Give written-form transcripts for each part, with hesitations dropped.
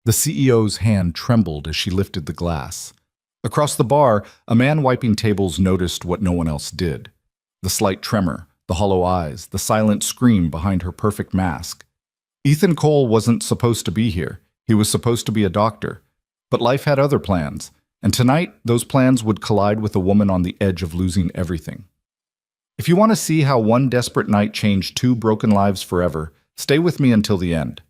The CEO's hand trembled as she lifted the glass. Across the bar, a man wiping tables noticed what no one else did. The slight tremor, the hollow eyes, the silent scream behind her perfect mask. Ethan Cole wasn't supposed to be here. He was supposed to be a doctor. But life had other plans, and tonight those plans would collide with a woman on the edge of losing everything. If you want to see how one desperate night changed two broken lives forever, stay with me until the end.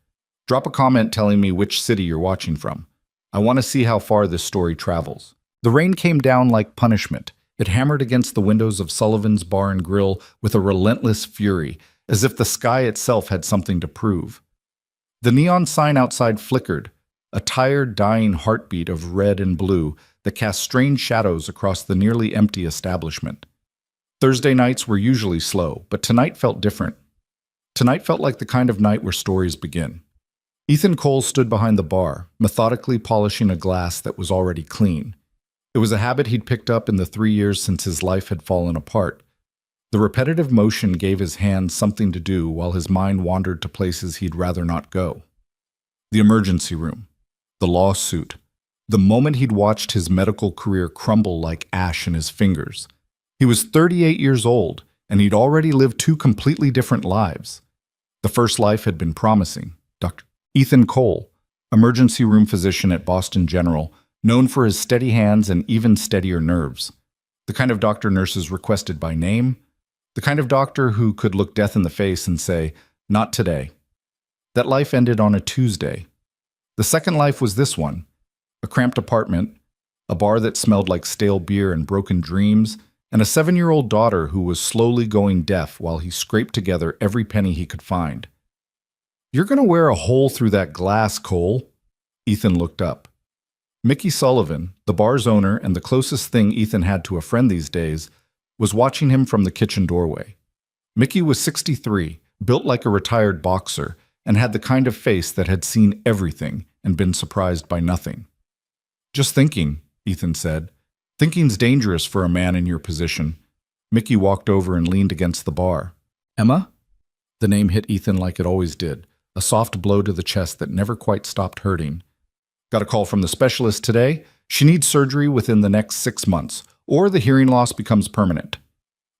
Drop a comment telling me which city you're watching from. I want to see how far this story travels. The rain came down like punishment. It hammered against the windows of Sullivan's Bar and Grill with a relentless fury, as if the sky itself had something to prove. The neon sign outside flickered, a tired, dying heartbeat of red and blue that cast strange shadows across the nearly empty establishment. Thursday nights were usually slow, but tonight felt different. Tonight felt like the kind of night where stories begin. Ethan Cole stood behind the bar, methodically polishing a glass that was already clean. It was a habit he'd picked up in the 3 years since his life had fallen apart. The repetitive motion gave his hands something to do while his mind wandered to places he'd rather not go. The emergency room. The lawsuit. The moment he'd watched his medical career crumble like ash in his fingers. He was 38 years old, and he'd already lived two completely different lives. The first life had been promising. Dr. Ethan Cole, emergency room physician at Boston General, known for his steady hands and even steadier nerves. The kind of doctor nurses requested by name. The kind of doctor who could look death in the face and say, "Not today." That life ended on a Tuesday. The second life was this one. A cramped apartment, a bar that smelled like stale beer and broken dreams, and a 7-year-old daughter who was slowly going deaf while he scraped together every penny he could find. "You're going to wear a hole through that glass, Cole." Ethan looked up. Mickey Sullivan, the bar's owner and the closest thing Ethan had to a friend these days, was watching him from the kitchen doorway. Mickey was 63, built like a retired boxer, and had the kind of face that had seen everything and been surprised by nothing. "Just thinking," Ethan said. "Thinking's dangerous for a man in your position." Mickey walked over and leaned against the bar. "Emma?" The name hit Ethan like it always did, a soft blow to the chest that never quite stopped hurting. "Got a call from the specialist today. She needs surgery within the next 6 months, or the hearing loss becomes permanent."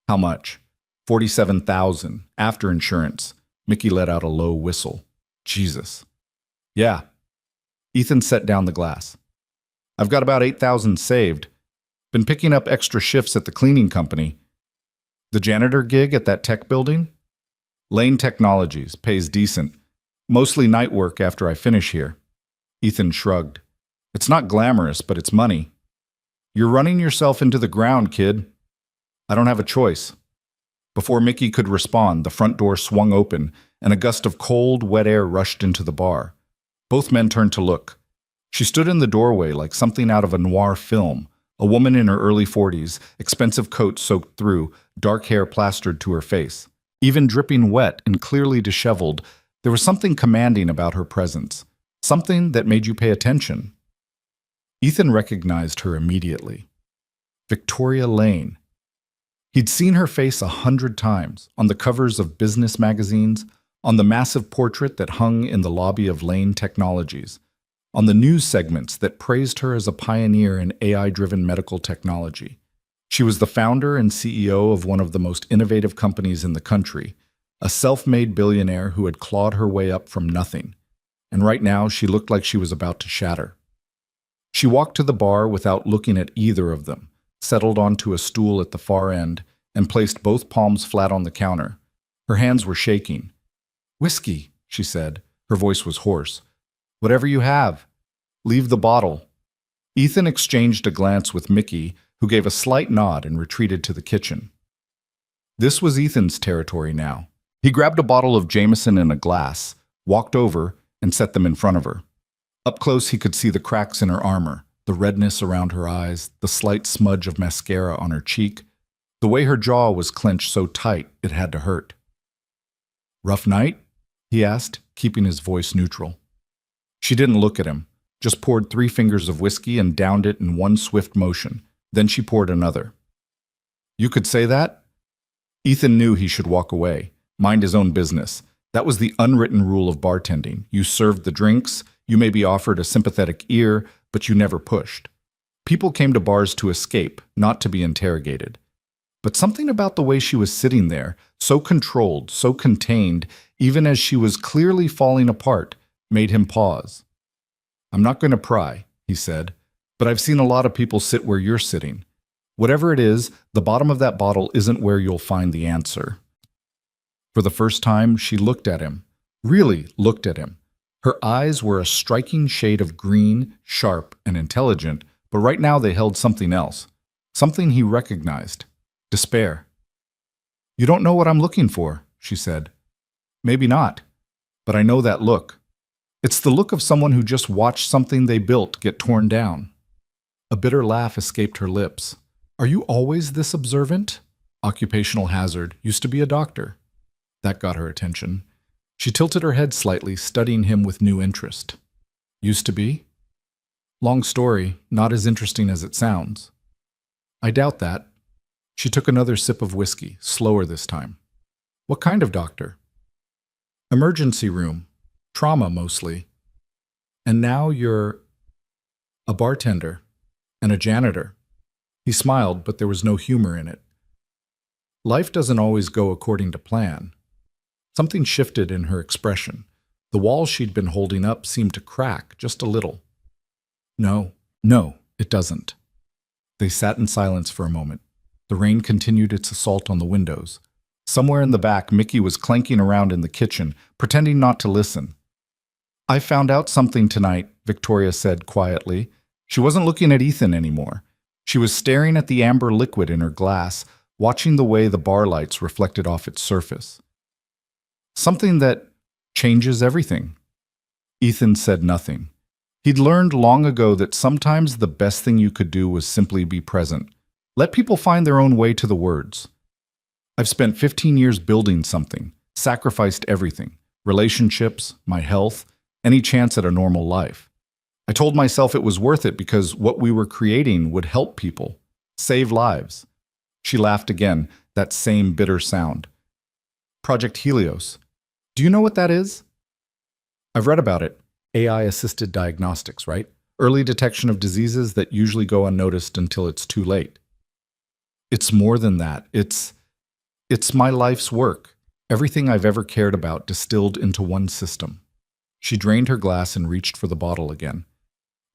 "How much?" $47,000, after insurance. Mickey let out a low whistle. "Jesus." "Yeah." Ethan set down the glass. "I've got about 8,000 saved. Been picking up extra shifts at the cleaning company." "The janitor gig at that tech building?" "Lane Technologies, pays decent. Mostly night work after I finish here." Ethan shrugged. "It's not glamorous, but it's money." "You're running yourself into the ground, kid." "I don't have a choice." Before Mickey could respond, the front door swung open, and a gust of cold, wet air rushed into the bar. Both men turned to look. She stood in the doorway like something out of a noir film, a woman in her early 40s, expensive coat soaked through, dark hair plastered to her face. Even dripping wet and clearly disheveled, there was something commanding about her presence. Something that made you pay attention. Ethan recognized her immediately. Victoria Lane. He'd seen her face 100 times, on the covers of business magazines, on the massive portrait that hung in the lobby of Lane Technologies, on the news segments that praised her as a pioneer in AI-driven medical technology. She was the founder and CEO of one of the most innovative companies in the country, a self-made billionaire who had clawed her way up from nothing. And right now she looked like she was about to shatter. She walked to the bar without looking at either of them, settled onto a stool at the far end, and placed both palms flat on the counter. Her hands were shaking. "Whiskey," she said. Her voice was hoarse. "Whatever you have. Leave the bottle." Ethan exchanged a glance with Mickey, who gave a slight nod and retreated to the kitchen. This was Ethan's territory now. He grabbed a bottle of Jameson and a glass, walked over, and set them in front of her. Up close he could see the cracks in her armor, the redness around her eyes, the slight smudge of mascara on her cheek, the way her jaw was clenched so tight it had to hurt. "Rough night?" he asked, keeping his voice neutral. She didn't look at him, just poured 3 fingers of whiskey and downed it in one swift motion. Then she poured another. "You could say that?" Ethan knew he should walk away, mind his own business. That was the unwritten rule of bartending. You served the drinks, You may be offered a sympathetic ear, but you never pushed. People came to bars to escape, not to be interrogated. But something about the way she was sitting there, so controlled, so contained, even as she was clearly falling apart, made him pause. "I'm not going to pry," he said, "but I've seen a lot of people sit where you're sitting. Whatever it is, the bottom of that bottle isn't where you'll find the answer." For the first time, she looked at him, really looked at him. Her eyes were a striking shade of green, sharp and intelligent, but right now they held something else, something he recognized. Despair. "You don't know what I'm looking for," she said. "Maybe not, but I know that look. It's the look of someone who just watched something they built get torn down." A bitter laugh escaped her lips. "Are you always this observant?" Occupational hazard, used to be a doctor. That got her attention. She tilted her head slightly, studying him with new interest. "Used to be?" "Long story, not as interesting as it sounds." "I doubt that." She took another sip of whiskey, slower this time. "What kind of doctor?" "Emergency room. Trauma, mostly." "And now you're—" "A bartender. And a janitor." He smiled, but there was no humor in it. "Life doesn't always go according to plan." Something shifted in her expression. The wall she'd been holding up seemed to crack just a little. No, it doesn't." They sat in silence for a moment. The rain continued its assault on the windows. Somewhere in the back, Mickey was clanking around in the kitchen, pretending not to listen. "I found out something tonight," Victoria said quietly. She wasn't looking at Ethan anymore. She was staring at the amber liquid in her glass, watching the way the bar lights reflected off its surface. "Something that changes everything." Ethan said nothing. He'd learned long ago that sometimes the best thing you could do was simply be present. Let people find their own way to the words. "I've spent 15 years building something, sacrificed everything, relationships, my health, any chance at a normal life. I told myself it was worth it because what we were creating would help people, save lives." She laughed again, that same bitter sound. "Project Helios. Do you know what that is?" "I've read about it. AI-assisted diagnostics, right? Early detection of diseases that usually go unnoticed until it's too late." "It's more than that. It's my life's work. Everything I've ever cared about distilled into one system." She drained her glass and reached for the bottle again.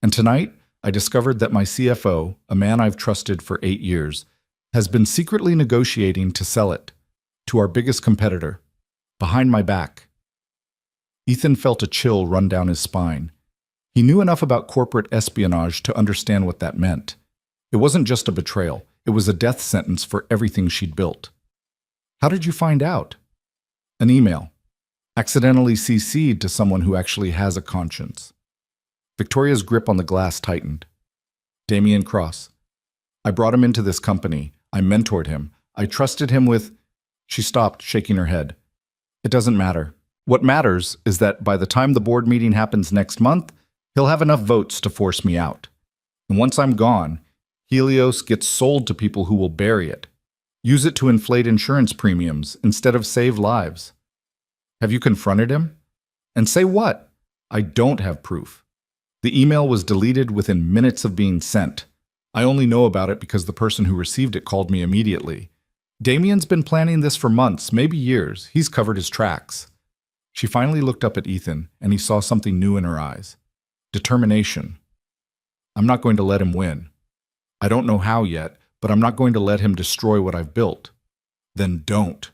"And tonight, I discovered that my CFO, a man I've trusted for 8 years, has been secretly negotiating to sell it to our biggest competitor, behind my back." Ethan felt a chill run down his spine. He knew enough about corporate espionage to understand what that meant. It wasn't just a betrayal. It was a death sentence for everything she'd built. "How did you find out?" "An email. Accidentally CC'd to someone who actually has a conscience." Victoria's grip on the glass tightened. "Damien Cross. I brought him into this company. I mentored him. I trusted him with—" She stopped, shaking her head. "It doesn't matter. What matters is that by the time the board meeting happens next month, he'll have enough votes to force me out. And once I'm gone, Helios gets sold to people who will bury it, use it to inflate insurance premiums instead of save lives." "Have you confronted him?" "And say what?" "I don't have proof. The email was deleted within minutes of being sent. I only know about it because the person who received it called me immediately. Damien's been planning this for months, maybe years. He's covered his tracks." She finally looked up at Ethan, and he saw something new in her eyes. Determination. "I'm not going to let him win. I don't know how yet, but I'm not going to let him destroy what I've built." "Then don't."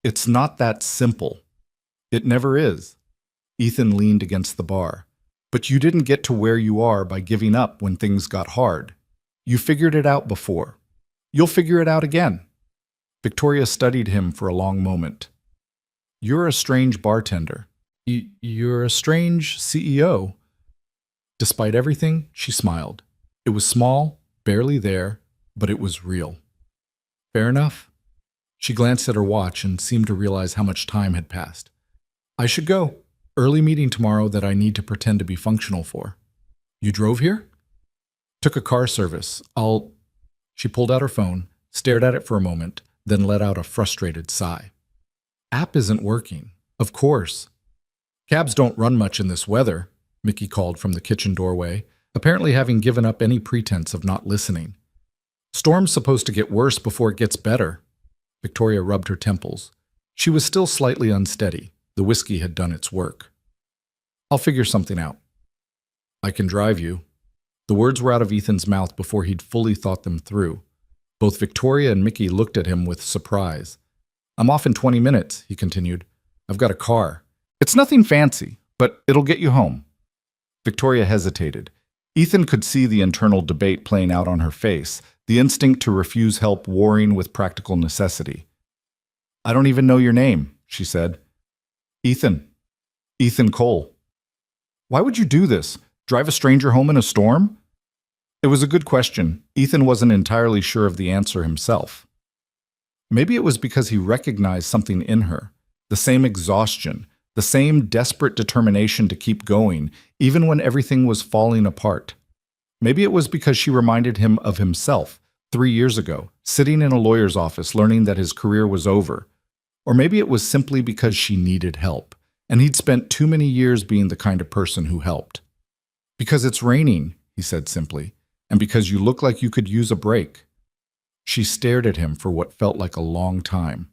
"It's not that simple." "It never is." Ethan leaned against the bar. "But you didn't get to where you are by giving up when things got hard. You figured it out before. You'll figure it out again." Victoria studied him for a long moment. "You're a strange bartender. You're a strange CEO." Despite everything, she smiled. It was small, barely there, but it was real. "Fair enough." She glanced at her watch and seemed to realize how much time had passed. "I should go. Early meeting tomorrow that I need to pretend to be functional for." "You drove here?" "Took a car service. She pulled out her phone, stared at it for a moment, then let out a frustrated sigh. "App isn't working." "Of course. Cabs don't run much in this weather." Mickey called from the kitchen doorway, apparently having given up any pretense of not listening. Storm's supposed to get worse before it gets better. Victoria rubbed her temples. She was still slightly unsteady. The whiskey had done its work. I'll figure something out. I can drive you. The words were out of Ethan's mouth before he'd fully thought them through. Both Victoria and Mickey looked at him with surprise. I'm off in 20 minutes, he continued. I've got a car. It's nothing fancy, but it'll get you home. Victoria hesitated. Ethan could see the internal debate playing out on her face, the instinct to refuse help warring with practical necessity. I don't even know your name, she said. Ethan. Ethan Cole. Why would you do this? Drive a stranger home in a storm? It was a good question. Ethan wasn't entirely sure of the answer himself. Maybe it was because he recognized something in her, the same exhaustion, the same desperate determination to keep going, even when everything was falling apart. Maybe it was because she reminded him of himself 3 years ago, sitting in a lawyer's office learning that his career was over. Or maybe it was simply because she needed help, and he'd spent too many years being the kind of person who helped. Because it's raining, he said simply, and because you look like you could use a break. She stared at him for what felt like a long time.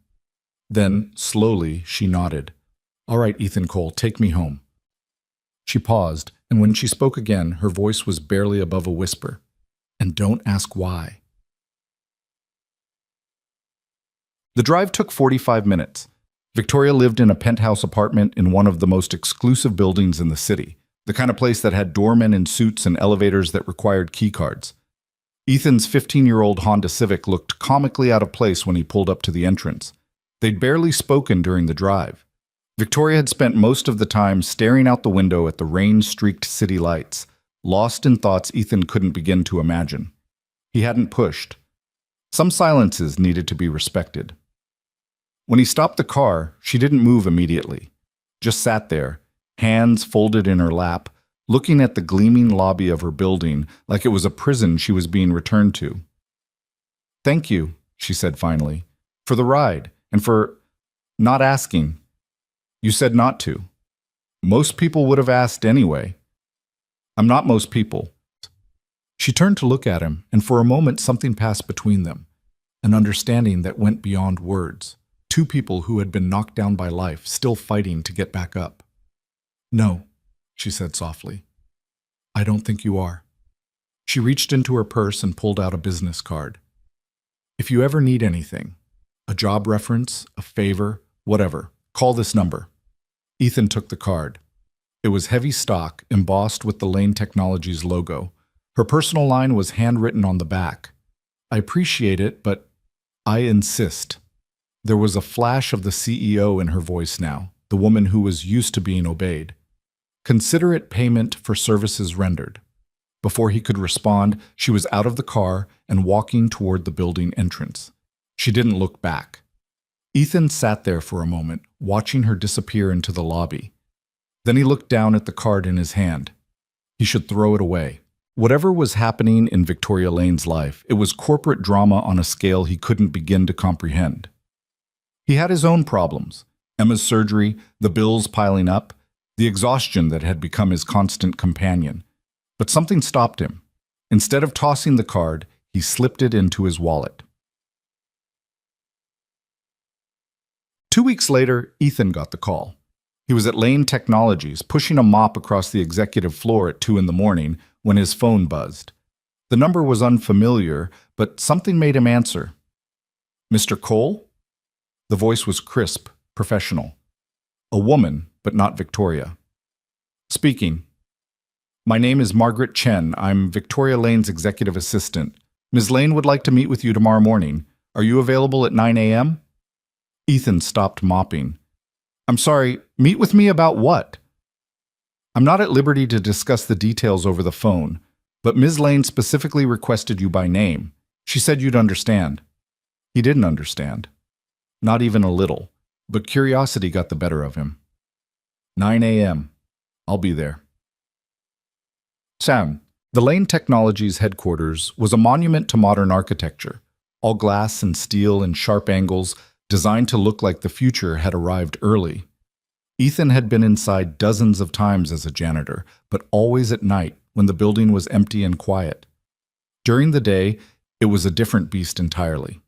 Then, slowly, she nodded. All right, Ethan Cole, take me home. She paused, and when she spoke again, her voice was barely above a whisper. And don't ask why. The drive took 45 minutes. Victoria lived in a penthouse apartment in one of the most exclusive buildings in the city, the kind of place that had doormen in suits and elevators that required keycards. Ethan's 15-year-old Honda Civic looked comically out of place when he pulled up to the entrance. They'd barely spoken during the drive. Victoria had spent most of the time staring out the window at the rain-streaked city lights, lost in thoughts Ethan couldn't begin to imagine. He hadn't pushed. Some silences needed to be respected. When he stopped the car, she didn't move immediately, just sat there, hands folded in her lap, looking at the gleaming lobby of her building like it was a prison she was being returned to. Thank you, she said finally, for the ride and for not asking. You said not to. Most people would have asked anyway. I'm not most people. She turned to look at him, and for a moment something passed between them, an understanding that went beyond words. Two people who had been knocked down by life, still fighting to get back up. No, she said softly. I don't think you are. She reached into her purse and pulled out a business card. If you ever need anything, a job reference, a favor, whatever, call this number. Ethan took the card. It was heavy stock, embossed with the Lane Technologies logo. Her personal line was handwritten on the back. I appreciate it, but I insist. There was a flash of the CEO in her voice now, the woman who was used to being obeyed. Consider it payment for services rendered. Before he could respond, she was out of the car and walking toward the building entrance. She didn't look back. Ethan sat there for a moment, watching her disappear into the lobby. Then he looked down at the card in his hand. He should throw it away. Whatever was happening in Victoria Lane's life, it was corporate drama on a scale he couldn't begin to comprehend. He had his own problems. Emma's surgery, the bills piling up, the exhaustion that had become his constant companion. But something stopped him. Instead of tossing the card, he slipped it into his wallet. 2 weeks later, Ethan got the call. He was at Lane Technologies, pushing a mop across the executive floor at 2 a.m. when his phone buzzed. The number was unfamiliar, but something made him answer. Mr. Cole? The voice was crisp, professional. A woman, but not Victoria. Speaking. My name is Margaret Chen. I'm Victoria Lane's executive assistant. Ms. Lane would like to meet with you tomorrow morning. Are you available at 9 a.m.? Ethan stopped mopping. I'm sorry, meet with me about what? I'm not at liberty to discuss the details over the phone, but Ms. Lane specifically requested you by name. She said you'd understand. He didn't understand. Not even a little, but curiosity got the better of him. 9 a.m. I'll be there. Sam, the Lane Technologies headquarters was a monument to modern architecture, all glass and steel and sharp angles, designed to look like the future had arrived early. Ethan had been inside dozens of times as a janitor, but always at night when the building was empty and quiet. During the day, it was a different beast entirely.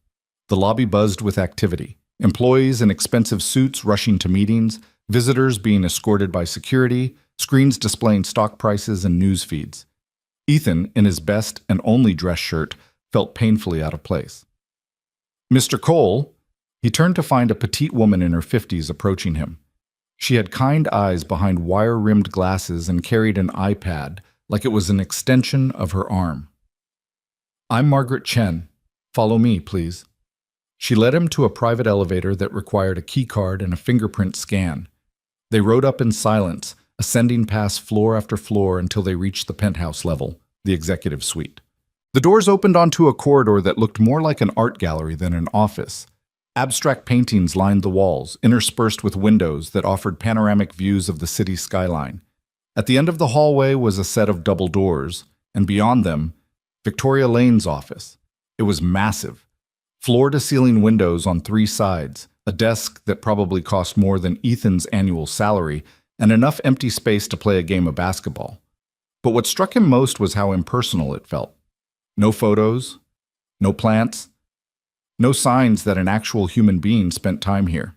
The lobby buzzed with activity, employees in expensive suits rushing to meetings, visitors being escorted by security, screens displaying stock prices and news feeds. Ethan, in his best and only dress shirt, felt painfully out of place. "Mr. Cole," he turned to find a petite woman in her 50s approaching him. She had kind eyes behind wire-rimmed glasses and carried an iPad like it was an extension of her arm. "I'm Margaret Chen. Follow me, please." She led him to a private elevator that required a keycard and a fingerprint scan. They rode up in silence, ascending past floor after floor until they reached the penthouse level, the executive suite. The doors opened onto a corridor that looked more like an art gallery than an office. Abstract paintings lined the walls, interspersed with windows that offered panoramic views of the city skyline. At the end of the hallway was a set of double doors, and beyond them, Victoria Lane's office. It was massive. Floor-to-ceiling windows on 3 sides, a desk that probably cost more than Ethan's annual salary, and enough empty space to play a game of basketball. But what struck him most was how impersonal it felt. No photos, no plants, no signs that an actual human being spent time here.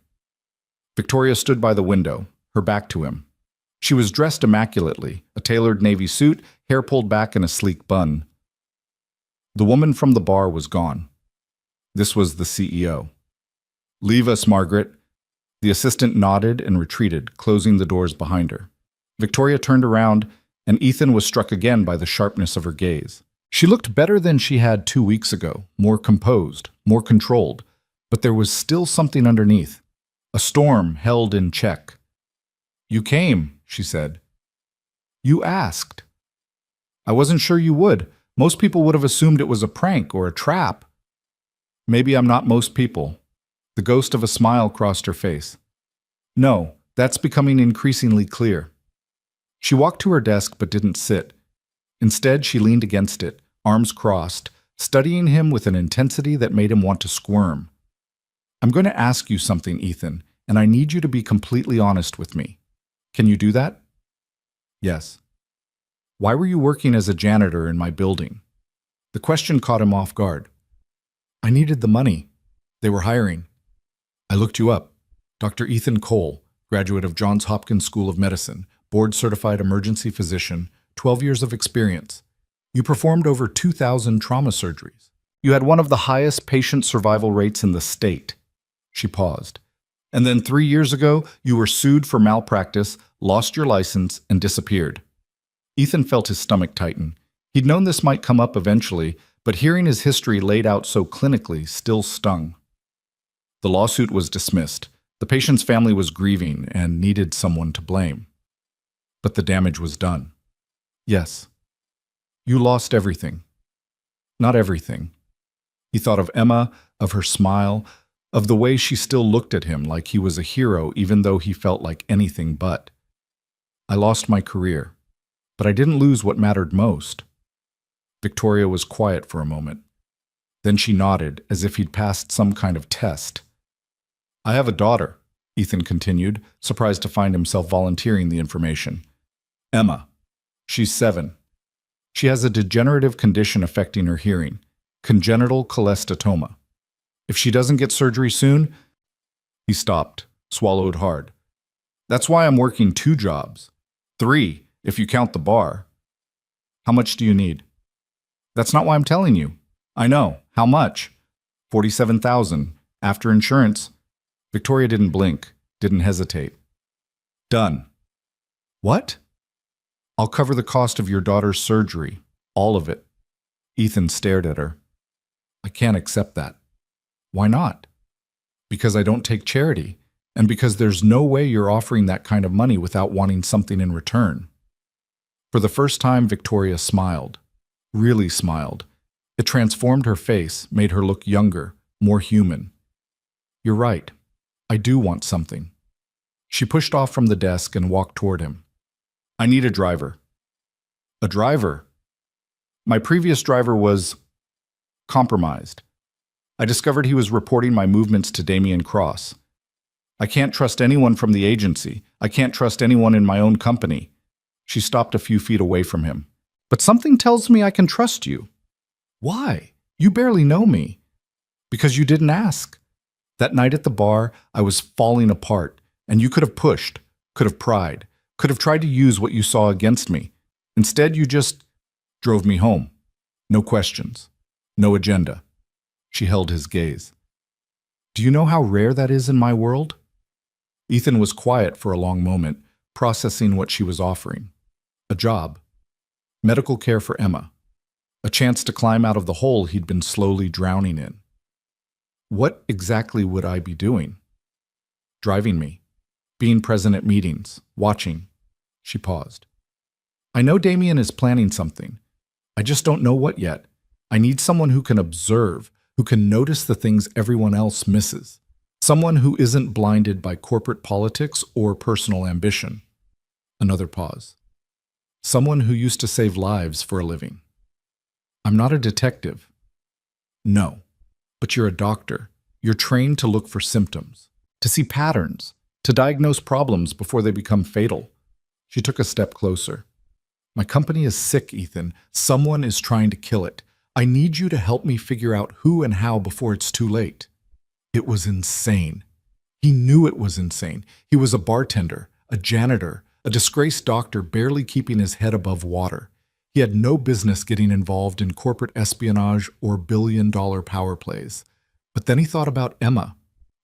Victoria stood by the window, her back to him. She was dressed immaculately, a tailored navy suit, hair pulled back in a sleek bun. The woman from the bar was gone. This was the CEO. "Leave us, Margaret." The assistant nodded and retreated, closing the doors behind her. Victoria turned around, and Ethan was struck again by the sharpness of her gaze. She looked better than she had 2 weeks ago, more composed, more controlled, but there was still something underneath. A storm held in check. "You came," she said. "You asked." "I wasn't sure you would. Most people would have assumed it was a prank or a trap." "Maybe I'm not most people." The ghost of a smile crossed her face. "No, that's becoming increasingly clear." She walked to her desk but didn't sit. Instead, she leaned against it, arms crossed, studying him with an intensity that made him want to squirm. "I'm going to ask you something, Ethan, and I need you to be completely honest with me. Can you do that?" "Yes." "Why were you working as a janitor in my building?" The question caught him off guard. "I needed the money. They were hiring. I looked you up. Dr. Ethan Cole, graduate of Johns Hopkins School of Medicine, board-certified emergency physician, 12 years of experience. You performed over 2,000 trauma surgeries. You had one of the highest patient survival rates in the state." She paused. "And then 3 years ago, you were sued for malpractice, lost your license, and disappeared." Ethan felt his stomach tighten. He'd known this might come up eventually, but hearing his history laid out so clinically still stung. The lawsuit was dismissed. The patient's family was grieving and needed someone to blame. But the damage was done. "Yes. You lost everything." "Not everything." He thought of Emma, of her smile, of the way she still looked at him like he was a hero even though he felt like anything but. "I lost my career. But I didn't lose what mattered most." Victoria was quiet for a moment. Then she nodded, as if he'd passed some kind of test. "I have a daughter," Ethan continued, surprised to find himself volunteering the information. "Emma. She's 7. She has a degenerative condition affecting her hearing, congenital cholesteatoma. If she doesn't get surgery soon..." He stopped, swallowed hard. "That's why I'm working 2 jobs. 3, if you count the bar." "How much do you need?" "That's not why I'm telling you." "I know. How much?" $47,000. After insurance." Victoria didn't blink, didn't hesitate. "Done." "What?" "I'll cover the cost of your daughter's surgery. All of it." Ethan stared at her. "I can't accept that." "Why not?" "Because I don't take charity, and because there's no way you're offering that kind of money without wanting something in return." For the first time, Victoria smiled. Really smiled. It transformed her face, made her look younger, more human. "You're right. I do want something." She pushed off from the desk and walked toward him. "I need a driver." "A driver?" "My previous driver was compromised. I discovered he was reporting my movements to Damien Cross. I can't trust anyone from the agency. I can't trust anyone in my own company. She stopped a few feet away from him. But something tells me I can trust you. Why? You barely know me. Because you didn't ask. That night at the bar, I was falling apart, and you could have pushed, could have pried, could have tried to use what you saw against me. Instead, you just drove me home. No questions. No agenda. She held his gaze. Do you know how rare that is in my world? Ethan was quiet for a long moment, processing what she was offering. A job. Medical care for Emma. A chance to climb out of the hole he'd been slowly drowning in. What exactly would I be doing? Driving me. Being present at meetings. Watching. She paused. I know Damien is planning something. I just don't know what yet. I need someone who can observe, who can notice the things everyone else misses. Someone who isn't blinded by corporate politics or personal ambition. Another pause. Someone who used to save lives for a living. I'm not a detective. No, but you're a doctor. You're trained to look for symptoms, to see patterns, to diagnose problems before they become fatal. She took a step closer. My company is sick, Ethan. Someone is trying to kill it. I need you to help me figure out who and how before it's too late. It was insane. He knew it was insane. He was a bartender, a janitor, a disgraced doctor barely keeping his head above water. He had no business getting involved in corporate espionage or billion-dollar power plays. But then he thought about Emma,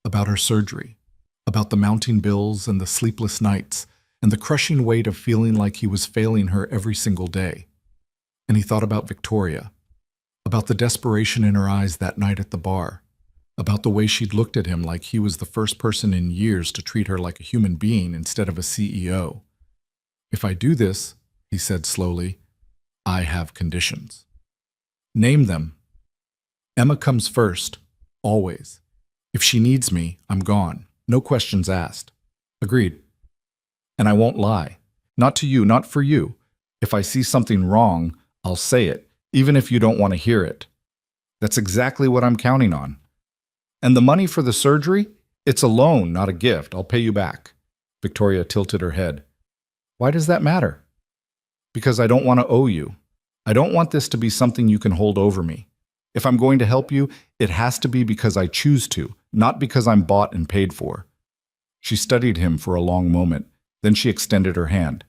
about her surgery, about the mounting bills and the sleepless nights, and the crushing weight of feeling like he was failing her every single day. And he thought about Victoria, about the desperation in her eyes that night at the bar, about the way she'd looked at him like he was the first person in years to treat her like a human being instead of a CEO. If I do this, he said slowly, I have conditions. Name them. Emma comes first, always. If she needs me, I'm gone. No questions asked. Agreed. And I won't lie. Not to you, not for you. If I see something wrong, I'll say it, even if you don't want to hear it. That's exactly what I'm counting on. And the money for the surgery? It's a loan, not a gift. I'll pay you back. Victoria tilted her head. Why does that matter? Because I don't want to owe you. I don't want this to be something you can hold over me. If I'm going to help you, it has to be because I choose to, not because I'm bought and paid for. She studied him for a long moment. Then she extended her hand.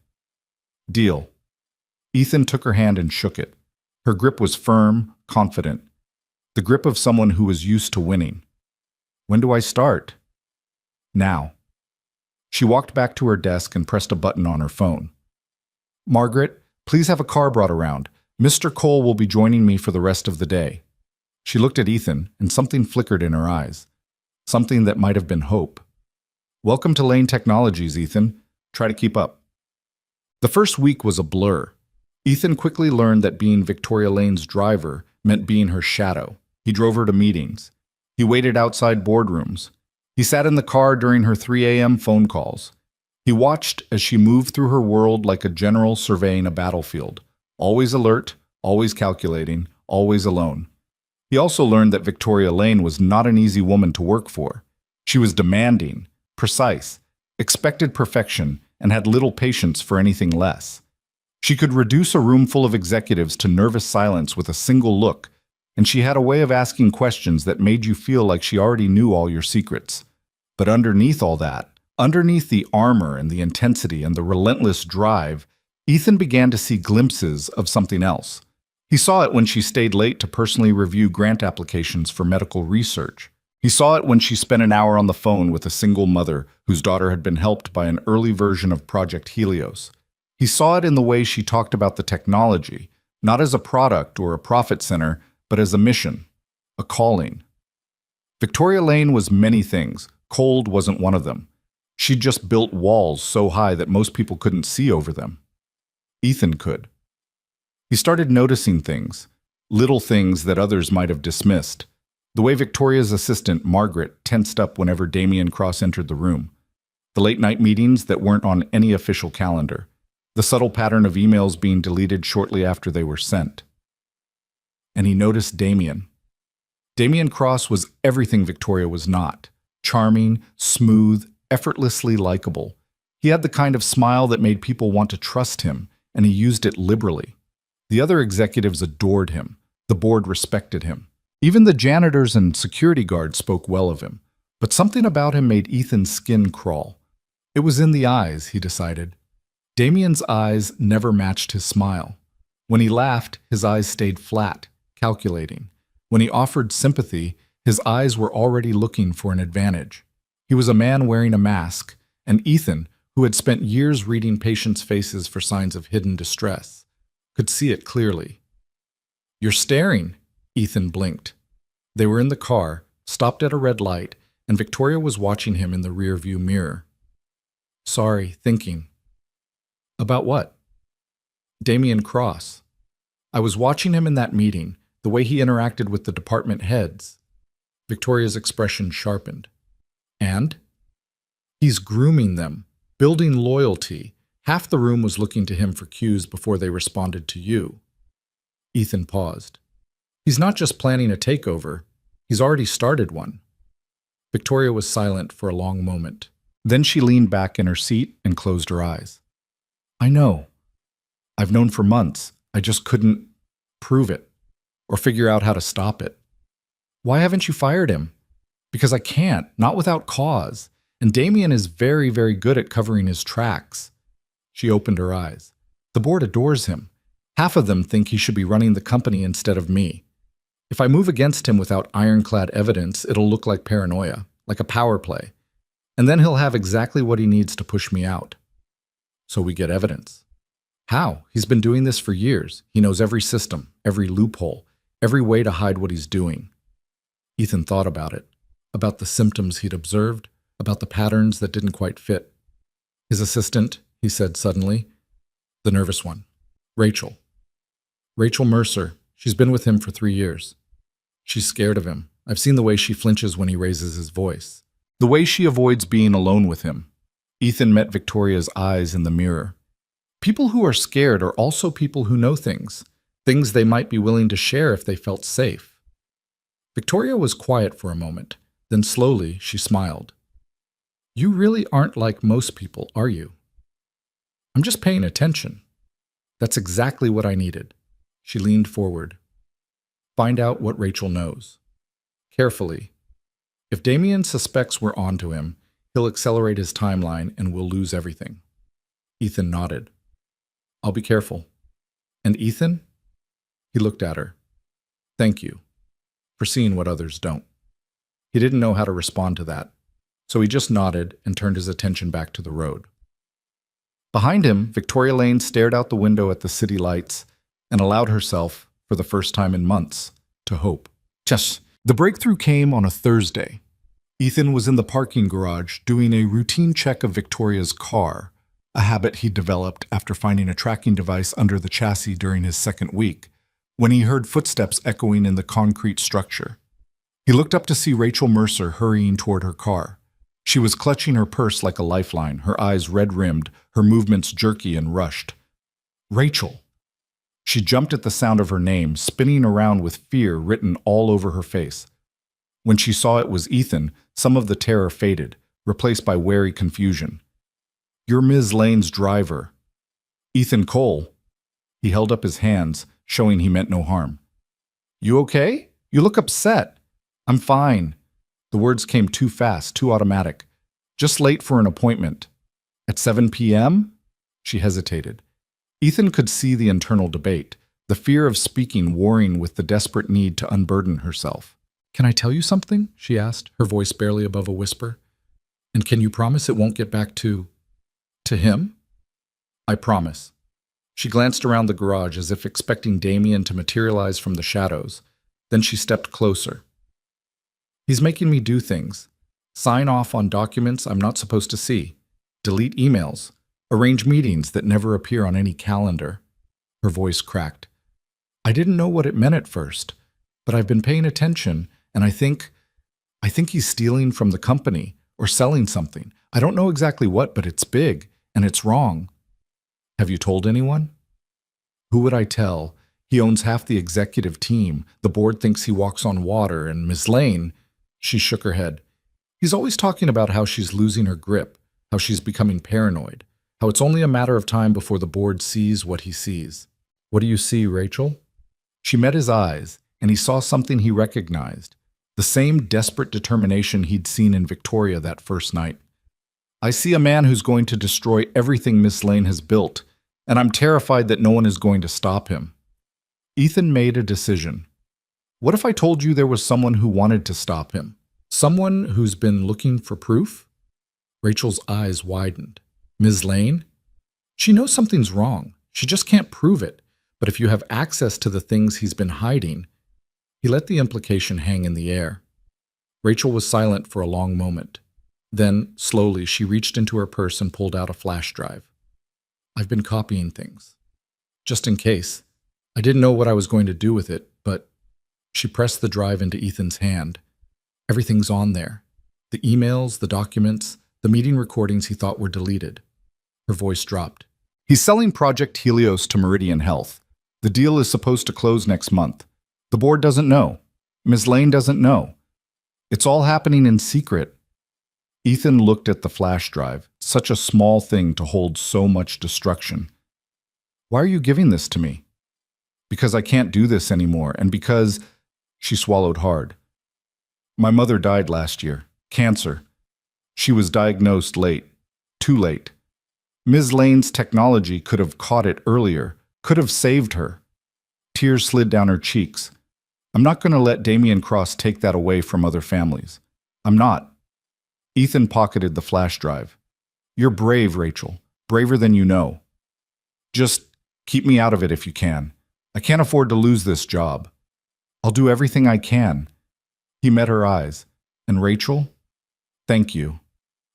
Deal. Ethan took her hand and shook it. Her grip was firm, confident. The grip of someone who was used to winning. When do I start? Now. She walked back to her desk and pressed a button on her phone. Margaret, please have a car brought around. Mr. Cole will be joining me for the rest of the day. She looked at Ethan, and something flickered in her eyes. Something that might have been hope. Welcome to Lane Technologies, Ethan. Try to keep up. The first week was a blur. Ethan quickly learned that being Victoria Lane's driver meant being her shadow. He drove her to meetings. He waited outside boardrooms. He sat in the car during her 3 a.m. phone calls. He watched as she moved through her world like a general surveying a battlefield, always alert, always calculating, always alone. He also learned that Victoria Lane was not an easy woman to work for. She was demanding, precise, expected perfection, and had little patience for anything less. She could reduce a room full of executives to nervous silence with a single look, and she had a way of asking questions that made you feel like she already knew all your secrets. But underneath all that, underneath the armor and the intensity and the relentless drive, Ethan began to see glimpses of something else. He saw it when she stayed late to personally review grant applications for medical research. He saw it when she spent an hour on the phone with a single mother whose daughter had been helped by an early version of Project Helios. He saw it in the way she talked about the technology, not as a product or a profit center, but as a mission, a calling. Victoria Lane was many things. Cold wasn't one of them. She'd just built walls so high that most people couldn't see over them. Ethan could. He started noticing things, little things that others might have dismissed. The way Victoria's assistant, Margaret, tensed up whenever Damien Cross entered the room. The late-night meetings that weren't on any official calendar. The subtle pattern of emails being deleted shortly after they were sent. And he noticed Damien. Damien Cross was everything Victoria was not. Charming, smooth, effortlessly likable. He had the kind of smile that made people want to trust him, and he used it liberally. The other executives adored him. The board respected him. Even the janitors and security guards spoke well of him. But something about him made Ethan's skin crawl. It was in the eyes, he decided. Damien's eyes never matched his smile. When he laughed, his eyes stayed flat, calculating. When he offered sympathy, his eyes were already looking for an advantage. He was a man wearing a mask, and Ethan, who had spent years reading patients' faces for signs of hidden distress, could see it clearly. "You're staring," Ethan blinked. They were in the car, stopped at a red light, and Victoria was watching him in the rearview mirror. "Sorry, thinking." "About what?" "Damien Cross. I was watching him in that meeting, the way he interacted with the department heads." Victoria's expression sharpened. "And?" "He's grooming them, building loyalty. Half the room was looking to him for cues before they responded to you." Ethan paused. "He's not just planning a takeover. He's already started one." Victoria was silent for a long moment. Then she leaned back in her seat and closed her eyes. "I know. I've known for months. I just couldn't prove it or figure out how to stop it." "Why haven't you fired him?" "Because I can't, not without cause. And Damien is very, very good at covering his tracks." She opened her eyes. "The board adores him. Half of them think he should be running the company instead of me. If I move against him without ironclad evidence, it'll look like paranoia, like a power play. And then he'll have exactly what he needs to push me out." "So we get evidence." "How? He's been doing this for years. He knows every system, every loophole, every way to hide what he's doing." Ethan thought about it, about the symptoms he'd observed, about the patterns that didn't quite fit. "His assistant," he said suddenly, "the nervous one. Rachel. Rachel Mercer. She's been with him for 3 years. She's scared of him. I've seen the way she flinches when he raises his voice. The way she avoids being alone with him." Ethan met Victoria's eyes in the mirror. People who are scared are also people who know things they might be willing to share if they felt safe. Victoria was quiet for a moment. Then slowly she smiled. "You really aren't like most people, are you?" "I'm just paying attention." "That's exactly what I needed." She leaned forward. "Find out what Rachel knows. Carefully. If Damien suspects we're onto him, he'll accelerate his timeline and we'll lose everything." Ethan nodded. "I'll be careful." "And Ethan?" He looked at her. "Thank you for seeing what others don't." He didn't know how to respond to that, so he just nodded and turned his attention back to the road. Behind him, Victoria Lane stared out the window at the city lights and allowed herself, for the first time in months, to hope. The breakthrough came on a Thursday. Ethan was in the parking garage doing a routine check of Victoria's car, a habit he developed after finding a tracking device under the chassis during his second week, when he heard footsteps echoing in the concrete structure. He looked up to see Rachel Mercer hurrying toward her car. She was clutching her purse like a lifeline, her eyes red-rimmed, her movements jerky and rushed. "Rachel!" She jumped at the sound of her name, spinning around with fear written all over her face. When she saw it was Ethan, some of the terror faded, replaced by wary confusion. "You're Ms. Lane's driver." "Ethan Cole." He held up his hands, showing he meant no harm. "You okay? You look upset." "I'm fine." The words came too fast, too automatic. "Just late for an appointment." "At 7 p.m.? She hesitated. Ethan could see the internal debate, the fear of speaking warring with the desperate need to unburden herself. "Can I tell you something?" she asked, her voice barely above a whisper. "And can you promise it won't get back to him?" "I promise." She glanced around the garage as if expecting Damien to materialize from the shadows. Then she stepped closer. "He's making me do things. Sign off on documents I'm not supposed to see. Delete emails. Arrange meetings that never appear on any calendar." Her voice cracked. "I didn't know what it meant at first, but I've been paying attention, and I think he's stealing from the company or selling something. I don't know exactly what, but it's big, and it's wrong." "Have you told anyone?" "Who would I tell? He owns half the executive team. The board thinks he walks on water, and Miss Lane..." She shook her head. He's always talking about how she's losing her grip, how she's becoming paranoid, how it's only a matter of time before the board sees what he sees. What do you see, Rachel? She met his eyes, and he saw something he recognized, the same desperate determination he'd seen in Victoria that first night. I see a man who's going to destroy everything Miss Lane has built, and I'm terrified that no one is going to stop him. Ethan made a decision. What if I told you there was someone who wanted to stop him? Someone who's been looking for proof? Rachel's eyes widened. Ms. Lane? She knows something's wrong. She just can't prove it. But if you have access to the things he's been hiding... He let the implication hang in the air. Rachel was silent for a long moment. Then, slowly, she reached into her purse and pulled out a flash drive. I've been copying things. Just in case. I didn't know what I was going to do with it, but... She pressed the drive into Ethan's hand. Everything's on there. The emails, the documents, the meeting recordings he thought were deleted. Her voice dropped. He's selling Project Helios to Meridian Health. The deal is supposed to close next month. The board doesn't know. Ms. Lane doesn't know. It's all happening in secret. Ethan looked at the flash drive, such a small thing to hold so much destruction. Why are you giving this to me? Because I can't do this anymore, and because... She swallowed hard. My mother died last year. Cancer. She was diagnosed late. Too late. Ms. Lane's technology could have caught it earlier, could have saved her. Tears slid down her cheeks. I'm not going to let Damien Cross take that away from other families. I'm not. Ethan pocketed the flash drive. You're brave, Rachel. Braver than you know. Just keep me out of it if you can. I can't afford to lose this job. I'll do everything I can. He met her eyes. And Rachel? Thank you.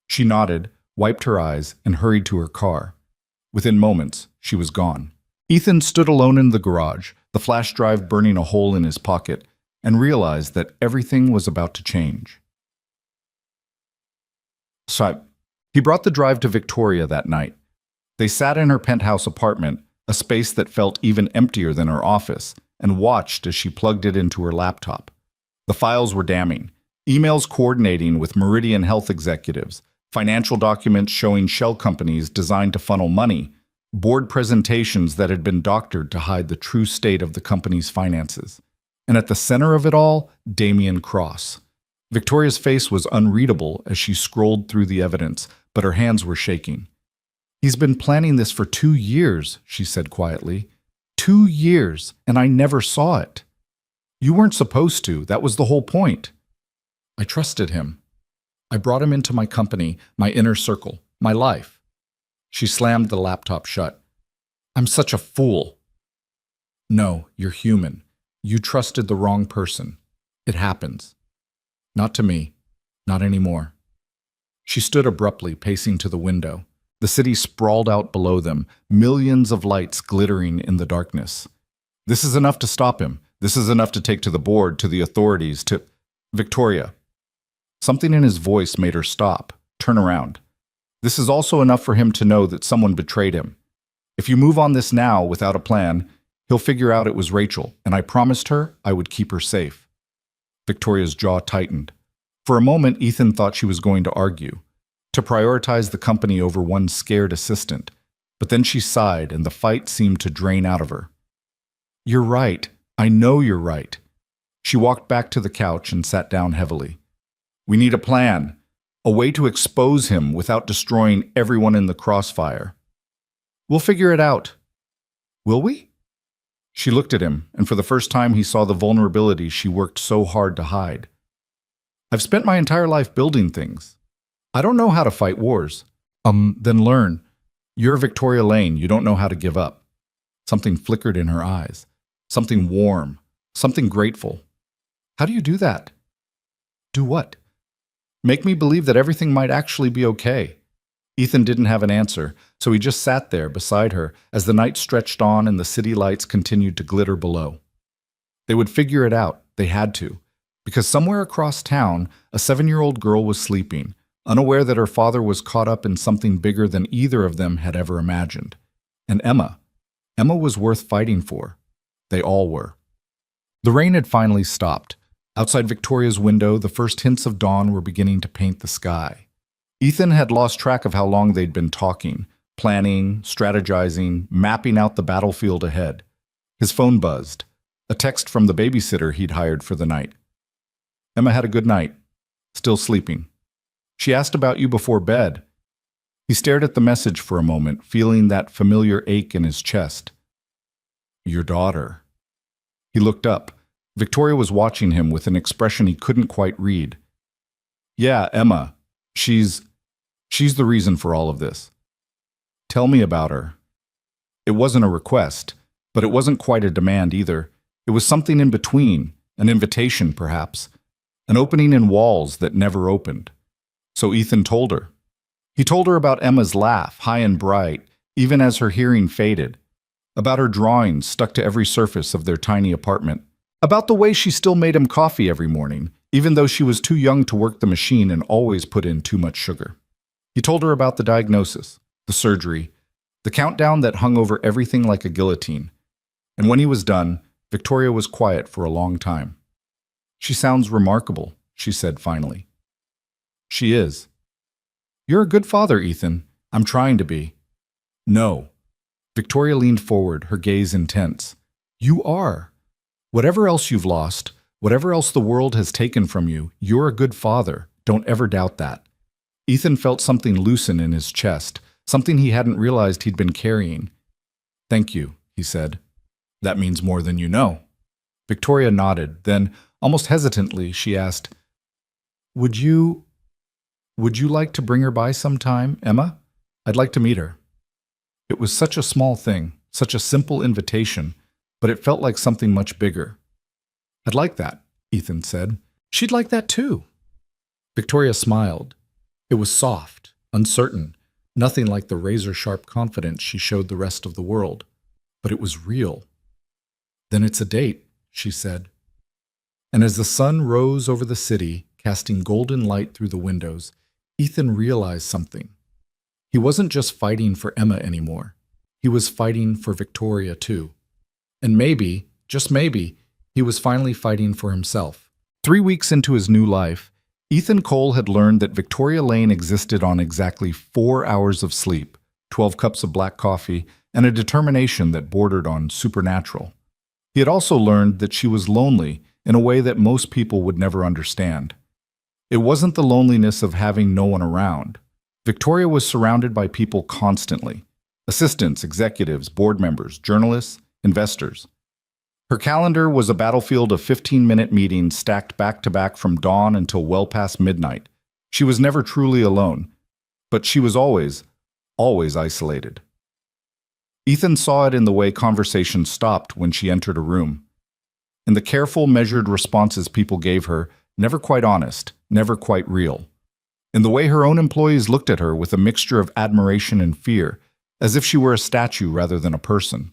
She nodded, wiped her eyes, and hurried to her car. Within moments, she was gone. Ethan stood alone in the garage, the flash drive burning a hole in his pocket, and realized that everything was about to change. So, he brought the drive to Victoria that night. They sat in her penthouse apartment, a space that felt even emptier than her office, and watched as she plugged it into her laptop. The files were damning. Emails coordinating with Meridian Health executives, financial documents showing shell companies designed to funnel money, board presentations that had been doctored to hide the true state of the company's finances. And at the center of it all, Damien Cross. Victoria's face was unreadable as she scrolled through the evidence, but her hands were shaking. He's been planning this for 2 years, she said quietly. 2 years, and I never saw it. You weren't supposed to. That was the whole point. I trusted him. I brought him into my company, my inner circle, my life. She slammed the laptop shut. I'm such a fool. No, you're human. You trusted the wrong person. It happens. Not to me. Not anymore. She stood abruptly, pacing to the window. The city sprawled out below them, millions of lights glittering in the darkness. This is enough to stop him. This is enough to take to the board, to the authorities, to... Victoria. Something in his voice made her stop, turn around. This is also enough for him to know that someone betrayed him. If you move on this now without a plan, he'll figure out it was Rachel, and I promised her I would keep her safe. Victoria's jaw tightened. For a moment, Ethan thought she was going to argue, to prioritize the company over one scared assistant. But then she sighed, and the fight seemed to drain out of her. You're right. I know you're right. She walked back to the couch and sat down heavily. We need a plan. A way to expose him without destroying everyone in the crossfire. We'll figure it out. Will we? She looked at him, and for the first time he saw the vulnerability she worked so hard to hide. I've spent my entire life building things. I don't know how to fight wars. Then learn. You're Victoria Lane. You don't know how to give up. Something flickered in her eyes. Something warm. Something grateful. How do you do that? Do what? Make me believe that everything might actually be okay. Ethan didn't have an answer, so he just sat there beside her as the night stretched on and the city lights continued to glitter below. They would figure it out. They had to. Because somewhere across town, a 7-year-old girl was sleeping, unaware that her father was caught up in something bigger than either of them had ever imagined. And Emma. Emma was worth fighting for. They all were. The rain had finally stopped. Outside Victoria's window, the first hints of dawn were beginning to paint the sky. Ethan had lost track of how long they'd been talking, planning, strategizing, mapping out the battlefield ahead. His phone buzzed, a text from the babysitter he'd hired for the night. Emma had a good night, still sleeping. She asked about you before bed. He stared at the message for a moment, feeling that familiar ache in his chest. Your daughter. He looked up. Victoria was watching him with an expression he couldn't quite read. Yeah, Emma. She's the reason for all of this. Tell me about her. It wasn't a request, but it wasn't quite a demand either. It was something in between, an invitation perhaps, an opening in walls that never opened. So Ethan told her. He told her about Emma's laugh, high and bright, even as her hearing faded, about her drawings stuck to every surface of their tiny apartment, about the way she still made him coffee every morning, even though she was too young to work the machine and always put in too much sugar. He told her about the diagnosis, the surgery, the countdown that hung over everything like a guillotine. And when he was done, Victoria was quiet for a long time. She sounds remarkable, she said finally. She is. You're a good father, Ethan. I'm trying to be. No. Victoria leaned forward, her gaze intense. You are. Whatever else you've lost, whatever else the world has taken from you, you're a good father. Don't ever doubt that. Ethan felt something loosen in his chest, something he hadn't realized he'd been carrying. Thank you, he said. That means more than you know. Victoria nodded, then, almost hesitantly, she asked, Would you like to bring her by sometime, Emma? I'd like to meet her. It was such a small thing, such a simple invitation, but it felt like something much bigger. I'd like that, Ethan said. She'd like that too. Victoria smiled. It was soft, uncertain, nothing like the razor-sharp confidence she showed the rest of the world. But it was real. Then it's a date, she said. And as the sun rose over the city, casting golden light through the windows, Ethan realized something. He wasn't just fighting for Emma anymore. He was fighting for Victoria too. And maybe, just maybe, he was finally fighting for himself. 3 weeks into his new life, Ethan Cole had learned that Victoria Lane existed on exactly 4 hours of sleep, 12 cups of black coffee, and a determination that bordered on supernatural. He had also learned that she was lonely in a way that most people would never understand. It wasn't the loneliness of having no one around. Victoria was surrounded by people constantly. Assistants, executives, board members, journalists, investors. Her calendar was a battlefield of 15-minute meetings stacked back-to-back from dawn until well past midnight. She was never truly alone, but she was always isolated. Ethan saw it in the way conversation stopped when she entered a room. In the careful, measured responses people gave her, never quite honest, never quite real. In the way her own employees looked at her with a mixture of admiration and fear, as if she were a statue rather than a person.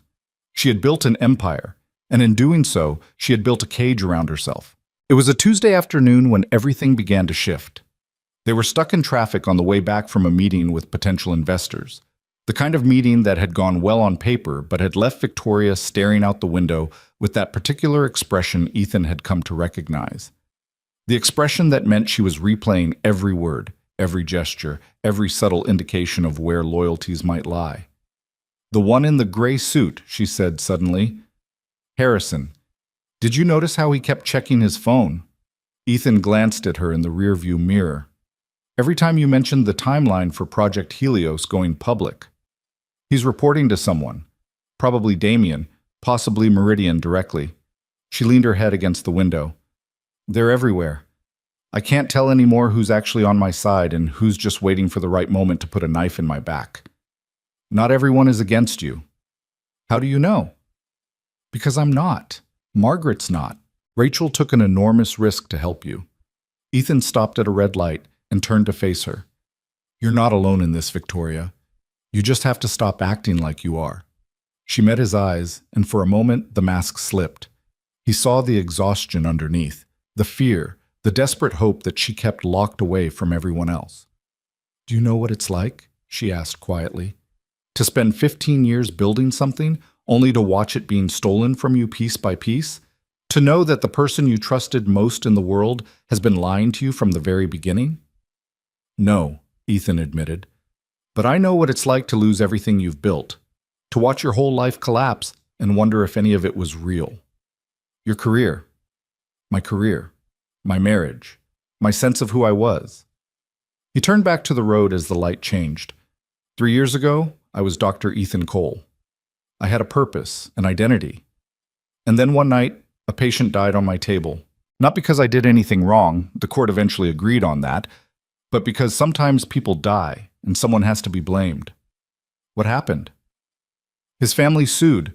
She had built an empire, and in doing so, she had built a cage around herself. It was a Tuesday afternoon when everything began to shift. They were stuck in traffic on the way back from a meeting with potential investors. The kind of meeting that had gone well on paper, but had left Victoria staring out the window with that particular expression Ethan had come to recognize. The expression that meant she was replaying every word, every gesture, every subtle indication of where loyalties might lie. The one in the gray suit, she said suddenly. Harrison. Did you notice how he kept checking his phone? Ethan glanced at her in the rearview mirror. Every time you mentioned the timeline for Project Helios going public. He's reporting to someone. Probably Damien, possibly Meridian directly. She leaned her head against the window. They're everywhere. I can't tell anymore who's actually on my side and who's just waiting for the right moment to put a knife in my back. Not everyone is against you. How do you know? Because I'm not. Margaret's not. Rachel took an enormous risk to help you. Ethan stopped at a red light and turned to face her. You're not alone in this, Victoria. You just have to stop acting like you are. She met his eyes, and for a moment the mask slipped. He saw the exhaustion underneath, the fear, the desperate hope that she kept locked away from everyone else. Do you know what it's like? She asked quietly. To spend 15 years building something, only to watch it being stolen from you piece by piece? To know that the person you trusted most in the world has been lying to you from the very beginning? No, Ethan admitted. But I know what it's like to lose everything you've built, to watch your whole life collapse and wonder if any of it was real. Your career, my marriage, my sense of who I was. He turned back to the road as the light changed. 3 years ago, I was Dr. Ethan Cole. I had a purpose, an identity. And then one night, a patient died on my table. Not because I did anything wrong, the court eventually agreed on that, but because sometimes people die and someone has to be blamed. What happened? His family sued.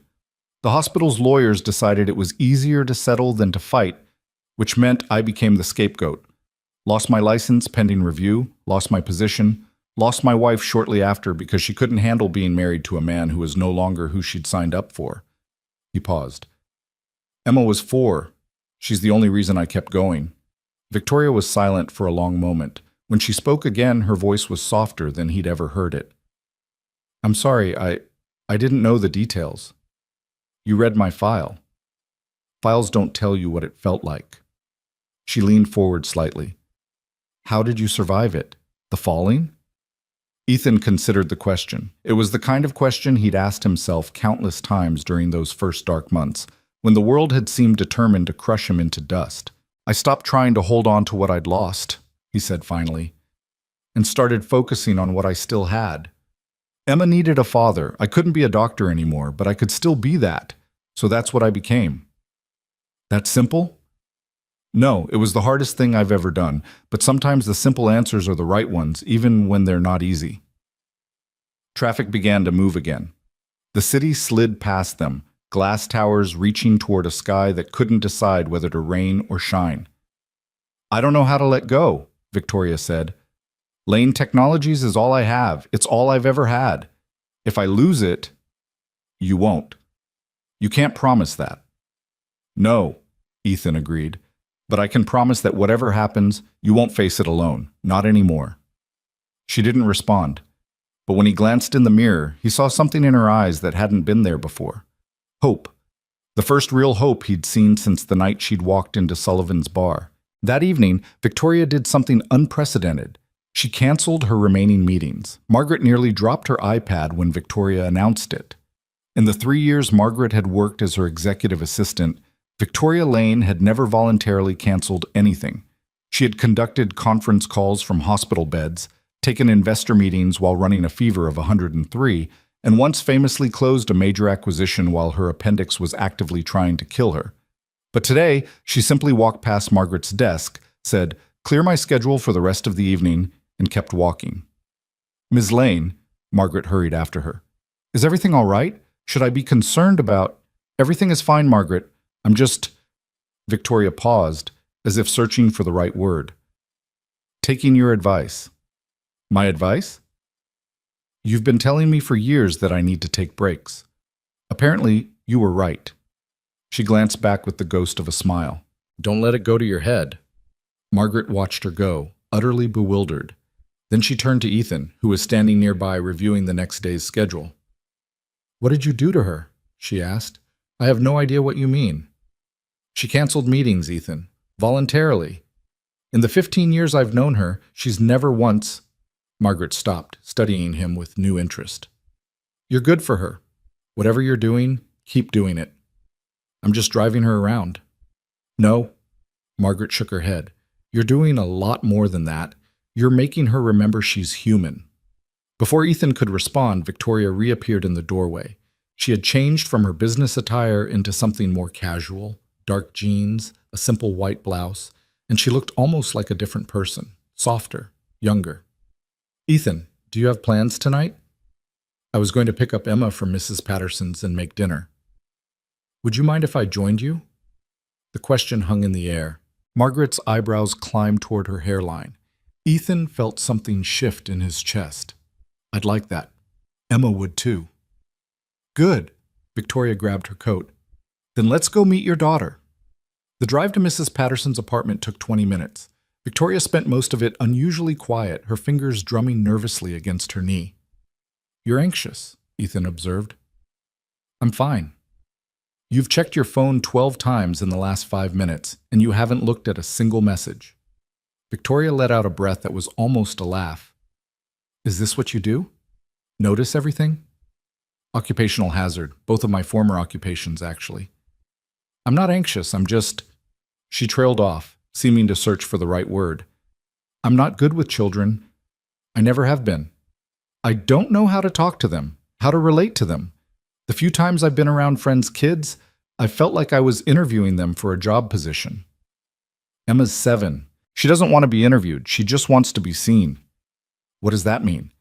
The hospital's lawyers decided it was easier to settle than to fight, which meant I became the scapegoat. Lost my license pending review, lost my position, lost my wife shortly after because she couldn't handle being married to a man who was no longer who she'd signed up for. He paused. Emma was 4. She's the only reason I kept going. Victoria was silent for a long moment. When she spoke again, her voice was softer than he'd ever heard it. I'm sorry, I didn't know the details. You read my file. Files don't tell you what it felt like. She leaned forward slightly. How did you survive it? The falling? Ethan considered the question. It was the kind of question he'd asked himself countless times during those first dark months, when the world had seemed determined to crush him into dust. I stopped trying to hold on to what I'd lost, he said finally, and started focusing on what I still had. Emma needed a father. I couldn't be a doctor anymore, but I could still be that. So that's what I became. That simple? No, it was the hardest thing I've ever done, but sometimes the simple answers are the right ones, even when they're not easy. Traffic began to move again. The city slid past them, glass towers reaching toward a sky that couldn't decide whether to rain or shine. I don't know how to let go, Victoria said. Lane Technologies is all I have. It's all I've ever had. If I lose it, you won't. You can't promise that. No, Ethan agreed. But I can promise that whatever happens, you won't face it alone. Not anymore. She didn't respond. But when he glanced in the mirror, he saw something in her eyes that hadn't been there before. Hope. The first real hope he'd seen since the night she'd walked into Sullivan's bar. That evening, Victoria did something unprecedented. She canceled her remaining meetings. Margaret nearly dropped her iPad when Victoria announced it. In the 3 years Margaret had worked as her executive assistant, Victoria Lane had never voluntarily canceled anything. She had conducted conference calls from hospital beds, taken investor meetings while running a fever of 103, and once famously closed a major acquisition while her appendix was actively trying to kill her. But today, she simply walked past Margaret's desk, said, "Clear my schedule for the rest of the evening," and kept walking. "Ms. Lane," Margaret hurried after her. "Is everything all right? Should I be concerned about—" "Everything is fine, Margaret. I'm just—" Victoria paused, as if searching for the right word. "Taking your advice." "My advice?" "You've been telling me for years that I need to take breaks. Apparently, you were right." She glanced back with the ghost of a smile. "Don't let it go to your head." Margaret watched her go, utterly bewildered. Then she turned to Ethan, who was standing nearby reviewing the next day's schedule. "What did you do to her?" she asked. "I have no idea what you mean." "She canceled meetings, Ethan. Voluntarily. In the 15 years I've known her, she's never once—" Margaret stopped, studying him with new interest. "You're good for her. Whatever you're doing, keep doing it. I'm just driving her around." "No." Margaret shook her head. "You're doing a lot more than that. You're making her remember she's human." Before Ethan could respond, Victoria reappeared in the doorway. She had changed from her business attire into something more casual, dark jeans, a simple white blouse, and she looked almost like a different person, softer, younger. "Ethan, do you have plans tonight?" "I was going to pick up Emma from Mrs. Patterson's and make dinner." "Would you mind if I joined you?" The question hung in the air. Margaret's eyebrows climbed toward her hairline. Ethan felt something shift in his chest. "I'd like that. Emma would too." "Good." Victoria grabbed her coat. "Then let's go meet your daughter." The drive to Mrs. Patterson's apartment took 20 minutes. Victoria spent most of it unusually quiet, her fingers drumming nervously against her knee. "You're anxious," Ethan observed. "I'm fine." You've checked your phone 12 times in the last 5 minutes, and you haven't looked at a single message. Victoria let out a breath that was almost a laugh. Is this what you do? Notice everything? Occupational hazard, both of my former occupations, actually. I'm not anxious, I'm just... She trailed off, seeming to search for the right word. I'm not good with children. I never have been. I don't know how to talk to them, how to relate to them. The few times I've been around friends' kids, I felt like I was interviewing them for a job position. Emma's 7. She doesn't want to be interviewed, she just wants to be seen. What does that mean?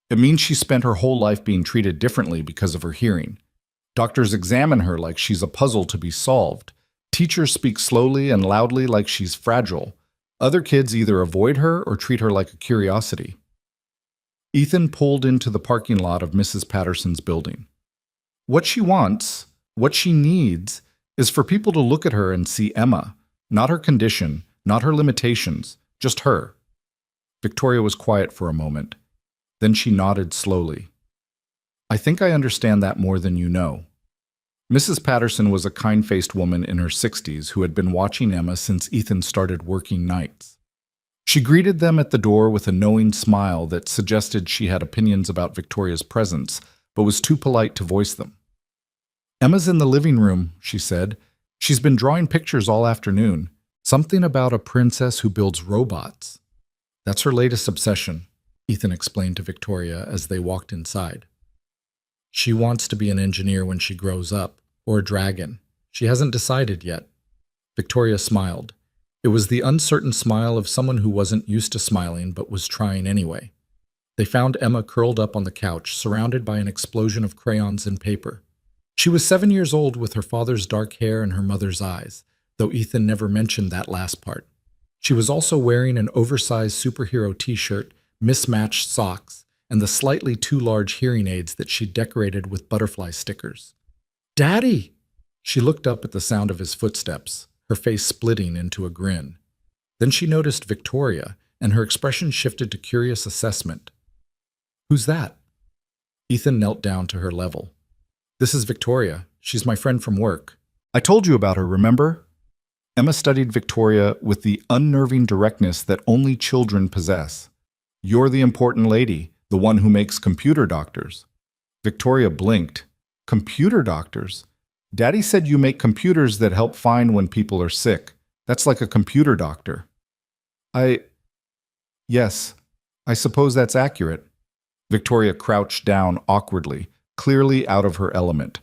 It means she spent her whole life being treated differently because of her hearing. Doctors examine her like she's a puzzle to be solved. Teachers speak slowly and loudly like she's fragile. Other kids either avoid her or treat her like a curiosity. Ethan pulled into the parking lot of Mrs. Patterson's building. What she wants, what she needs, is for people to look at her and see Emma, not her condition, not her limitations, just her. Victoria was quiet for a moment. Then she nodded slowly. I think I understand that more than you know. Mrs. Patterson was a kind-faced woman in her 60s who had been watching Emma since Ethan started working nights. She greeted them at the door with a knowing smile that suggested she had opinions about Victoria's presence, but was too polite to voice them. Emma's in the living room, she said. She's been drawing pictures all afternoon. Something about a princess who builds robots. That's her latest obsession, Ethan explained to Victoria as they walked inside. She wants to be an engineer when she grows up, or a dragon. She hasn't decided yet. Victoria smiled. It was the uncertain smile of someone who wasn't used to smiling but was trying anyway. They found Emma curled up on the couch, surrounded by an explosion of crayons and paper. She was 7 years old with her father's dark hair and her mother's eyes, though Ethan never mentioned that last part. She was also wearing an oversized superhero t-shirt, mismatched socks, and the slightly too large hearing aids that she decorated with butterfly stickers. Daddy! She looked up at the sound of his footsteps, her face splitting into a grin. Then she noticed Victoria, and her expression shifted to curious assessment. Who's that? Ethan knelt down to her level. This is Victoria. She's my friend from work. I told you about her, remember? Emma studied Victoria with the unnerving directness that only children possess. You're the important lady, the one who makes computer doctors. Victoria blinked. Computer doctors? Daddy said you make computers that help find when people are sick. That's like a computer doctor. Yes, I suppose that's accurate. Victoria crouched down awkwardly, clearly out of her element.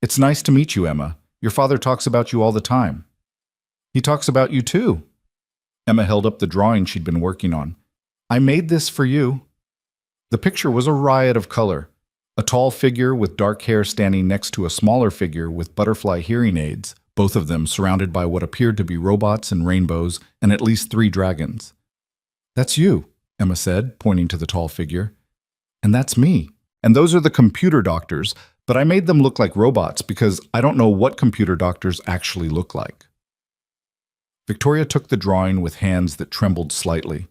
It's nice to meet you, Emma. Your father talks about you all the time. He talks about you too. Emma held up the drawing she'd been working on. I made this for you. The picture was a riot of color. A tall figure with dark hair standing next to a smaller figure with butterfly hearing aids, both of them surrounded by what appeared to be robots and rainbows and at least 3 dragons. That's you, Emma said, pointing to the tall figure. And that's me. And those are the computer doctors, but I made them look like robots because I don't know what computer doctors actually look like. Victoria took the drawing with hands that trembled slightly.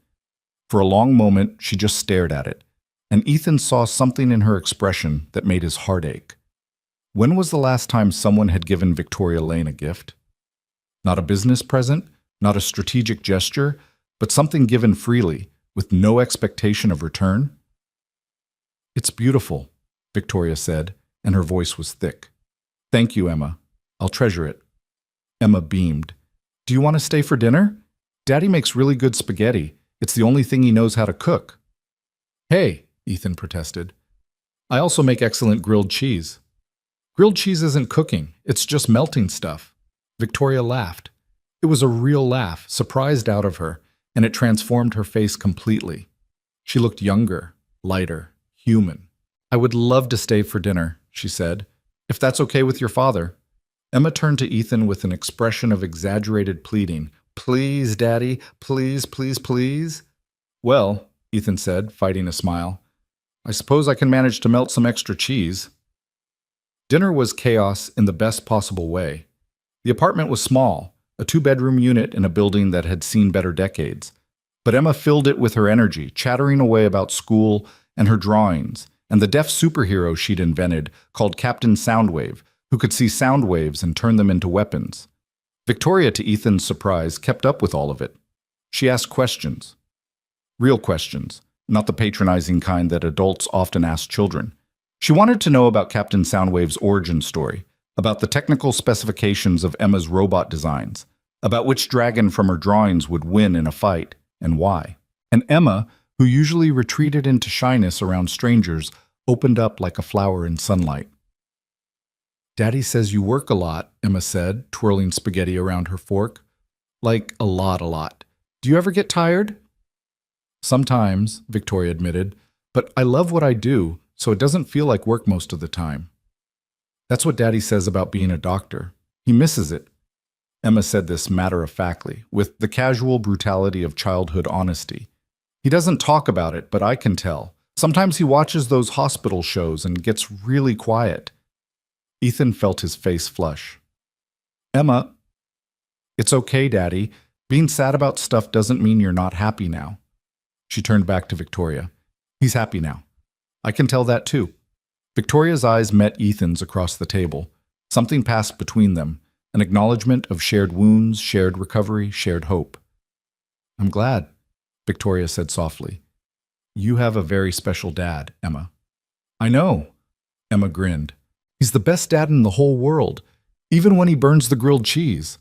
For a long moment, she just stared at it, and Ethan saw something in her expression that made his heart ache. When was the last time someone had given Victoria Lane a gift? Not a business present, not a strategic gesture, but something given freely, with no expectation of return? It's beautiful, Victoria said, and her voice was thick. Thank you, Emma. I'll treasure it. Emma beamed. Do you want to stay for dinner? Daddy makes really good spaghetti. It's the only thing he knows how to cook. Hey, Ethan protested. I also make excellent grilled cheese. Grilled cheese isn't cooking, it's just melting stuff. Victoria laughed. It was a real laugh, surprised out of her, and it transformed her face completely. She looked younger, lighter, human. I would love to stay for dinner, she said, if that's okay with your father. Emma turned to Ethan with an expression of exaggerated pleading. Please, Daddy, please, please, please. Well, Ethan said, fighting a smile, I suppose I can manage to melt some extra cheese. Dinner was chaos in the best possible way. The apartment was small, a 2-bedroom unit in a building that had seen better decades. But Emma filled it with her energy, chattering away about school and her drawings, and the deaf superhero she'd invented called Captain Soundwave, who could see sound waves and turn them into weapons. Victoria, to Ethan's surprise, kept up with all of it. She asked questions. Real questions, not the patronizing kind that adults often ask children. She wanted to know about Captain Soundwave's origin story, about the technical specifications of Emma's robot designs, about which dragon from her drawings would win in a fight, and why. And Emma, who usually retreated into shyness around strangers, opened up like a flower in sunlight. "Daddy says you work a lot," Emma said, twirling spaghetti around her fork. "Like a lot. Do you ever get tired?" "Sometimes," Victoria admitted, "but I love what I do, so it doesn't feel like work most of the time." "That's what Daddy says about being a doctor. He misses it." Emma said this matter-of-factly, with the casual brutality of childhood honesty. "He doesn't talk about it, but I can tell. Sometimes he watches those hospital shows and gets really quiet." Ethan felt his face flush. "Emma, it's okay, Daddy. Being sad about stuff doesn't mean you're not happy now." She turned back to Victoria. "He's happy now. I can tell that too." Victoria's eyes met Ethan's across the table. Something passed between them, an acknowledgement of shared wounds, shared recovery, shared hope. "I'm glad," Victoria said softly. "You have a very special dad, Emma." "I know," Emma grinned. "He's the best dad in the whole world, even when he burns the grilled cheese."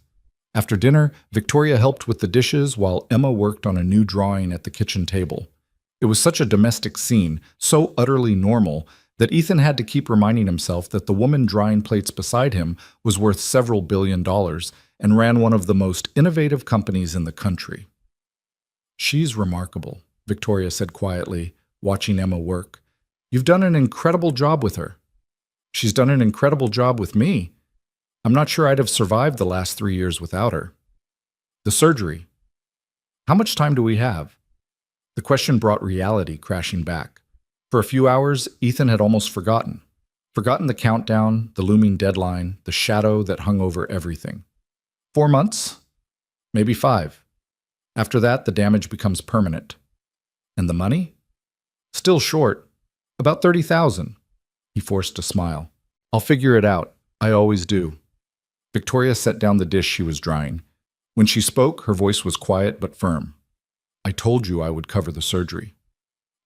After dinner, Victoria helped with the dishes while Emma worked on a new drawing at the kitchen table. It was such a domestic scene, so utterly normal, that Ethan had to keep reminding himself that the woman drying plates beside him was worth several $billion and ran one of the most innovative companies in the country. "She's remarkable," Victoria said quietly, watching Emma work. "You've done an incredible job with her." "She's done an incredible job with me. I'm not sure I'd have survived the last 3 years without her." "The surgery. How much time do we have?" The question brought reality crashing back. For a few hours, Ethan had almost forgotten the countdown, the looming deadline, the shadow that hung over everything. 4 months? Maybe 5. After that, the damage becomes permanent. And the money? Still short. About 30,000. He forced a smile. "I'll figure it out. I always do." Victoria set down the dish she was drying. When she spoke, her voice was quiet but firm. "I told you I would cover the surgery.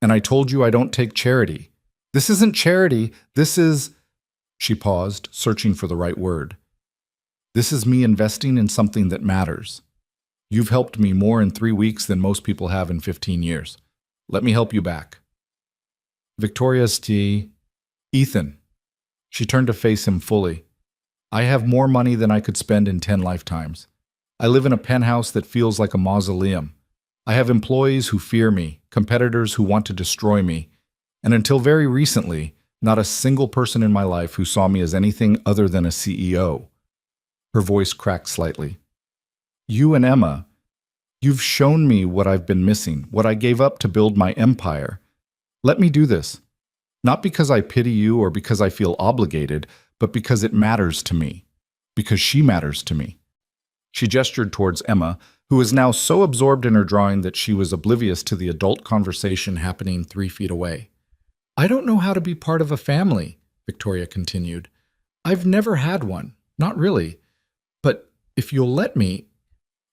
And I told you I don't take charity. This isn't charity. This is..." She paused, searching for the right word. "This is me investing in something that matters. You've helped me more in 3 weeks than most people have in 15 years. Let me help you back." Victoria's tea. "Ethan." She turned to face him fully. "I have more money than I could spend in 10 lifetimes. I live in a penthouse that feels like a mausoleum. I have employees who fear me, competitors who want to destroy me, and until very recently, not a single person in my life who saw me as anything other than a CEO." Her voice cracked slightly. "You and Emma, you've shown me what I've been missing, what I gave up to build my empire. Let me do this. Not because I pity you or because I feel obligated, but because it matters to me. Because she matters to me." She gestured towards Emma, who was now so absorbed in her drawing that she was oblivious to the adult conversation happening 3 feet away. "I don't know how to be part of a family," Victoria continued. "I've never had one, not really. But if you'll let me,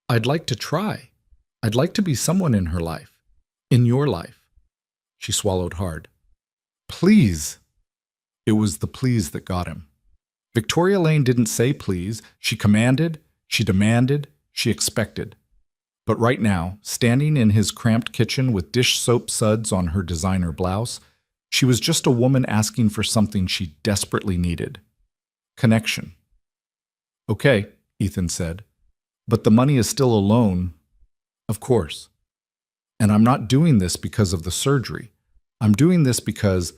I'd like to try. I'd like to be someone in her life. In your life." She swallowed hard. "Please." It was the please that got him. Victoria Lane didn't say please. She commanded, she demanded, she expected. But right now, standing in his cramped kitchen with dish soap suds on her designer blouse, she was just a woman asking for something she desperately needed. Connection. "Okay," Ethan said. "But the money is still a loan." "Of course. And I'm not doing this because of the surgery. I'm doing this because..."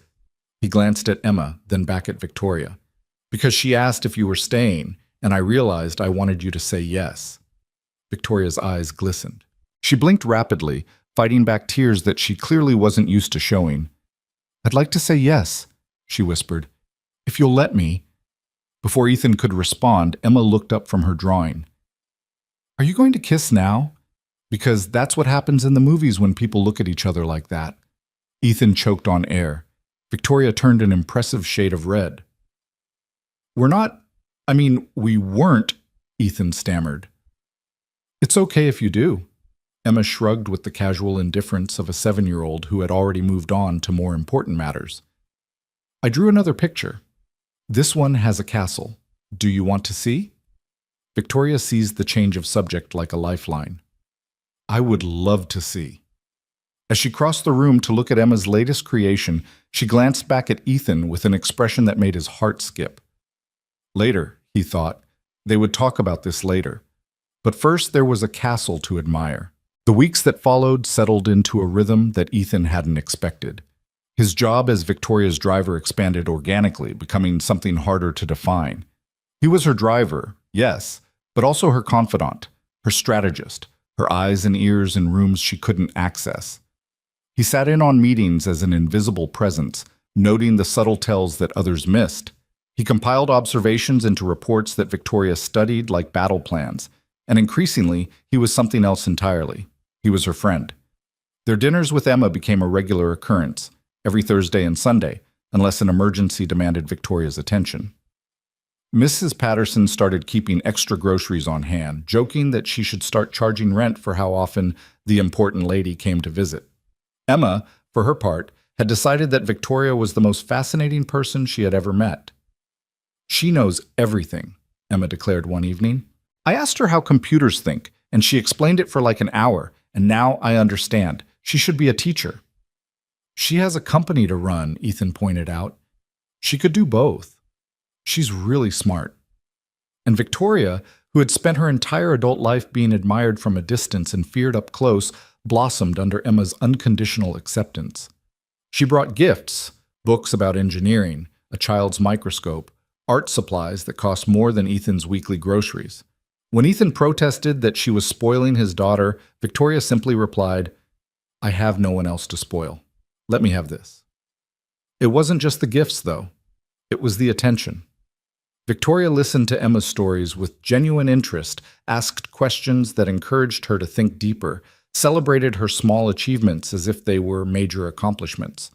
He glanced at Emma, then back at Victoria. "Because she asked if you were staying, and I realized I wanted you to say yes." Victoria's eyes glistened. She blinked rapidly, fighting back tears that she clearly wasn't used to showing. "I'd like to say yes," she whispered. "If you'll let me." Before Ethan could respond, Emma looked up from her drawing. "Are you going to kiss now? Because that's what happens in the movies when people look at each other like that." Ethan choked on air. Victoria turned an impressive shade of red. "We're not I mean, we weren't, Ethan stammered. It's okay if you do. Emma shrugged with the casual indifference of a 7-year-old who had already moved on to more important matters. I drew another picture. This one has a castle. Do you want to see? Victoria seized the change of subject like a lifeline. I would love to see. As she crossed the room to look at Emma's latest creation, she glanced back at Ethan with an expression that made his heart skip. Later, he thought, they would talk about this later. But first there was a castle to admire. The weeks that followed settled into a rhythm that Ethan hadn't expected. His job as Victoria's driver expanded organically, becoming something harder to define. He was her driver, yes, but also her confidant, her strategist, her eyes and ears in rooms she couldn't access. He sat in on meetings as an invisible presence, noting the subtle tells that others missed. He compiled observations into reports that Victoria studied like battle plans, and increasingly, he was something else entirely. He was her friend. Their dinners with Emma became a regular occurrence, every Thursday and Sunday, unless an emergency demanded Victoria's attention. Mrs. Patterson started keeping extra groceries on hand, joking that she should start charging rent for how often the important lady came to visit. Emma, for her part, had decided that Victoria was the most fascinating person she had ever met. She knows everything, Emma declared one evening. I asked her how computers think, and she explained it for like an hour, and now I understand. She should be a teacher. She has a company to run, Ethan pointed out. She could do both. She's really smart. And Victoria, who had spent her entire adult life being admired from a distance and feared up close, blossomed under Emma's unconditional acceptance. She brought gifts, books about engineering, a child's microscope, art supplies that cost more than Ethan's weekly groceries. When Ethan protested that she was spoiling his daughter, Victoria simply replied, I have no one else to spoil. Let me have this. It wasn't just the gifts, though. It was the attention. Victoria listened to Emma's stories with genuine interest, asked questions that encouraged her to think deeper, celebrated her small achievements as if they were major accomplishments.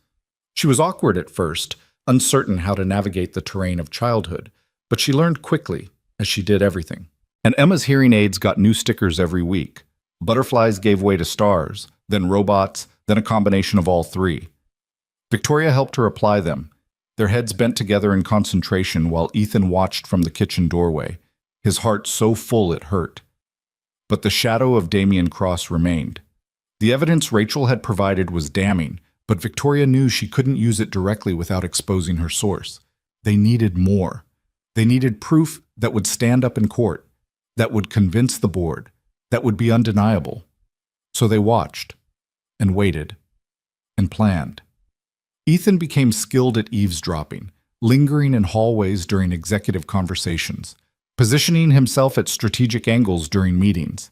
She was awkward at first, uncertain how to navigate the terrain of childhood, but she learned quickly, as she did everything. And Emma's hearing aids got new stickers every week. Butterflies gave way to stars, then robots, then a combination of all three. Victoria helped her apply them, their heads bent together in concentration while Ethan watched from the kitchen doorway, his heart so full it hurt. But the shadow of Damien Cross remained. The evidence Rachel had provided was damning, but Victoria knew she couldn't use it directly without exposing her source. They needed more. They needed proof that would stand up in court, that would convince the board, that would be undeniable. So they watched, and waited, and planned. Ethan became skilled at eavesdropping, lingering in hallways during executive conversations, positioning himself at strategic angles during meetings.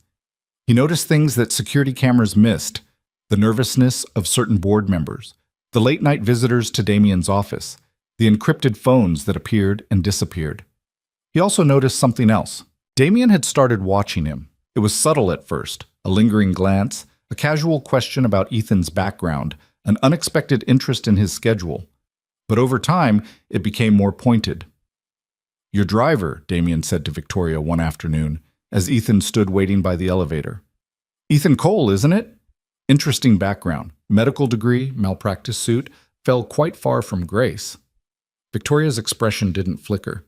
He noticed things that security cameras missed, the nervousness of certain board members, the late-night visitors to Damien's office, the encrypted phones that appeared and disappeared. He also noticed something else. Damien had started watching him. It was subtle at first, a lingering glance, a casual question about Ethan's background, an unexpected interest in his schedule. But over time, it became more pointed. Your driver, Damien said to Victoria one afternoon, as Ethan stood waiting by the elevator. Ethan Cole, isn't it? Interesting background, medical degree, malpractice suit, fell quite far from grace. Victoria's expression didn't flicker.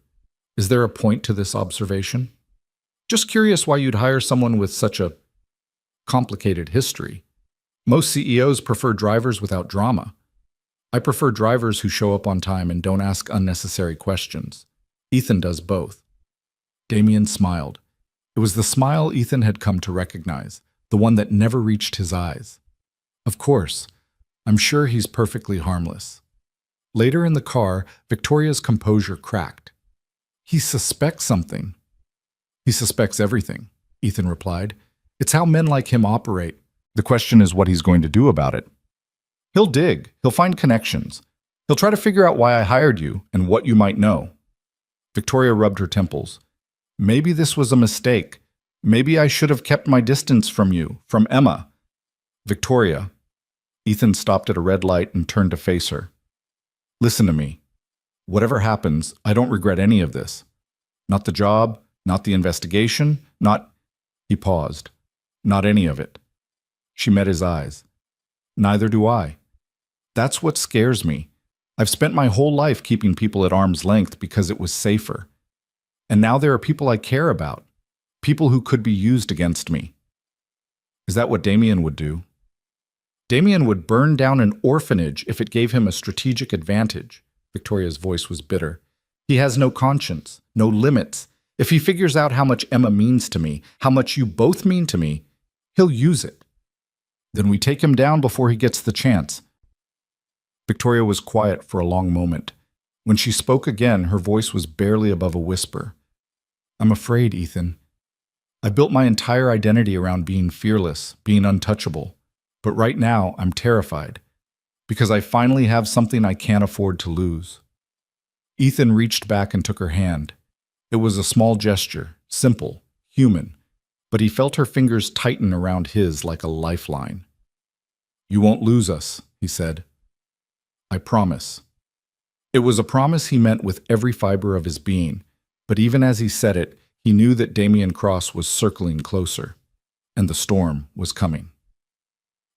Is there a point to this observation? Just curious why you'd hire someone with such a complicated history. Most CEOs prefer drivers without drama. I prefer drivers who show up on time and don't ask unnecessary questions. Ethan does both. Damien smiled. It was the smile Ethan had come to recognize, the one that never reached his eyes. Of course, I'm sure he's perfectly harmless. Later in the car, Victoria's composure cracked. He suspects something. He suspects everything, Ethan replied. It's how men like him operate. The question is what he's going to do about it. He'll dig. He'll find connections. He'll try to figure out why I hired you and what you might know. Victoria rubbed her temples. Maybe this was a mistake. Maybe I should have kept my distance from you, from Emma. Victoria. Ethan stopped at a red light and turned to face her. Listen to me. Whatever happens, I don't regret any of this. Not the job, not the investigation, not... He paused. Not any of it. She met his eyes. Neither do I. That's what scares me. I've spent my whole life keeping people at arm's length because it was safer. And now there are people I care about. People who could be used against me. Is that what Damien would do? Damien would burn down an orphanage if it gave him a strategic advantage. Victoria's voice was bitter. He has no conscience, no limits. If he figures out how much Emma means to me, how much you both mean to me, he'll use it. Then we take him down before he gets the chance. Victoria was quiet for a long moment. When she spoke again, her voice was barely above a whisper. I'm afraid, Ethan. I built my entire identity around being fearless, being untouchable. But right now, I'm terrified. Because I finally have something I can't afford to lose. Ethan reached back and took her hand. It was a small gesture, simple, human, but he felt her fingers tighten around his like a lifeline. You won't lose us, he said. I promise. It was a promise he meant with every fiber of his being, but even as he said it, he knew that Damien Cross was circling closer, and the storm was coming.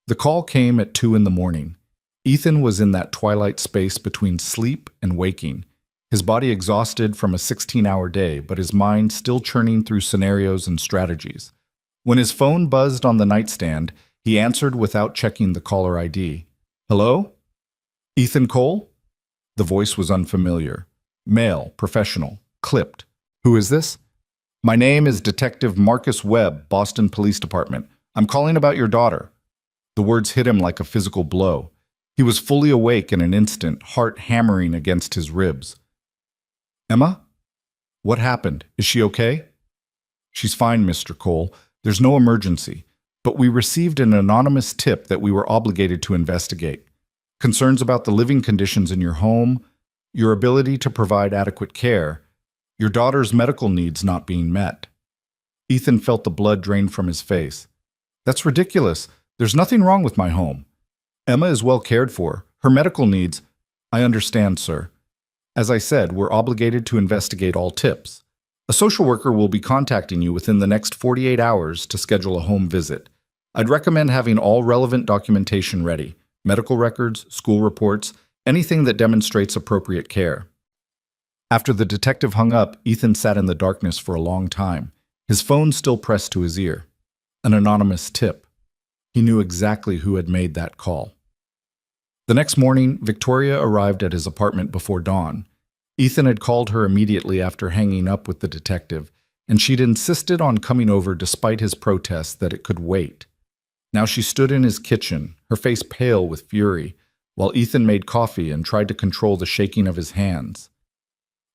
The call came at 2 a.m. Ethan was in that twilight space between sleep and waking, his body exhausted from a 16-hour day, but his mind still churning through scenarios and strategies. When his phone buzzed on the nightstand, he answered without checking the caller ID. Hello? Ethan Cole? The voice was unfamiliar. Male, professional, clipped. Who is this? My name is Detective Marcus Webb, Boston Police Department. I'm calling about your daughter. The words hit him like a physical blow. He was fully awake in an instant, heart hammering against his ribs. Emma? What happened? Is she okay? She's fine, Mr. Cole. There's no emergency. But we received an anonymous tip that we were obligated to investigate. Concerns about the living conditions in your home, your ability to provide adequate care, your daughter's medical needs not being met. Ethan felt the blood drain from his face. That's ridiculous. There's nothing wrong with my home. Emma is well cared for. Her medical needs... I understand, sir. As I said, we're obligated to investigate all tips. A social worker will be contacting you within the next 48 hours to schedule a home visit. I'd recommend having all relevant documentation ready. Medical records, school reports, anything that demonstrates appropriate care. After the detective hung up, Ethan sat in the darkness for a long time, his phone still pressed to his ear. An anonymous tip. He knew exactly who had made that call. The next morning, Victoria arrived at his apartment before dawn. Ethan had called her immediately after hanging up with the detective, and she'd insisted on coming over despite his protests that it could wait. Now she stood in his kitchen, her face pale with fury, while Ethan made coffee and tried to control the shaking of his hands.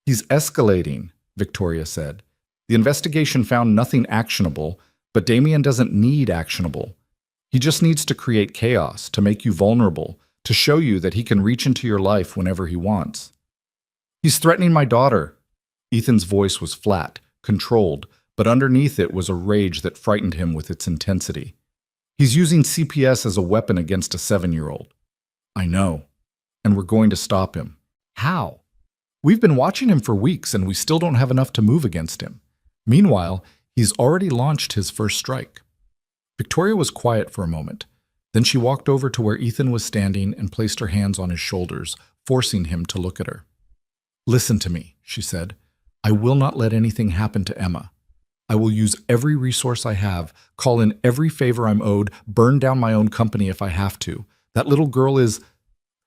He's escalating, Victoria said. The investigation found nothing actionable, but Damien doesn't need actionable. He just needs to create chaos, to make you vulnerable, to show you that he can reach into your life whenever he wants. He's threatening my daughter. Ethan's voice was flat, controlled, but underneath it was a rage that frightened him with its intensity. He's using CPS as a weapon against a 7-year-old. I know. And we're going to stop him. How? We've been watching him for weeks and we still don't have enough to move against him. Meanwhile, he's already launched his first strike. Victoria was quiet for a moment. Then she walked over to where Ethan was standing and placed her hands on his shoulders, forcing him to look at her. Listen to me, she said. I will not let anything happen to Emma. I will use every resource I have, call in every favor I'm owed, burn down my own company if I have to. That little girl is...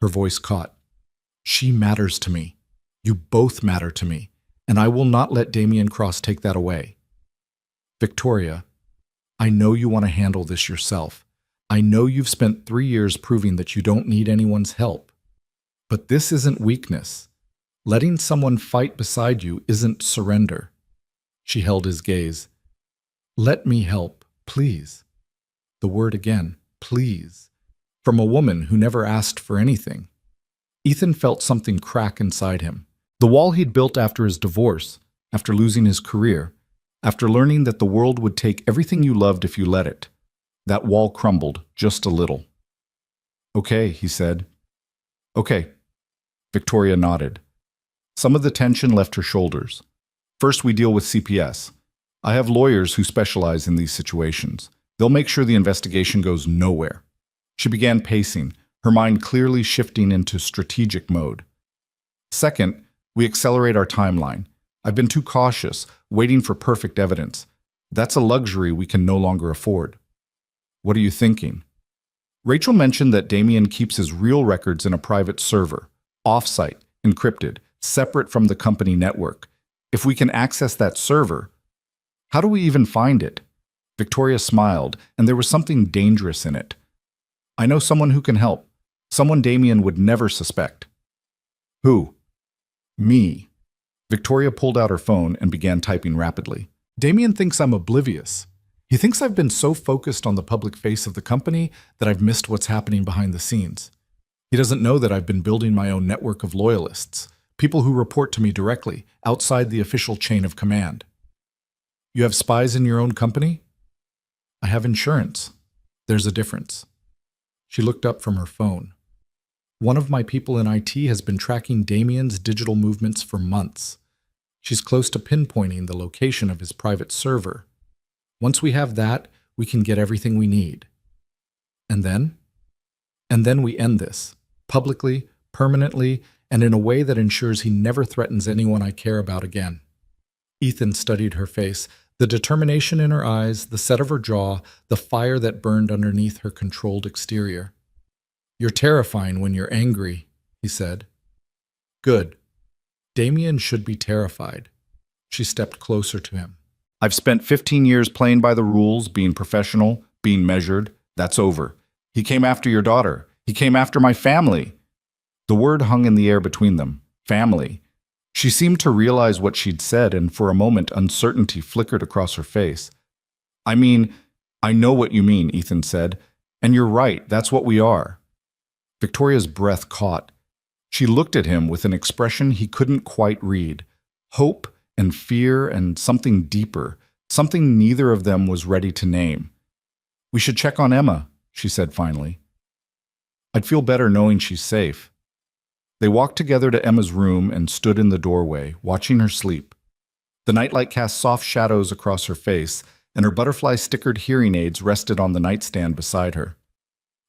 Her voice caught. She matters to me. You both matter to me, and I will not let Damien Cross take that away. Victoria, I know you want to handle this yourself. I know you've spent 3 years proving that you don't need anyone's help. But this isn't weakness. Letting someone fight beside you isn't surrender. She held his gaze. Let me help, please. The word again, please. From a woman who never asked for anything. Ethan felt something crack inside him. The wall he'd built after his divorce, after losing his career, after learning that the world would take everything you loved if you let it. That wall crumbled just a little. Okay, he said. Okay. Victoria nodded. Some of the tension left her shoulders. First, we deal with CPS. I have lawyers who specialize in these situations. They'll make sure the investigation goes nowhere. She began pacing, her mind clearly shifting into strategic mode. Second, we accelerate our timeline. I've been too cautious, waiting for perfect evidence. That's a luxury we can no longer afford. What are you thinking? Rachel mentioned that Damien keeps his real records in a private server, off-site, encrypted, separate from the company network. If we can access that server, how do we even find it? Victoria smiled, and there was something dangerous in it. I know someone who can help. Someone Damien would never suspect. Who? Me. Victoria pulled out her phone and began typing rapidly. Damien thinks I'm oblivious. He thinks I've been so focused on the public face of the company that I've missed what's happening behind the scenes. He doesn't know that I've been building my own network of loyalists, people who report to me directly, outside the official chain of command. You have spies in your own company? I have insurance. There's a difference. She looked up from her phone. One of my people in IT has been tracking Damien's digital movements for months. She's close to pinpointing the location of his private server. Once we have that, we can get everything we need. And then? And then we end this, publicly, permanently, and in a way that ensures he never threatens anyone I care about again. Ethan studied her face, the determination in her eyes, the set of her jaw, the fire that burned underneath her controlled exterior. You're terrifying when you're angry, he said. Good. Damien should be terrified. She stepped closer to him. I've spent 15 years playing by the rules, being professional, being measured. That's over. He came after your daughter. He came after my family. The word hung in the air between them. Family. She seemed to realize what she'd said, and for a moment uncertainty flickered across her face. I know what you mean, Ethan said. And you're right, that's what we are. Victoria's breath caught. She looked at him with an expression he couldn't quite read. Hope and fear and something deeper, something neither of them was ready to name. We should check on Emma, she said finally. I'd feel better knowing she's safe. They walked together to Emma's room and stood in the doorway, watching her sleep. The nightlight cast soft shadows across her face, and her butterfly-stickered hearing aids rested on the nightstand beside her.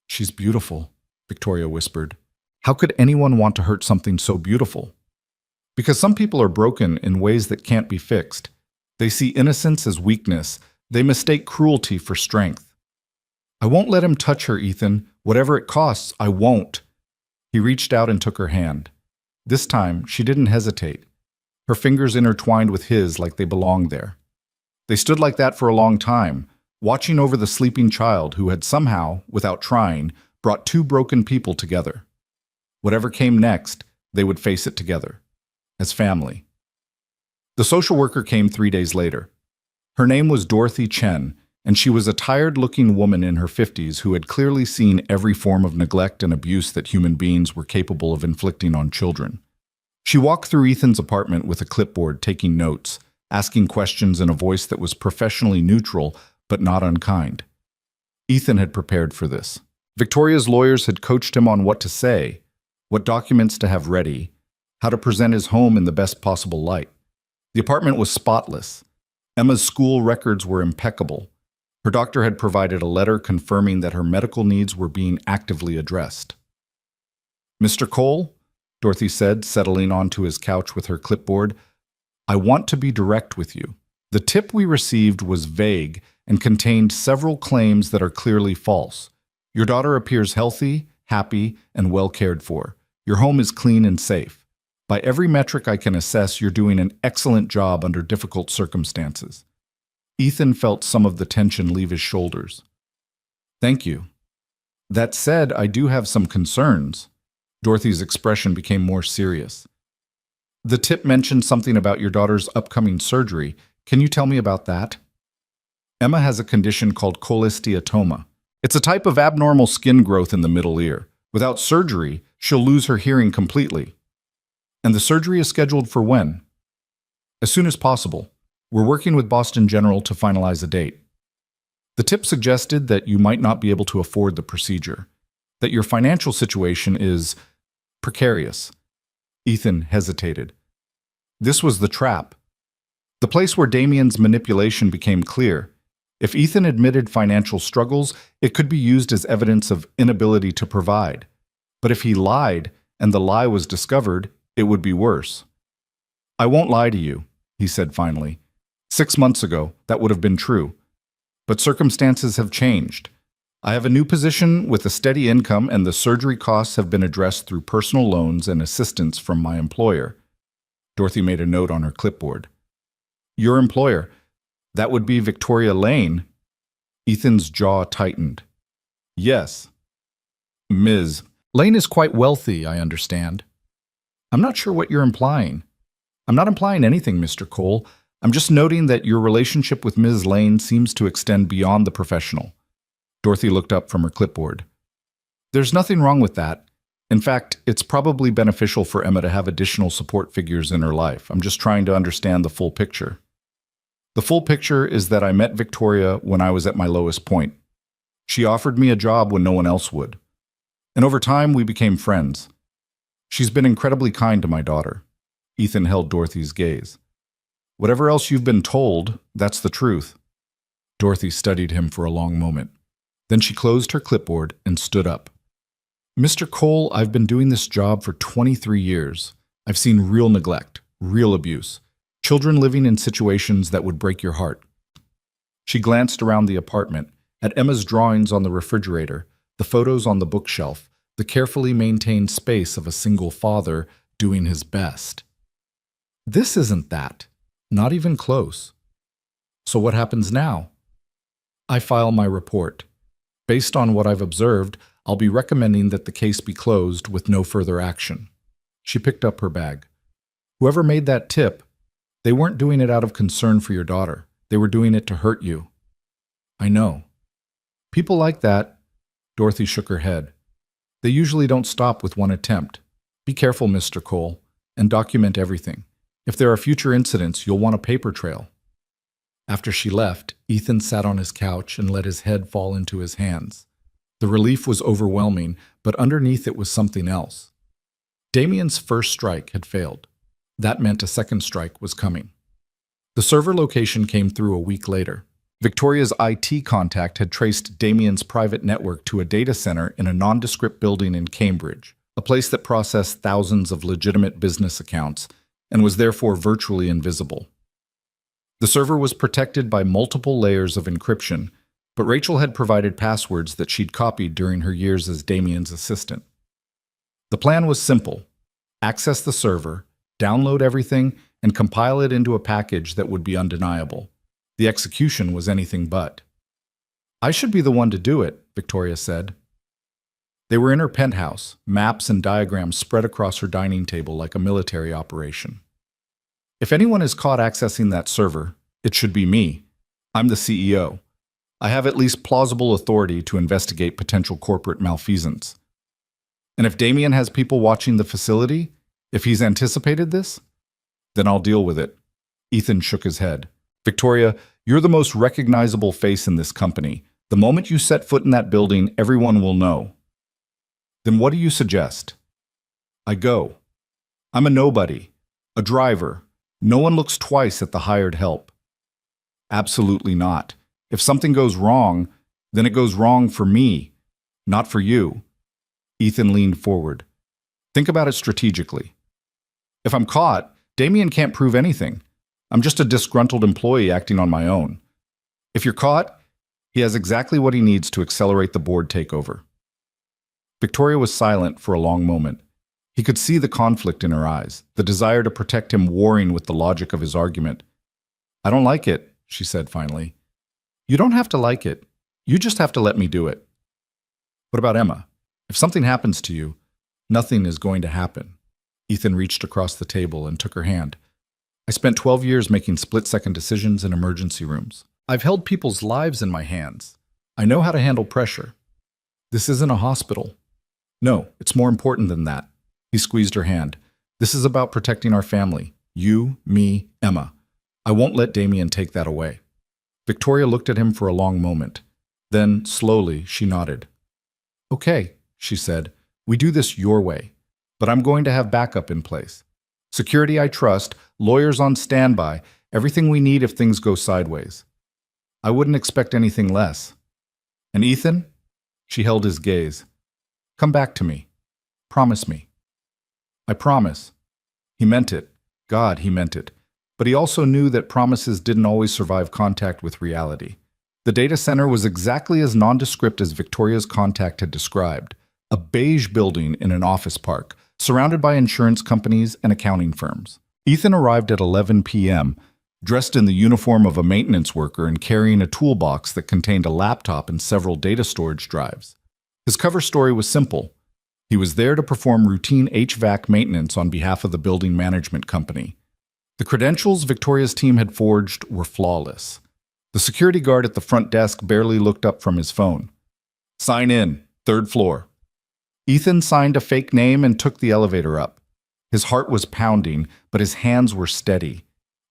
She's beautiful, Victoria whispered. How could anyone want to hurt something so beautiful? Because some people are broken in ways that can't be fixed. They see innocence as weakness. They mistake cruelty for strength. I won't let him touch her, Ethan. Whatever it costs, I won't. He reached out and took her hand. This time, she didn't hesitate. Her fingers intertwined with his like they belonged there. They stood like that for a long time, watching over the sleeping child who had somehow, without trying, brought two broken people together. Whatever came next, they would face it together, as family. The social worker came 3 days later. Her name was Dorothy Chen, and she was a tired-looking woman in her 50s who had clearly seen every form of neglect and abuse that human beings were capable of inflicting on children. She walked through Ethan's apartment with a clipboard, taking notes, asking questions in a voice that was professionally neutral but not unkind. Ethan had prepared for this. Victoria's lawyers had coached him on what to say, what documents to have ready, how to present his home in the best possible light. The apartment was spotless. Emma's school records were impeccable. Her doctor had provided a letter confirming that her medical needs were being actively addressed. Mr. Cole, Dorothy said, settling onto his couch with her clipboard, I want to be direct with you. The tip we received was vague and contained several claims that are clearly false. Your daughter appears healthy, happy, and well cared for. Your home is clean and safe. By every metric I can assess, you're doing an excellent job under difficult circumstances. Ethan felt some of the tension leave his shoulders. Thank you. That said, I do have some concerns. Dorothy's expression became more serious. The tip mentioned something about your daughter's upcoming surgery. Can you tell me about that? Emma has a condition called cholesteatoma. It's a type of abnormal skin growth in the middle ear. Without surgery, she'll lose her hearing completely. And the surgery is scheduled for when? As soon as possible. We're working with Boston General to finalize a date. The tip suggested that you might not be able to afford the procedure, that your financial situation is precarious. Ethan hesitated. This was the trap. The place where Damien's manipulation became clear. If Ethan admitted financial struggles, it could be used as evidence of inability to provide. But if he lied, and the lie was discovered, it would be worse. "I won't lie to you," he said finally. 6 months ago, that would have been true. But circumstances have changed. I have a new position with a steady income, and the surgery costs have been addressed through personal loans and assistance from my employer. Dorothy made a note on her clipboard. "Your employer? That would be Victoria Lane?" Ethan's jaw tightened. "Yes. Ms. Lane is quite wealthy, I understand." "I'm not sure what you're implying." "I'm not implying anything, Mr. Cole. I'm just noting that your relationship with Ms. Lane seems to extend beyond the professional." Dorothy looked up from her clipboard. "There's nothing wrong with that. In fact, it's probably beneficial for Emma to have additional support figures in her life. I'm just trying to understand the full picture." "The full picture is that I met Victoria when I was at my lowest point. She offered me a job when no one else would. And over time, we became friends. She's been incredibly kind to my daughter." Ethan held Dorothy's gaze. "Whatever else you've been told, that's the truth." Dorothy studied him for a long moment. Then she closed her clipboard and stood up. "Mr. Cole, I've been doing this job for 23 years. I've seen real neglect, real abuse, children living in situations that would break your heart." She glanced around the apartment, at Emma's drawings on the refrigerator, the photos on the bookshelf, the carefully maintained space of a single father doing his best. "This isn't that. Not even close." "So what happens now?" "I file my report. Based on what I've observed, I'll be recommending that the case be closed with no further action." She picked up her bag. "Whoever made that tip, they weren't doing it out of concern for your daughter. They were doing it to hurt you." "I know." "People like that," Dorothy shook her head. "They usually don't stop with one attempt. Be careful, Mr. Cole, and document everything. If there are future incidents, you'll want a paper trail." After she left, Ethan sat on his couch and let his head fall into his hands. The relief was overwhelming, but underneath it was something else. Damien's first strike had failed. That meant a second strike was coming. The server location came through a week later. Victoria's IT contact had traced Damien's private network to a data center in a nondescript building in Cambridge, a place that processed thousands of legitimate business accounts and was therefore virtually invisible. The server was protected by multiple layers of encryption, but Rachel had provided passwords that she'd copied during her years as Damien's assistant. The plan was simple: access the server, download everything, and compile it into a package that would be undeniable. The execution was anything but. "I should be the one to do it," Victoria said. They were in her penthouse, maps and diagrams spread across her dining table like a military operation. "If anyone is caught accessing that server, it should be me. I'm the CEO. I have at least plausible authority to investigate potential corporate malfeasance. And if Damien has people watching the facility, if he's anticipated this, then I'll deal with it." Ethan shook his head. "Victoria, you're the most recognizable face in this company. The moment you set foot in that building, everyone will know." "Then what do you suggest?" "I go. I'm a nobody, a driver. No one looks twice at the hired help." "Absolutely not. If something goes wrong, then it goes wrong for me, not for you." Ethan leaned forward. "Think about it strategically. If I'm caught, Damien can't prove anything. I'm just a disgruntled employee acting on my own. If you're caught, he has exactly what he needs to accelerate the board takeover." Victoria was silent for a long moment. He could see the conflict in her eyes, the desire to protect him warring with the logic of his argument. "I don't like it," she said finally. "You don't have to like it. You just have to let me do it." "What about Emma? If something happens to you, nothing is going to happen." Ethan reached across the table and took her hand. "I spent 12 years making split-second decisions in emergency rooms. I've held people's lives in my hands. I know how to handle pressure. This isn't a hospital. No, it's more important than that." He squeezed her hand. "This is about protecting our family. You, me, Emma. I won't let Damien take that away." Victoria looked at him for a long moment. Then, slowly, she nodded. "Okay," she said. "We do this your way. But I'm going to have backup in place. Security I trust, lawyers on standby, Everything we need if things go sideways. I wouldn't expect anything less. And Ethan? She held his gaze. Come back to me. Promise me. I promise. He meant it. God, he meant it. But he also knew that promises didn't always survive contact with reality. The data center was exactly as nondescript as Victoria's contact had described. A beige building in an office park, surrounded by insurance companies and accounting firms. Ethan arrived at 11 p.m., dressed in the uniform of a maintenance worker and carrying a toolbox that contained a laptop and several data storage drives. His cover story was simple. He was there to perform routine HVAC maintenance on behalf of the building management company. The credentials Victoria's team had forged were flawless. The security guard at the front desk barely looked up from his phone. Sign in, 3rd floor. Ethan signed a fake name and took the elevator up. His heart was pounding, but his hands were steady.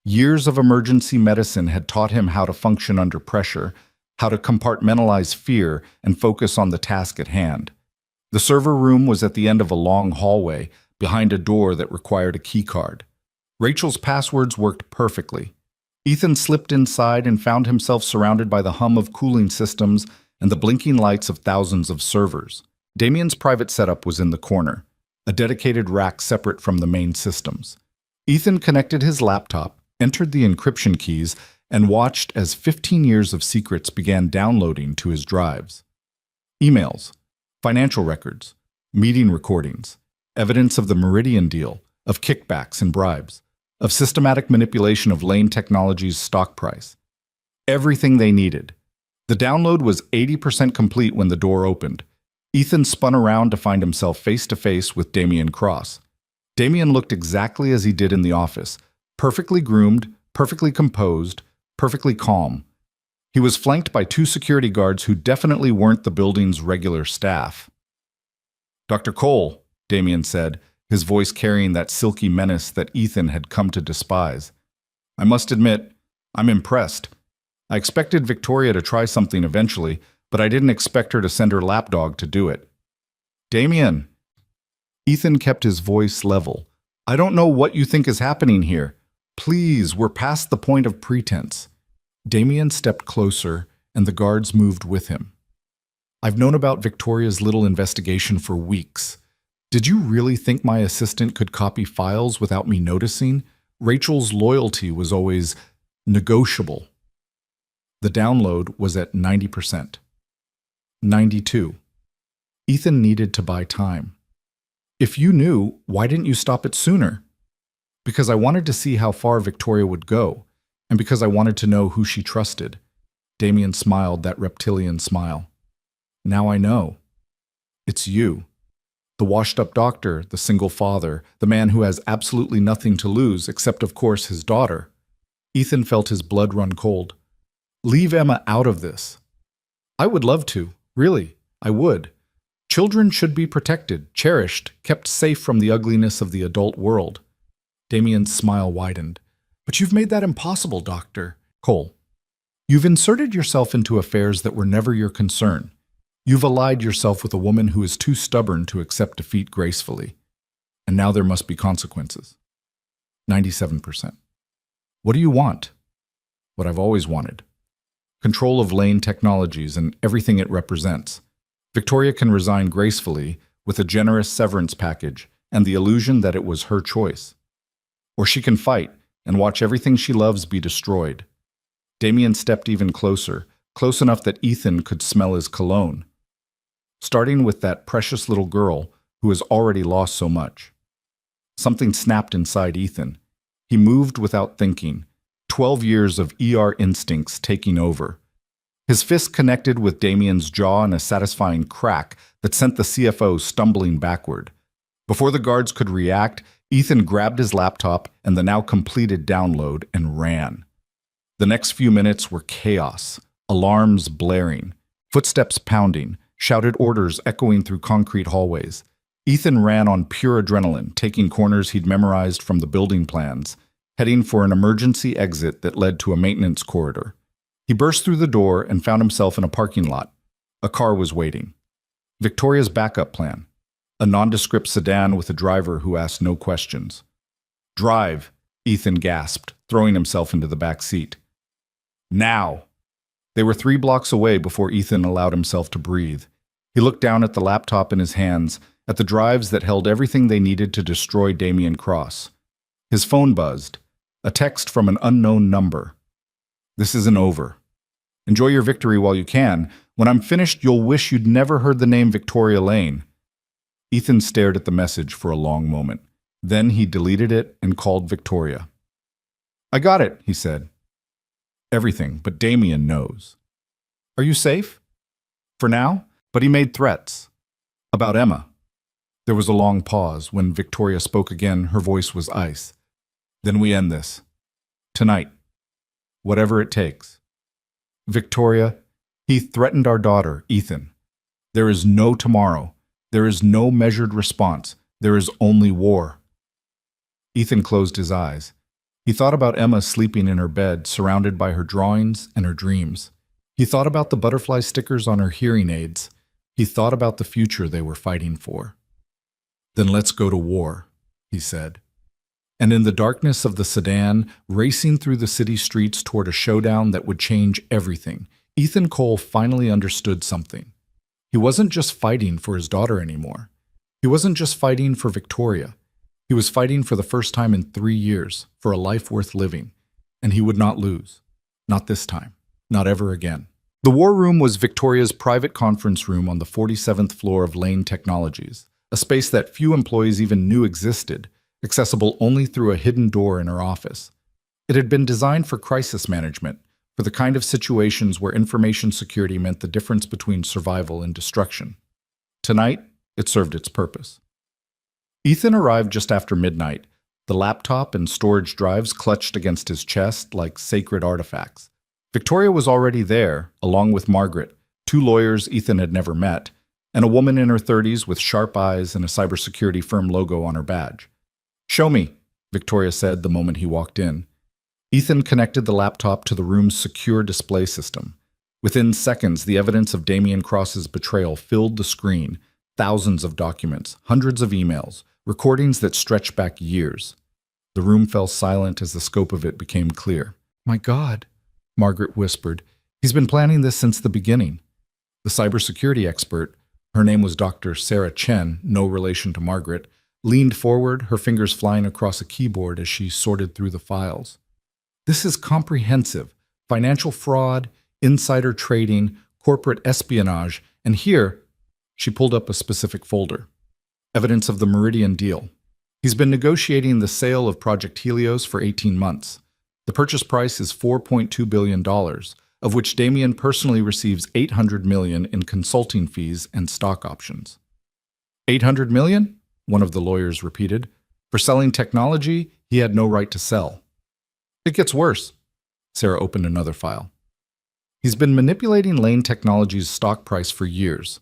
Years of emergency medicine had taught him how to function under pressure, how to compartmentalize fear and focus on the task at hand. The server room was at the end of a long hallway, behind a door that required a key card. Rachel's passwords worked perfectly. Ethan slipped inside and found himself surrounded by the hum of cooling systems and the blinking lights of thousands of servers. Damien's private setup was in the corner, a dedicated rack separate from the main systems. Ethan connected his laptop, entered the encryption keys, and watched as 15 years of secrets began downloading to his drives. Emails, financial records, meeting recordings, evidence of the Meridian deal, of kickbacks and bribes, of systematic manipulation of Lane Technologies' stock price. Everything they needed. The download was 80% complete when the door opened. Ethan spun around to find himself face-to-face with Damien Cross. Damien looked exactly as he did in the office, perfectly groomed, perfectly composed, perfectly calm. He was flanked by 2 security guards who definitely weren't the building's regular staff. Dr. Cole, Damien said, his voice carrying that silky menace that Ethan had come to despise. I must admit, I'm impressed. I expected Victoria to try something eventually, but I didn't expect her to send her lapdog to do it. Damien. Ethan kept his voice level. I don't know what you think is happening here. Please, we're past the point of pretense. Damien stepped closer, and the guards moved with him. I've known about Victoria's little investigation for weeks. Did you really think my assistant could copy files without me noticing? Rachel's loyalty was always negotiable. The download was at 90%. 92. Ethan needed to buy time. If you knew, why didn't you stop it sooner? Because I wanted to see how far Victoria would go, and because I wanted to know who she trusted. Damien smiled that reptilian smile. Now I know. It's you. The washed-up doctor, the single father, the man who has absolutely nothing to lose except, of course, his daughter. Ethan felt his blood run cold. Leave Emma out of this. I would love to. Really, I would. Children should be protected, cherished, kept safe from the ugliness of the adult world. Damien's smile widened. But you've made that impossible, Doctor. Cole. You've inserted yourself into affairs that were never your concern. You've allied yourself with a woman who is too stubborn to accept defeat gracefully. And now there must be consequences. 97%. What do you want? What I've always wanted. Control of Lane Technologies and everything it represents. Victoria can resign gracefully with a generous severance package and the illusion that it was her choice. Or she can fight and watch everything she loves be destroyed. Damien stepped even closer, close enough that Ethan could smell his cologne. Starting with that precious little girl who has already lost so much. Something snapped inside Ethan. He moved without thinking, 12 years of ER instincts taking over. His fist connected with Damien's jaw in a satisfying crack that sent the CFO stumbling backward. Before the guards could react, Ethan grabbed his laptop and the now completed download and ran. The next few minutes were chaos, alarms blaring, footsteps pounding, shouted orders echoing through concrete hallways. Ethan ran on pure adrenaline, taking corners he'd memorized from the building plans, heading for an emergency exit that led to a maintenance corridor. He burst through the door and found himself in a parking lot. A car was waiting. Victoria's backup plan. A nondescript sedan with a driver who asked no questions. Drive, Ethan gasped, throwing himself into the back seat. Now! They were 3 blocks away before Ethan allowed himself to breathe. He looked down at the laptop in his hands, at the drives that held everything they needed to destroy Damien Cross. His phone buzzed. A text from an unknown number. This isn't over. Enjoy your victory while you can. When I'm finished, you'll wish you'd never heard the name Victoria Lane. Ethan stared at the message for a long moment. Then he deleted it and called Victoria. I got it, he said. Everything, but Damien knows. Are you safe? For now? But he made threats. About Emma. There was a long pause. When Victoria spoke again, her voice was ice. Then we end this. Tonight. Whatever it takes. Victoria, he threatened our daughter, Ethan. There is no tomorrow. There is no measured response. There is only war. Ethan closed his eyes. He thought about Emma sleeping in her bed, surrounded by her drawings and her dreams. He thought about the butterfly stickers on her hearing aids. He thought about the future they were fighting for. Then let's go to war, he said. And in the darkness of the sedan, racing through the city streets toward a showdown that would change everything, Ethan Cole finally understood something. He wasn't just fighting for his daughter anymore. He wasn't just fighting for Victoria. He was fighting for the first time in 3 years, for a life worth living. And he would not lose. Not this time. Not ever again. The war room was Victoria's private conference room on the 47th floor of Lane Technologies, a space that few employees even knew existed, accessible only through a hidden door in her office. It had been designed for crisis management, for the kind of situations where information security meant the difference between survival and destruction. Tonight, it served its purpose. Ethan arrived just after midnight, the laptop and storage drives clutched against his chest like sacred artifacts. Victoria was already there, along with Margaret, 2 lawyers Ethan had never met, and a woman in her 30s with sharp eyes and a cybersecurity firm logo on her badge. Show me, Victoria said the moment he walked in. Ethan connected the laptop to the room's secure display system. Within seconds, the evidence of Damien Cross's betrayal filled the screen. Thousands of documents, hundreds of emails, recordings that stretched back years. The room fell silent as the scope of it became clear. My God, Margaret whispered. He's been planning this since the beginning. The cybersecurity expert, her name was Dr. Sarah Chen, no relation to Margaret, leaned forward, her fingers flying across a keyboard as she sorted through the files. This is comprehensive. Financial fraud, insider trading, corporate espionage, and here, she pulled up a specific folder. Evidence of the Meridian deal. He's been negotiating the sale of Project Helios for 18 months. The purchase price is $4.2 billion, of which Damien personally receives $800 million in consulting fees and stock options. $800 million? One of the lawyers repeated. For selling technology he had no right to sell. It gets worse. Sarah opened another file. He's been manipulating Lane Technologies' stock price for years,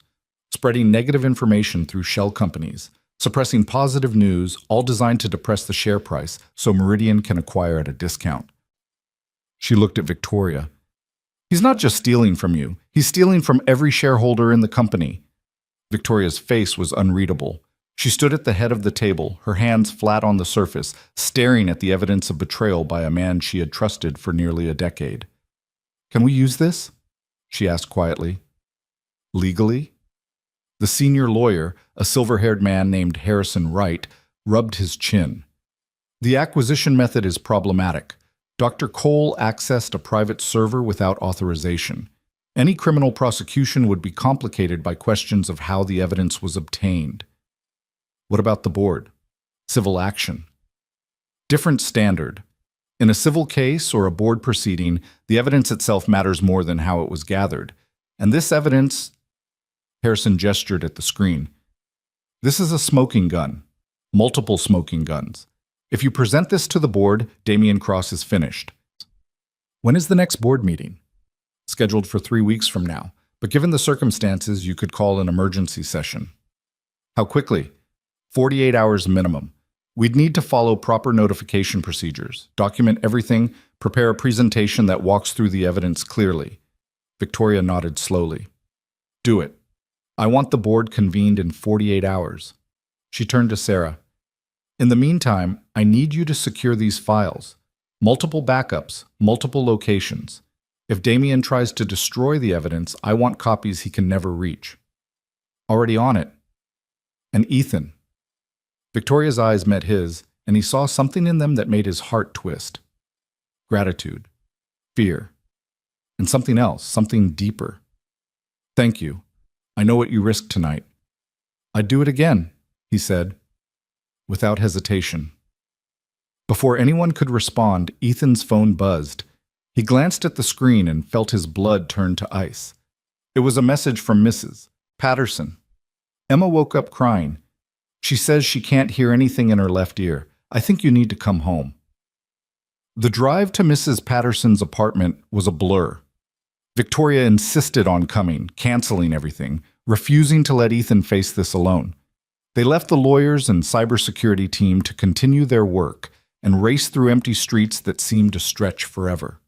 spreading negative information through shell companies, suppressing positive news, all designed to depress the share price so Meridian can acquire at a discount. She looked at Victoria. He's not just stealing from you. He's stealing from every shareholder in the company. Victoria's face was unreadable. She stood at the head of the table, her hands flat on the surface, staring at the evidence of betrayal by a man she had trusted for nearly a decade. Can we use this? She asked quietly. Legally? The senior lawyer, a silver-haired man named Harrison Wright, rubbed his chin. The acquisition method is problematic. Dr. Cole accessed a private server without authorization. Any criminal prosecution would be complicated by questions of how the evidence was obtained. What about the board? Civil action. Different standard. In a civil case or a board proceeding, the evidence itself matters more than how it was gathered. And this evidence... Harrison gestured at the screen. This is a smoking gun. Multiple smoking guns. If you present this to the board, Damien Cross is finished. When is the next board meeting? Scheduled for 3 weeks from now, but given the circumstances, you could call an emergency session. How quickly? 48 hours minimum. We'd need to follow proper notification procedures, document everything, prepare a presentation that walks through the evidence clearly. Victoria nodded slowly. Do it. I want the board convened in 48 hours. She turned to Sarah. In the meantime, I need you to secure these files. Multiple backups, multiple locations. If Damien tries to destroy the evidence, I want copies he can never reach. Already on it. And Ethan. Victoria's eyes met his, and he saw something in them that made his heart twist. Gratitude. Fear. And something else, something deeper. Thank you. I know what you risked tonight. I'd do it again, he said, without hesitation. Before anyone could respond, Ethan's phone buzzed. He glanced at the screen and felt his blood turn to ice. It was a message from Mrs. Patterson. Emma woke up crying. She says she can't hear anything in her left ear. I think you need to come home. The drive to Mrs. Patterson's apartment was a blur. Victoria insisted on coming, canceling everything, refusing to let Ethan face this alone. They left the lawyers and cybersecurity team to continue their work and race through empty streets that seemed to stretch forever.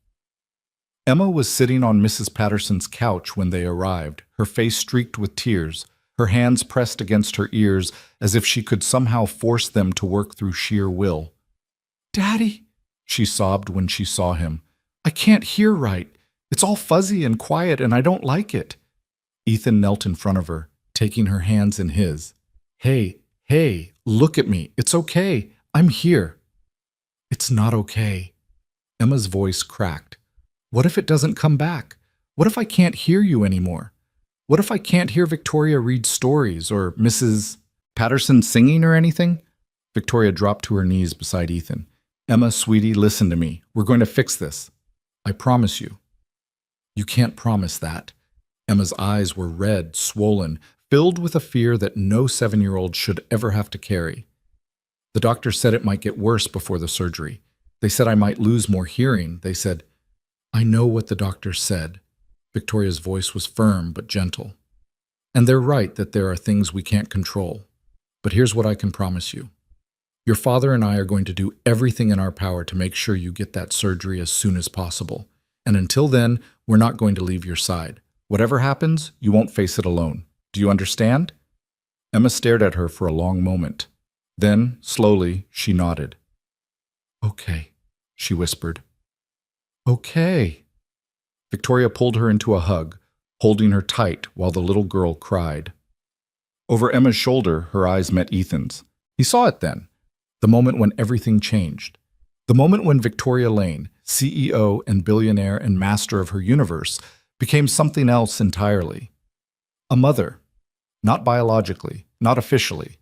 Emma was sitting on Mrs. Patterson's couch when they arrived, her face streaked with tears, her hands pressed against her ears as if she could somehow force them to work through sheer will. "Daddy," she sobbed when she saw him. "I can't hear right. It's all fuzzy and quiet and I don't like it." Ethan knelt in front of her, taking her hands in his. Hey, look at me. It's okay. I'm here." "It's not okay." Emma's voice cracked. "What if it doesn't come back? What if I can't hear you anymore? What if I can't hear Victoria read stories or Mrs. Patterson singing or anything?" Victoria dropped to her knees beside Ethan. "Emma, sweetie, listen to me. We're going to fix this. I promise you." "You can't promise that." Emma's eyes were red, swollen, filled with a fear that no 7-year-old should ever have to carry. "The doctor said it might get worse before the surgery. They said I might lose more hearing. They said—" "I know what the doctor said." Victoria's voice was firm but gentle. "And they're right that there are things we can't control. But here's what I can promise you. Your father and I are going to do everything in our power to make sure you get that surgery as soon as possible. And until then, we're not going to leave your side. Whatever happens, you won't face it alone. Do you understand?" Emma stared at her for a long moment. Then, slowly, she nodded. "Okay," she whispered. "Okay." Victoria pulled her into a hug, holding her tight while the little girl cried. Over Emma's shoulder, her eyes met Ethan's. He saw it then, the moment when everything changed. The moment when Victoria Lane, CEO and billionaire and master of her universe, became something else entirely. A mother, not biologically, not officially,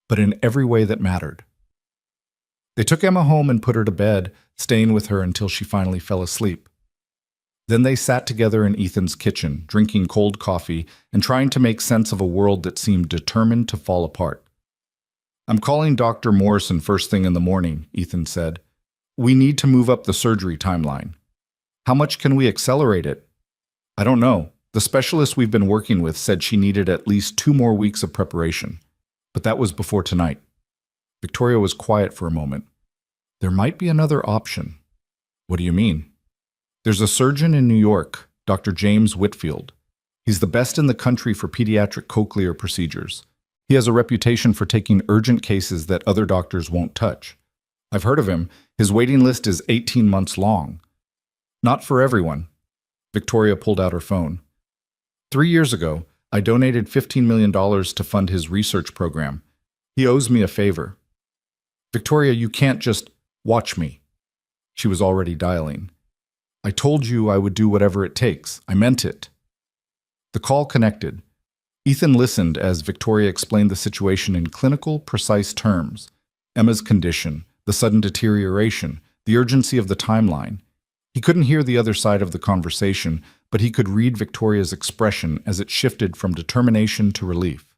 but in every way that mattered. They took Emma home and put her to bed, staying with her until she finally fell asleep. Then they sat together in Ethan's kitchen, drinking cold coffee and trying to make sense of a world that seemed determined to fall apart. "I'm calling Dr. Morrison first thing in the morning," Ethan said. "We need to move up the surgery timeline." "How much can we accelerate it?" "I don't know. The specialist we've been working with said she needed at least 2 more weeks of preparation. But that was before tonight." Victoria was quiet for a moment. "There might be another option." "What do you mean?" "There's a surgeon in New York, Dr. James Whitfield. He's the best in the country for pediatric cochlear procedures. He has a reputation for taking urgent cases that other doctors won't touch. I've heard of him. His waiting list is 18 months long." "Not for everyone." Victoria pulled out her phone. 3 years ago, I donated $15 million to fund his research program. He owes me a favor." "Victoria, you can't just watch me." She was already dialing. "I told you I would do whatever it takes. I meant it." The call connected. Ethan listened as Victoria explained the situation in clinical, precise terms. Emma's condition, the sudden deterioration, the urgency of the timeline. He couldn't hear the other side of the conversation, but he could read Victoria's expression as it shifted from determination to relief.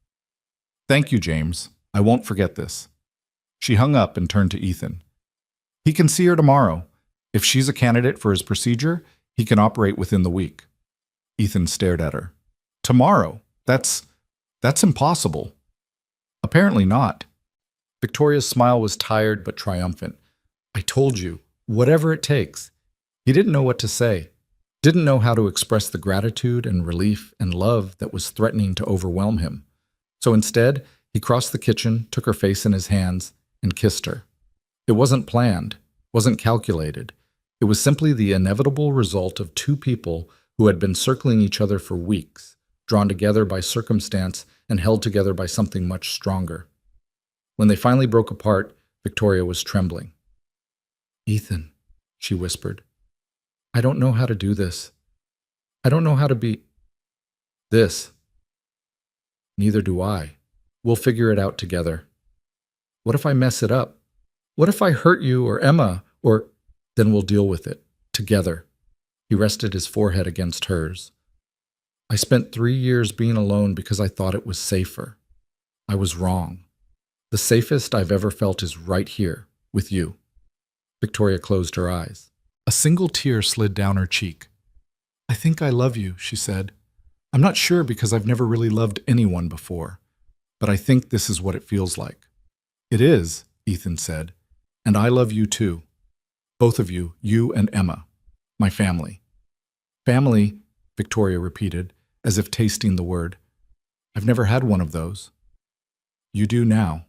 "Thank you, James. I won't forget this." She hung up and turned to Ethan. "He can see her tomorrow. If she's a candidate for his procedure, he can operate within the week." Ethan stared at her. "Tomorrow? That's impossible." "Apparently not." Victoria's smile was tired but triumphant. "I told you, whatever it takes." He didn't know what to say, didn't know how to express the gratitude and relief and love that was threatening to overwhelm him. So instead, he crossed the kitchen, took her face in his hands, and kissed her. It wasn't planned, wasn't calculated. It was simply the inevitable result of two people who had been circling each other for weeks, drawn together by circumstance and held together by something much stronger. When they finally broke apart, Victoria was trembling. "Ethan," she whispered, "I don't know how to do this. I don't know how to be this." "Neither do I. We'll figure it out together." "What if I mess it up? What if I hurt you or Emma or—" "Then we'll deal with it. Together." He rested his forehead against hers. "I spent 3 years being alone because I thought it was safer. I was wrong. The safest I've ever felt is right here, with you." Victoria closed her eyes. A single tear slid down her cheek. "I think I love you," she said. "I'm not sure because I've never really loved anyone before, but I think this is what it feels like." "It is," Ethan said, "and I love you too. Both of you, you and Emma. My family." "Family," Victoria repeated, as if tasting the word. "I've never had one of those." "You do now."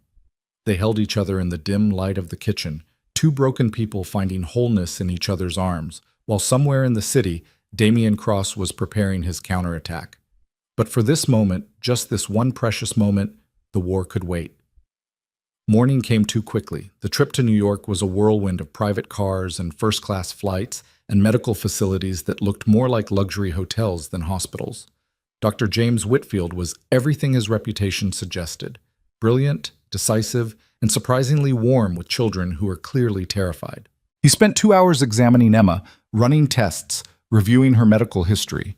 They held each other in the dim light of the kitchen, two broken people finding wholeness in each other's arms, while somewhere in the city, Damian Cross was preparing his counterattack. But for this moment, just this one precious moment, the war could wait. Morning came too quickly. The trip to New York was a whirlwind of private cars and first-class flights and medical facilities that looked more like luxury hotels than hospitals. Dr. James Whitfield was everything his reputation suggested: brilliant, decisive, and surprisingly warm with children who were clearly terrified. He spent 2 hours examining Emma, running tests, reviewing her medical history.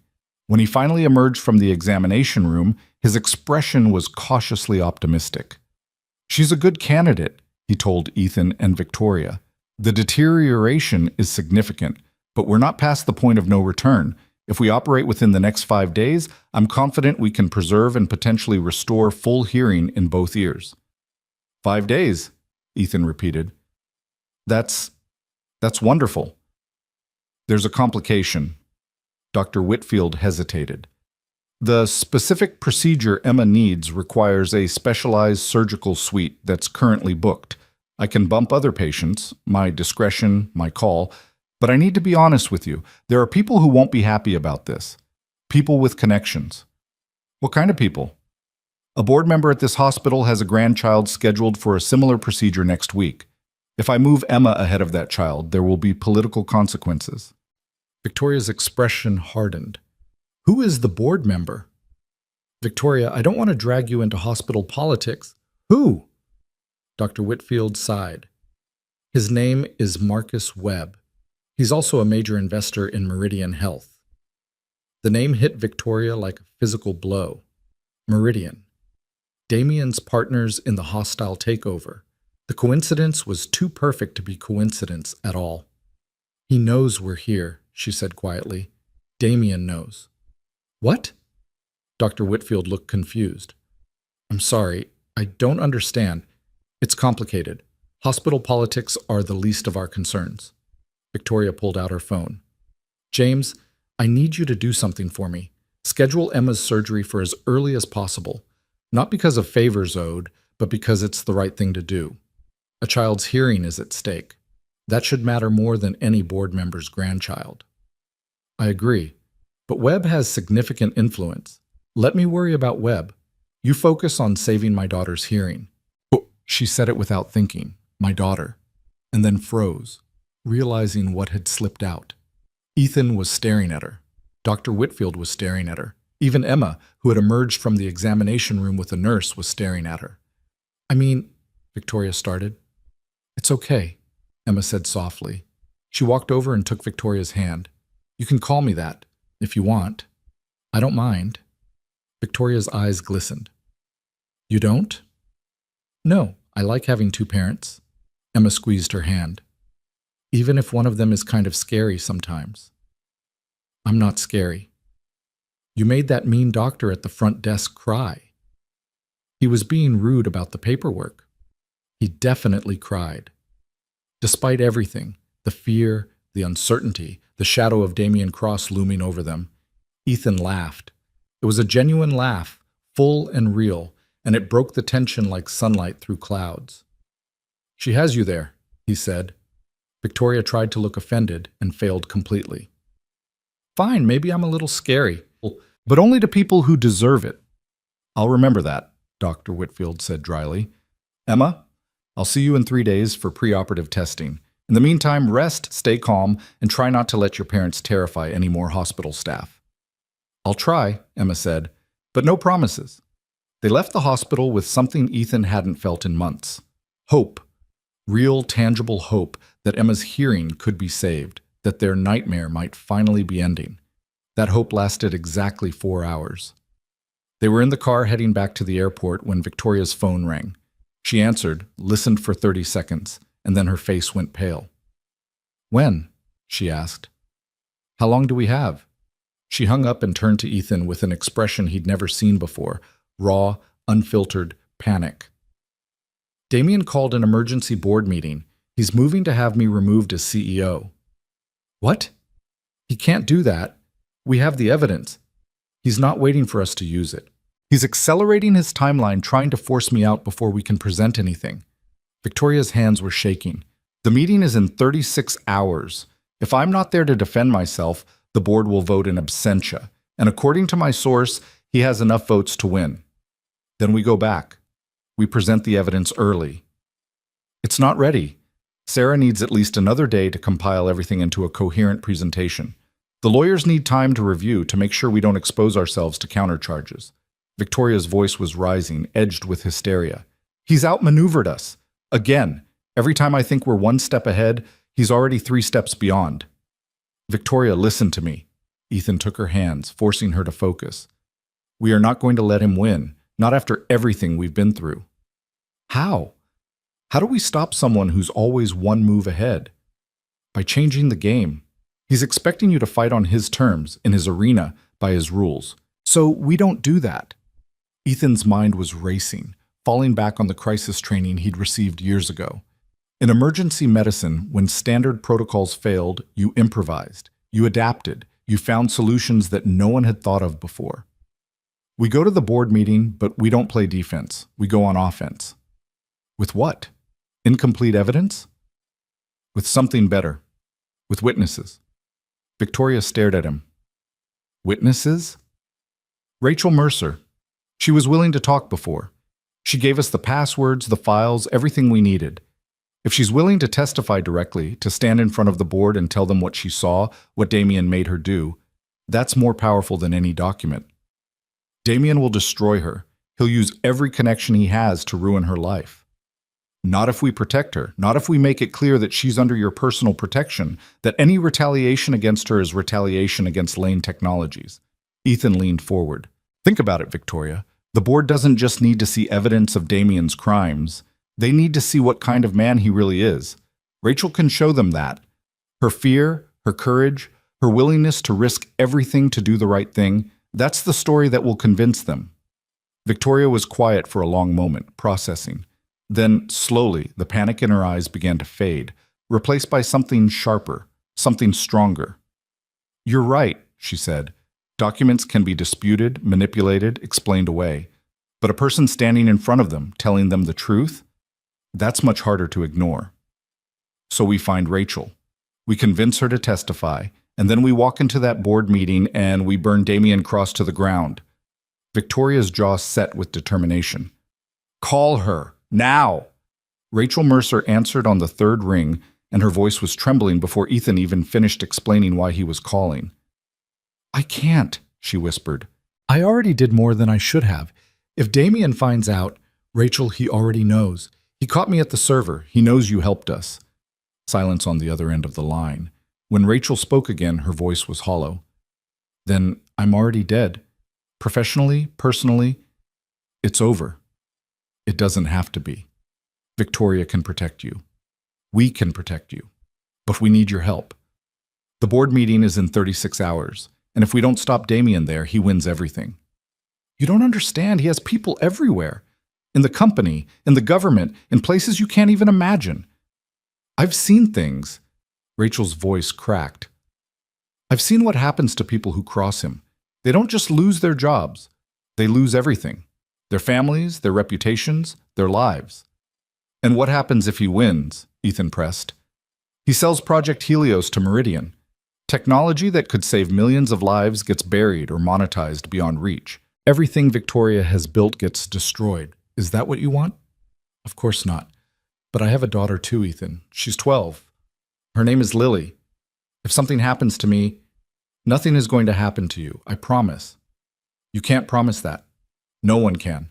When he finally emerged from the examination room, his expression was cautiously optimistic. "She's a good candidate," he told Ethan and Victoria. "The deterioration is significant, but we're not past the point of no return. If we operate within the next 5 days, I'm confident we can preserve and potentially restore full hearing in both ears." 5 days, Ethan repeated. That's wonderful. "There's a complication." Dr. Whitfield hesitated. "The specific procedure Emma needs requires a specialized surgical suite that's currently booked. I can bump other patients, my discretion, my call, but I need to be honest with you. There are people who won't be happy about this. People with connections." "What kind of people?" "A board member at this hospital has a grandchild scheduled for a similar procedure next week. If I move Emma ahead of that child, there will be political consequences." Victoria's expression hardened. "Who is the board member?" "Victoria, I don't want to drag you into hospital politics." "Who?" Dr. Whitfield sighed. "His name is Marcus Webb. He's also a major investor in Meridian Health." The name hit Victoria like a physical blow. Meridian. Damian's partners in the hostile takeover. The coincidence was too perfect to be coincidence at all. "He knows we're here," she said quietly. "Damian knows." "What?" Dr. Whitfield looked confused. "I'm sorry, I don't understand. It's complicated. Hospital politics are the least of our concerns." Victoria pulled out her phone. "James, I need you to do something for me. Schedule Emma's surgery for as early as possible. Not because of favors owed, but because it's the right thing to do. A child's hearing is at stake. That should matter more than any board member's grandchild." "I agree. But Webb has significant influence. Let me worry about Webb. You focus on saving my daughter's hearing." Oh, she said it without thinking. "My daughter." And then froze, realizing what had slipped out. Ethan was staring at her. Dr. Whitfield was staring at her. Even Emma, who had emerged from the examination room with a nurse, was staring at her. "I mean," Victoria started. "It's okay," Emma said softly. She walked over and took Victoria's hand. "You can call me that, if you want. I don't mind." Victoria's eyes glistened. "You don't?" "No, I like having two parents." Emma squeezed her hand. "Even if one of them is kind of scary sometimes." "I'm not scary." "You made that mean doctor at the front desk cry." "He was being rude about the paperwork." "He definitely cried." Despite everything, the fear, the uncertainty, the shadow of Damian Cross looming over them, Ethan laughed. It was a genuine laugh, full and real, and it broke the tension like sunlight through clouds. She has you there, he said. Victoria tried to look offended and failed completely. Fine, maybe I'm a little scary, but only to people who deserve it. I'll remember that, Dr. Whitfield said dryly. Emma, I'll see you in 3 days for preoperative testing. In the meantime, rest, stay calm, and try not to let your parents terrify any more hospital staff. I'll try, Emma said, but no promises. They left the hospital with something Ethan hadn't felt in months. Hope. Real, tangible hope that Emma's hearing could be saved, that their nightmare might finally be ending. That hope lasted exactly 4 hours. They were in the car heading back to the airport when Victoria's phone rang. She answered, listened for 30 seconds, and then her face went pale. When? She asked. How long do we have? She hung up and turned to Ethan with an expression he'd never seen before, raw, unfiltered panic. Damien called an emergency board meeting. He's moving to have me removed as CEO. What? He can't do that. We have the evidence. He's not waiting for us to use it. He's accelerating his timeline, trying to force me out before we can present anything. Victoria's hands were shaking. The meeting is in 36 hours. If I'm not there to defend myself, the board will vote in absentia. And according to my source, he has enough votes to win. Then we go back. We present the evidence early. It's not ready. Sarah needs at least another day to compile everything into a coherent presentation. The lawyers need time to review to make sure we don't expose ourselves to countercharges. Victoria's voice was rising, edged with hysteria. He's outmaneuvered us. Again, every time I think we're 1 step ahead, he's already 3 steps beyond. Victoria, listen to me. Ethan took her hands, forcing her to focus. We are not going to let him win, not after everything we've been through. How? How do we stop someone who's always 1 move ahead? By changing the game. He's expecting you to fight on his terms, in his arena, by his rules. So we don't do that. Ethan's mind was racing, falling back on the crisis training he'd received years ago. In emergency medicine, when standard protocols failed, you improvised, you adapted, you found solutions that no one had thought of before. We go to the board meeting, but we don't play defense. We go on offense. With what? Incomplete evidence? With something better. With witnesses. Victoria stared at him. Witnesses? Rachel Mercer. She was willing to talk before. She gave us the passwords, the files, everything we needed. If she's willing to testify directly, to stand in front of the board and tell them what she saw, what Damien made her do, that's more powerful than any document. Damien will destroy her. He'll use every connection he has to ruin her life. Not if we protect her, not if we make it clear that she's under your personal protection, that any retaliation against her is retaliation against Lane Technologies. Ethan leaned forward. Think about it, Victoria. The board doesn't just need to see evidence of Damien's crimes. They need to see what kind of man he really is. Rachel can show them that. Her fear, her courage, her willingness to risk everything to do the right thing, that's the story that will convince them. Victoria was quiet for a long moment, processing. Then, slowly, the panic in her eyes began to fade, replaced by something sharper, something stronger. You're right, she said. Documents can be disputed, manipulated, explained away. But a person standing in front of them, telling them the truth, that's much harder to ignore. So we find Rachel. We convince her to testify, and then we walk into that board meeting and we burn Damien Cross to the ground. Victoria's jaw set with determination. Call her, now! Rachel Mercer answered on the 3rd ring, and her voice was trembling before Ethan even finished explaining why he was calling. I can't, she whispered. I already did more than I should have. If Damien finds out, Rachel, he already knows. He caught me at the server. He knows you helped us. Silence on the other end of the line. When Rachel spoke again, her voice was hollow. Then I'm already dead. Professionally, personally, it's over. It doesn't have to be. Victoria can protect you. We can protect you. But we need your help. The board meeting is in 36 hours. And if we don't stop Damien there, he wins everything. You don't understand. He has people everywhere. In the company, in the government, in places you can't even imagine. I've seen things. Rachel's voice cracked. I've seen what happens to people who cross him. They don't just lose their jobs. They lose everything. Their families, their reputations, their lives. And what happens if he wins? Ethan pressed. He sells Project Helios to Meridian. Technology that could save millions of lives gets buried or monetized beyond reach. Everything Victoria has built gets destroyed. Is that what you want? Of course not. But I have a daughter too, Ethan. She's 12. Her name is Lily. If something happens to me, nothing is going to happen to you, I promise. You can't promise that. No one can.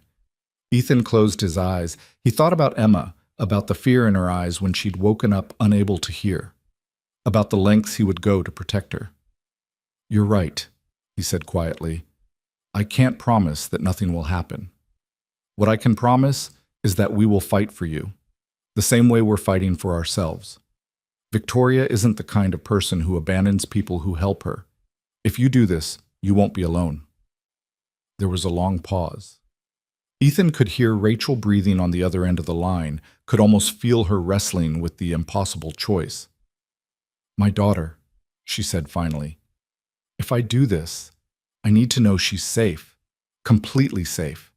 Ethan closed his eyes. He thought about Emma, about the fear in her eyes when she'd woken up unable to hear, about the lengths he would go to protect her. You're right, he said quietly. I can't promise that nothing will happen. What I can promise is that we will fight for you, the same way we're fighting for ourselves. Victoria isn't the kind of person who abandons people who help her. If you do this, you won't be alone. There was a long pause. Ethan could hear Rachel breathing on the other end of the line, could almost feel her wrestling with the impossible choice. My daughter, she said finally. If I do this, I need to know she's safe, completely safe.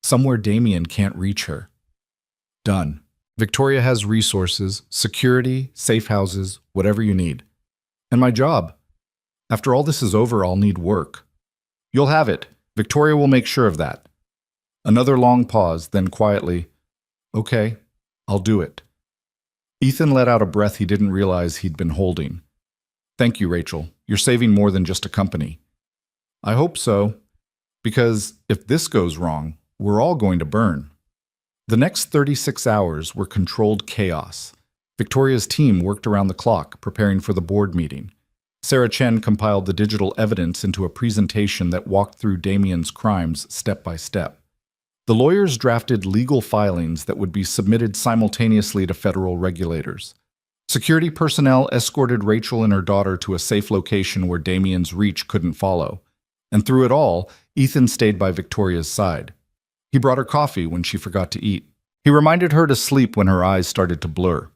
Somewhere Damien can't reach her. Done. Victoria has resources, security, safe houses, whatever you need. And my job. After all this is over, I'll need work. You'll have it. Victoria will make sure of that. Another long pause, then quietly, okay, I'll do it. Ethan let out a breath he didn't realize he'd been holding. Thank you, Rachel. You're saving more than just a company. I hope so, because if this goes wrong, we're all going to burn. The next 36 hours were controlled chaos. Victoria's team worked around the clock, preparing for the board meeting. Sarah Chen compiled the digital evidence into a presentation that walked through Damien's crimes step by step. The lawyers drafted legal filings that would be submitted simultaneously to federal regulators. Security personnel escorted Rachel and her daughter to a safe location where Damien's reach couldn't follow. And through it all, Ethan stayed by Victoria's side. He brought her coffee when she forgot to eat. He reminded her to sleep when her eyes started to blur.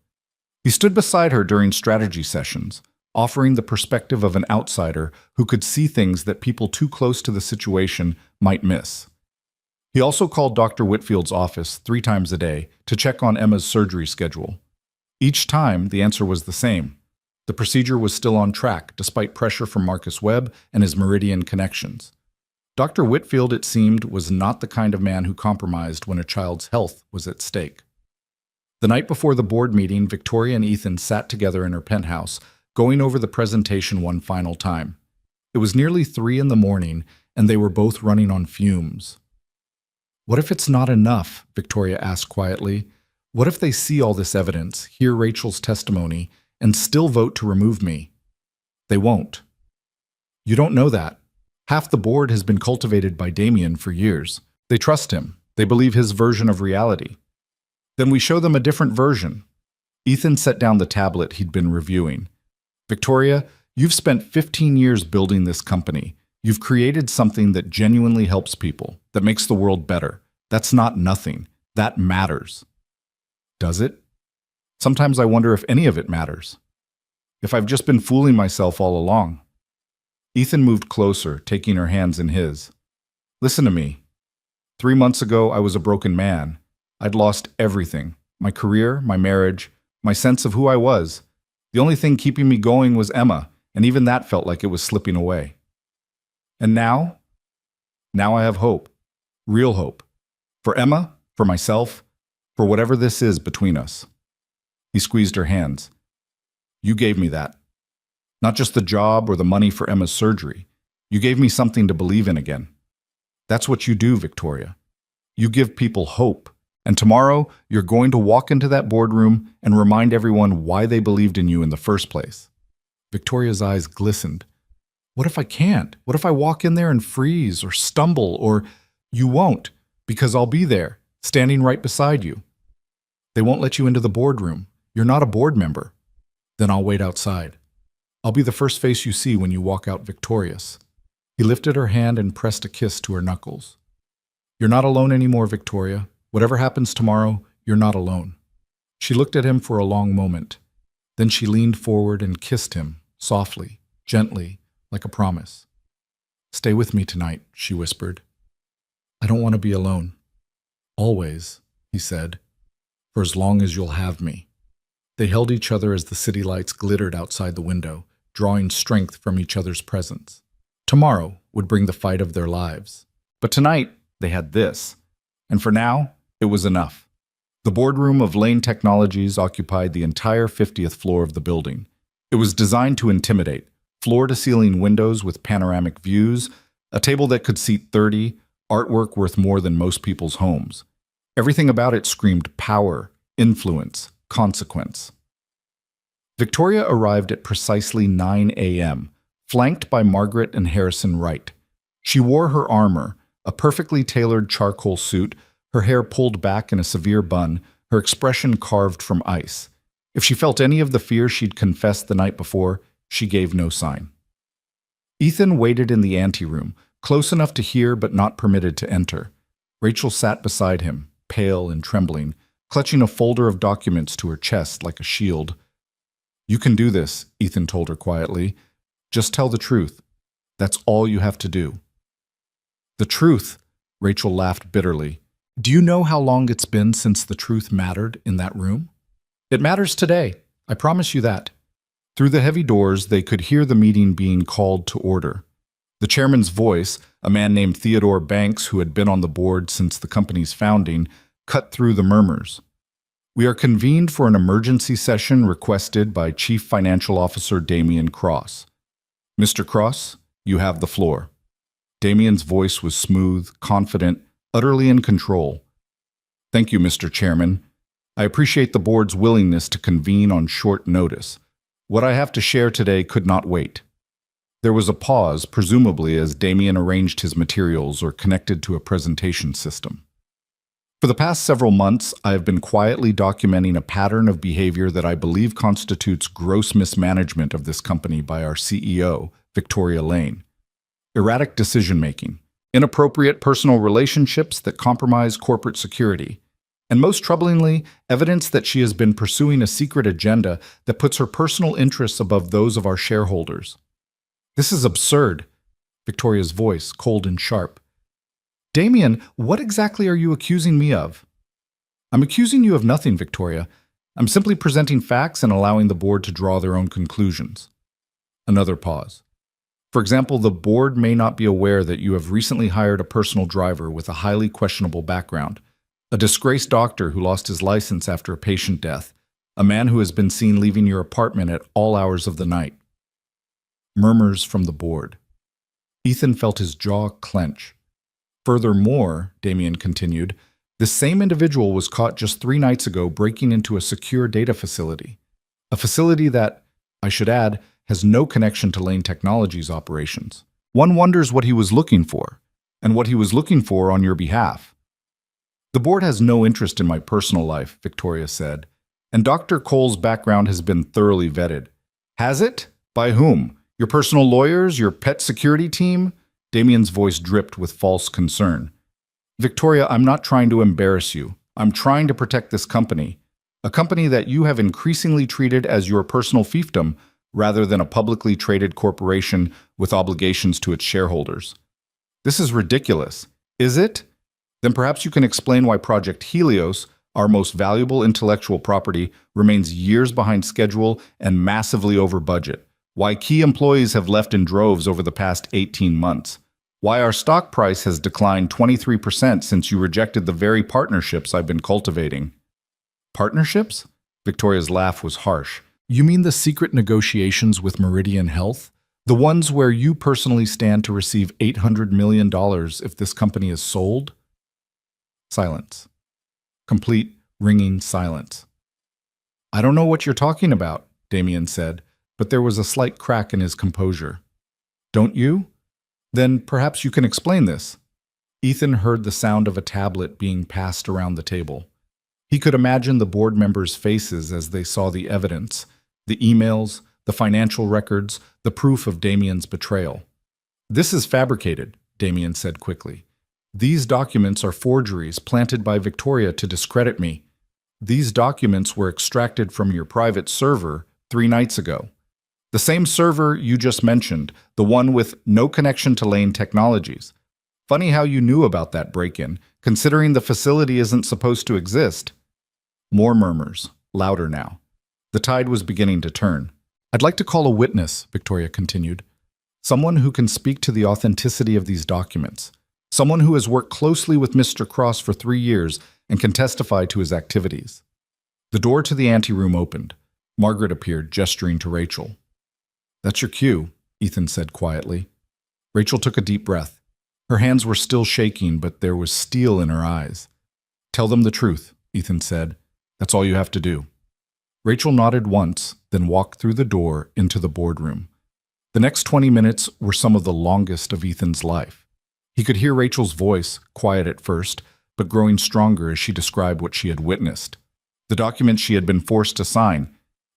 He stood beside her during strategy sessions, offering the perspective of an outsider who could see things that people too close to the situation might miss. He also called Dr. Whitfield's office 3 times a day to check on Emma's surgery schedule. Each time, the answer was the same. The procedure was still on track, despite pressure from Marcus Webb and his Meridian connections. Dr. Whitfield, it seemed, was not the kind of man who compromised when a child's health was at stake. The night before the board meeting, Victoria and Ethan sat together in her penthouse, going over the presentation one final time. It was nearly 3 a.m, and they were both running on fumes. What if it's not enough? Victoria asked quietly. What if they see all this evidence, hear Rachel's testimony, and still vote to remove me? They won't. You don't know that. Half the board has been cultivated by Damien for years. They trust him. They believe his version of reality. Then we show them a different version. Ethan set down the tablet he'd been reviewing. Victoria, you've spent 15 years building this company. You've created something that genuinely helps people, that makes the world better. That's not nothing. That matters. Does it? Sometimes I wonder if any of it matters. If I've just been fooling myself all along. Ethan moved closer, taking her hands in his. Listen to me. 3 months ago, I was a broken man. I'd lost everything. My career, my marriage, my sense of who I was. The only thing keeping me going was Emma, and even that felt like it was slipping away. And now? Now I have hope. Real hope. For Emma, for myself, for whatever this is between us. He squeezed her hands. You gave me that. Not just the job or the money for Emma's surgery. You gave me something to believe in again. That's what you do, Victoria. You give people hope. And tomorrow, you're going to walk into that boardroom and remind everyone why they believed in you in the first place. Victoria's eyes glistened. What if I can't? What if I walk in there and freeze or stumble or you won't, because I'll be there, standing right beside you. They won't let you into the boardroom. You're not a board member. Then I'll wait outside. I'll be the first face you see when you walk out victorious. He lifted her hand and pressed a kiss to her knuckles. You're not alone anymore, Victoria. Whatever happens tomorrow, you're not alone. She looked at him for a long moment. Then she leaned forward and kissed him, softly, gently, like a promise. Stay with me tonight, she whispered. I don't want to be alone. Always, he said. For as long as you'll have me." They held each other as the city lights glittered outside the window, drawing strength from each other's presence. Tomorrow would bring the fight of their lives. But tonight, they had this. And for now, it was enough. The boardroom of Lane Technologies occupied the entire 50th floor of the building. It was designed to intimidate, floor-to-ceiling windows with panoramic views, a table that could seat 30, artwork worth more than most people's homes. Everything about it screamed power, influence, consequence. Victoria arrived at precisely 9 a.m., flanked by Margaret and Harrison Wright. She wore her armor, a perfectly tailored charcoal suit, her hair pulled back in a severe bun, her expression carved from ice. If she felt any of the fear she'd confessed the night before, she gave no sign. Ethan waited in the anteroom, close enough to hear but not permitted to enter. Rachel sat beside him, pale and trembling, clutching a folder of documents to her chest like a shield. "You can do this," Ethan told her quietly. "Just tell the truth. That's all you have to do." "The truth?" Rachel laughed bitterly. "Do you know how long it's been since the truth mattered in that room? It matters today, I promise you that." Through the heavy doors, they could hear the meeting being called to order. The chairman's voice, a man named Theodore Banks who had been on the board since the company's founding, cut through the murmurs. "We are convened for an emergency session requested by Chief Financial Officer Damian Cross. Mr. Cross, you have the floor." Damian's voice was smooth, confident, utterly in control. "Thank you, Mr. Chairman. I appreciate the board's willingness to convene on short notice. What I have to share today could not wait." There was a pause, presumably as Damian arranged his materials or connected to a presentation system. "For the past several months, I have been quietly documenting a pattern of behavior that I believe constitutes gross mismanagement of this company by our CEO, Victoria Lane. Erratic decision-making, inappropriate personal relationships that compromise corporate security, and most troublingly, evidence that she has been pursuing a secret agenda that puts her personal interests above those of our shareholders. This is absurd." Victoria's voice, cold and sharp. "Damian, what exactly are you accusing me of?" "I'm accusing you of nothing, Victoria. I'm simply presenting facts and allowing the board to draw their own conclusions." Another pause. "For example, the board may not be aware that you have recently hired a personal driver with a highly questionable background, a disgraced doctor who lost his license after a patient death, a man who has been seen leaving your apartment at all hours of the night." Murmurs from the board. Ethan felt his jaw clench. "Furthermore," Damian continued, "this same individual was caught just 3 nights ago breaking into a secure data facility. A facility that, I should add, has no connection to Lane Technologies' operations. One wonders what he was looking for, and what he was looking for on your behalf." "The board has no interest in my personal life," Victoria said, "and Dr. Cole's background has been thoroughly vetted." "Has it? By whom? Your personal lawyers? Your pet security team?" Damian's voice dripped with false concern. "Victoria, I'm not trying to embarrass you. I'm trying to protect this company, a company that you have increasingly treated as your personal fiefdom rather than a publicly traded corporation with obligations to its shareholders. This is ridiculous. Is it? Then perhaps you can explain why Project Helios, our most valuable intellectual property, remains years behind schedule and massively over budget. Why key employees have left in droves over the past 18 months. Why our stock price has declined 23% since you rejected the very partnerships I've been cultivating." "Partnerships?" Victoria's laugh was harsh. "You mean the secret negotiations with Meridian Health? The ones where you personally stand to receive $800 million if this company is sold?" Silence. Complete, ringing silence. "I don't know what you're talking about," Damian said, but there was a slight crack in his composure. "Don't you? Then perhaps you can explain this." Ethan heard the sound of a tablet being passed around the table. He could imagine the board members' faces as they saw the evidence, the emails, the financial records, the proof of Damian's betrayal. "This is fabricated," Damian said quickly. "These documents are forgeries planted by Victoria to discredit me. These documents were extracted from your private server 3 nights ago. The same server you just mentioned, the one with no connection to Lane Technologies. Funny how you knew about that break-in, considering the facility isn't supposed to exist." More murmurs, louder now. The tide was beginning to turn. "I'd like to call a witness," Victoria continued. "Someone who can speak to the authenticity of these documents. Someone who has worked closely with Mr. Cross for 3 years and can testify to his activities." The door to the anteroom opened. Margaret appeared, gesturing to Rachel. "That's your cue," Ethan said quietly. Rachel took a deep breath. Her hands were still shaking, but there was steel in her eyes. "Tell them the truth," Ethan said. "That's all you have to do." Rachel nodded once, then walked through the door into the boardroom. The next 20 minutes were some of the longest of Ethan's life. He could hear Rachel's voice, quiet at first, but growing stronger as she described what she had witnessed. The documents she had been forced to sign,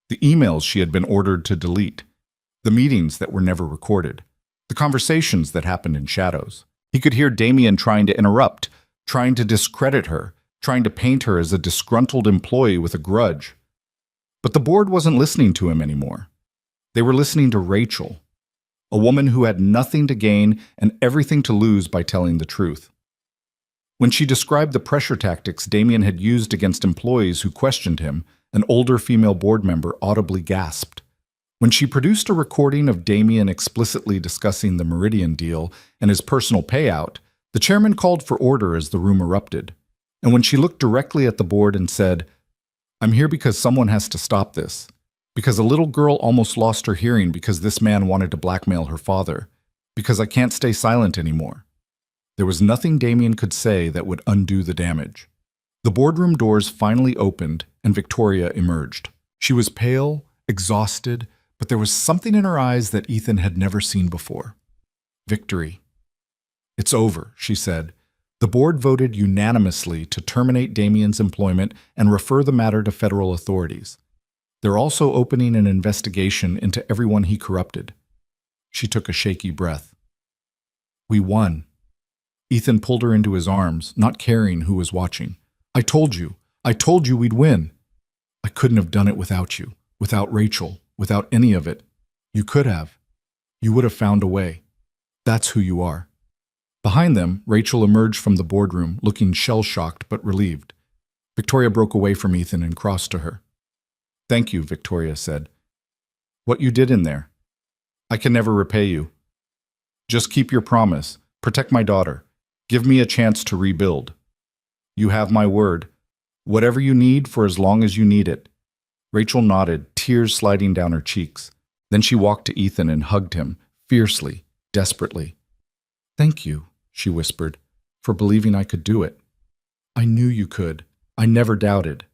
the emails she had been ordered to delete, the meetings that were never recorded, the conversations that happened in shadows. He could hear Damien trying to interrupt, trying to discredit her, trying to paint her as a disgruntled employee with a grudge. But the board wasn't listening to him anymore. They were listening to Rachel, a woman who had nothing to gain and everything to lose by telling the truth. When she described the pressure tactics Damien had used against employees who questioned him, an older female board member audibly gasped. When she produced a recording of Damien explicitly discussing the Meridian deal and his personal payout, the chairman called for order as the room erupted. And when she looked directly at the board and said, "I'm here because someone has to stop this. Because a little girl almost lost her hearing because this man wanted to blackmail her father. Because I can't stay silent anymore." There was nothing Damien could say that would undo the damage. The boardroom doors finally opened and Victoria emerged. She was pale, exhausted, but there was something in her eyes that Ethan had never seen before. Victory. "It's over," she said. The board voted unanimously to terminate Damien's employment and refer the matter to federal authorities. They're also opening an investigation into everyone he corrupted. She took a shaky breath. "We won." Ethan pulled her into his arms, not caring who was watching. I told you we'd win. I couldn't have done it without you, without Rachel, without any of it. You could have. You would have found a way. That's who you are." Behind them, Rachel emerged from the boardroom, looking shell-shocked but relieved. Victoria broke away from Ethan and crossed to her. "Thank you," Victoria said. "What you did in there, I can never repay you. Just keep your promise. Protect my daughter. Give me a chance to rebuild. You have my word. Whatever you need for as long as you need it." Rachel nodded, tears sliding down her cheeks. Then she walked to Ethan and hugged him, fiercely, desperately. "Thank you," she whispered, "for believing I could do it. I knew you could. I never doubted."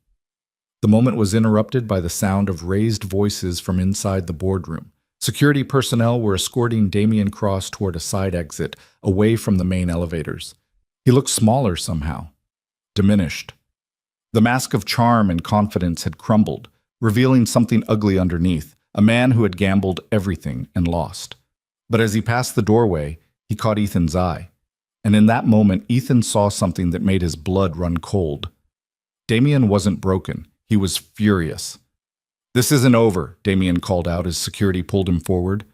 The moment was interrupted by the sound of raised voices from inside the boardroom. Security personnel were escorting Damien Cross toward a side exit, away from the main elevators. He looked smaller somehow, diminished. The mask of charm and confidence had crumbled, revealing something ugly underneath, a man who had gambled everything and lost. But as he passed the doorway, he caught Ethan's eye. And in that moment, Ethan saw something that made his blood run cold. Damien wasn't broken. He was furious. "This isn't over," Damien called out as security pulled him forward.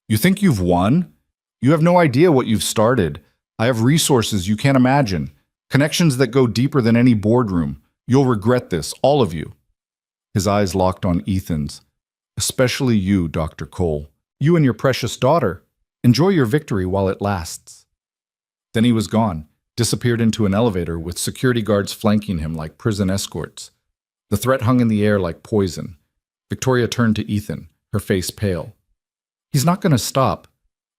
"You think you've won? You have no idea what you've started. I have resources you can't imagine, connections that go deeper than any boardroom. You'll regret this, all of you." His eyes locked on Ethan's. "Especially you, Dr. Cole. You and your precious daughter. Enjoy your victory while it lasts." Then he was gone, disappeared into an elevator with security guards flanking him like prison escorts. The threat hung in the air like poison. Victoria turned to Ethan, her face pale. "He's not going to stop.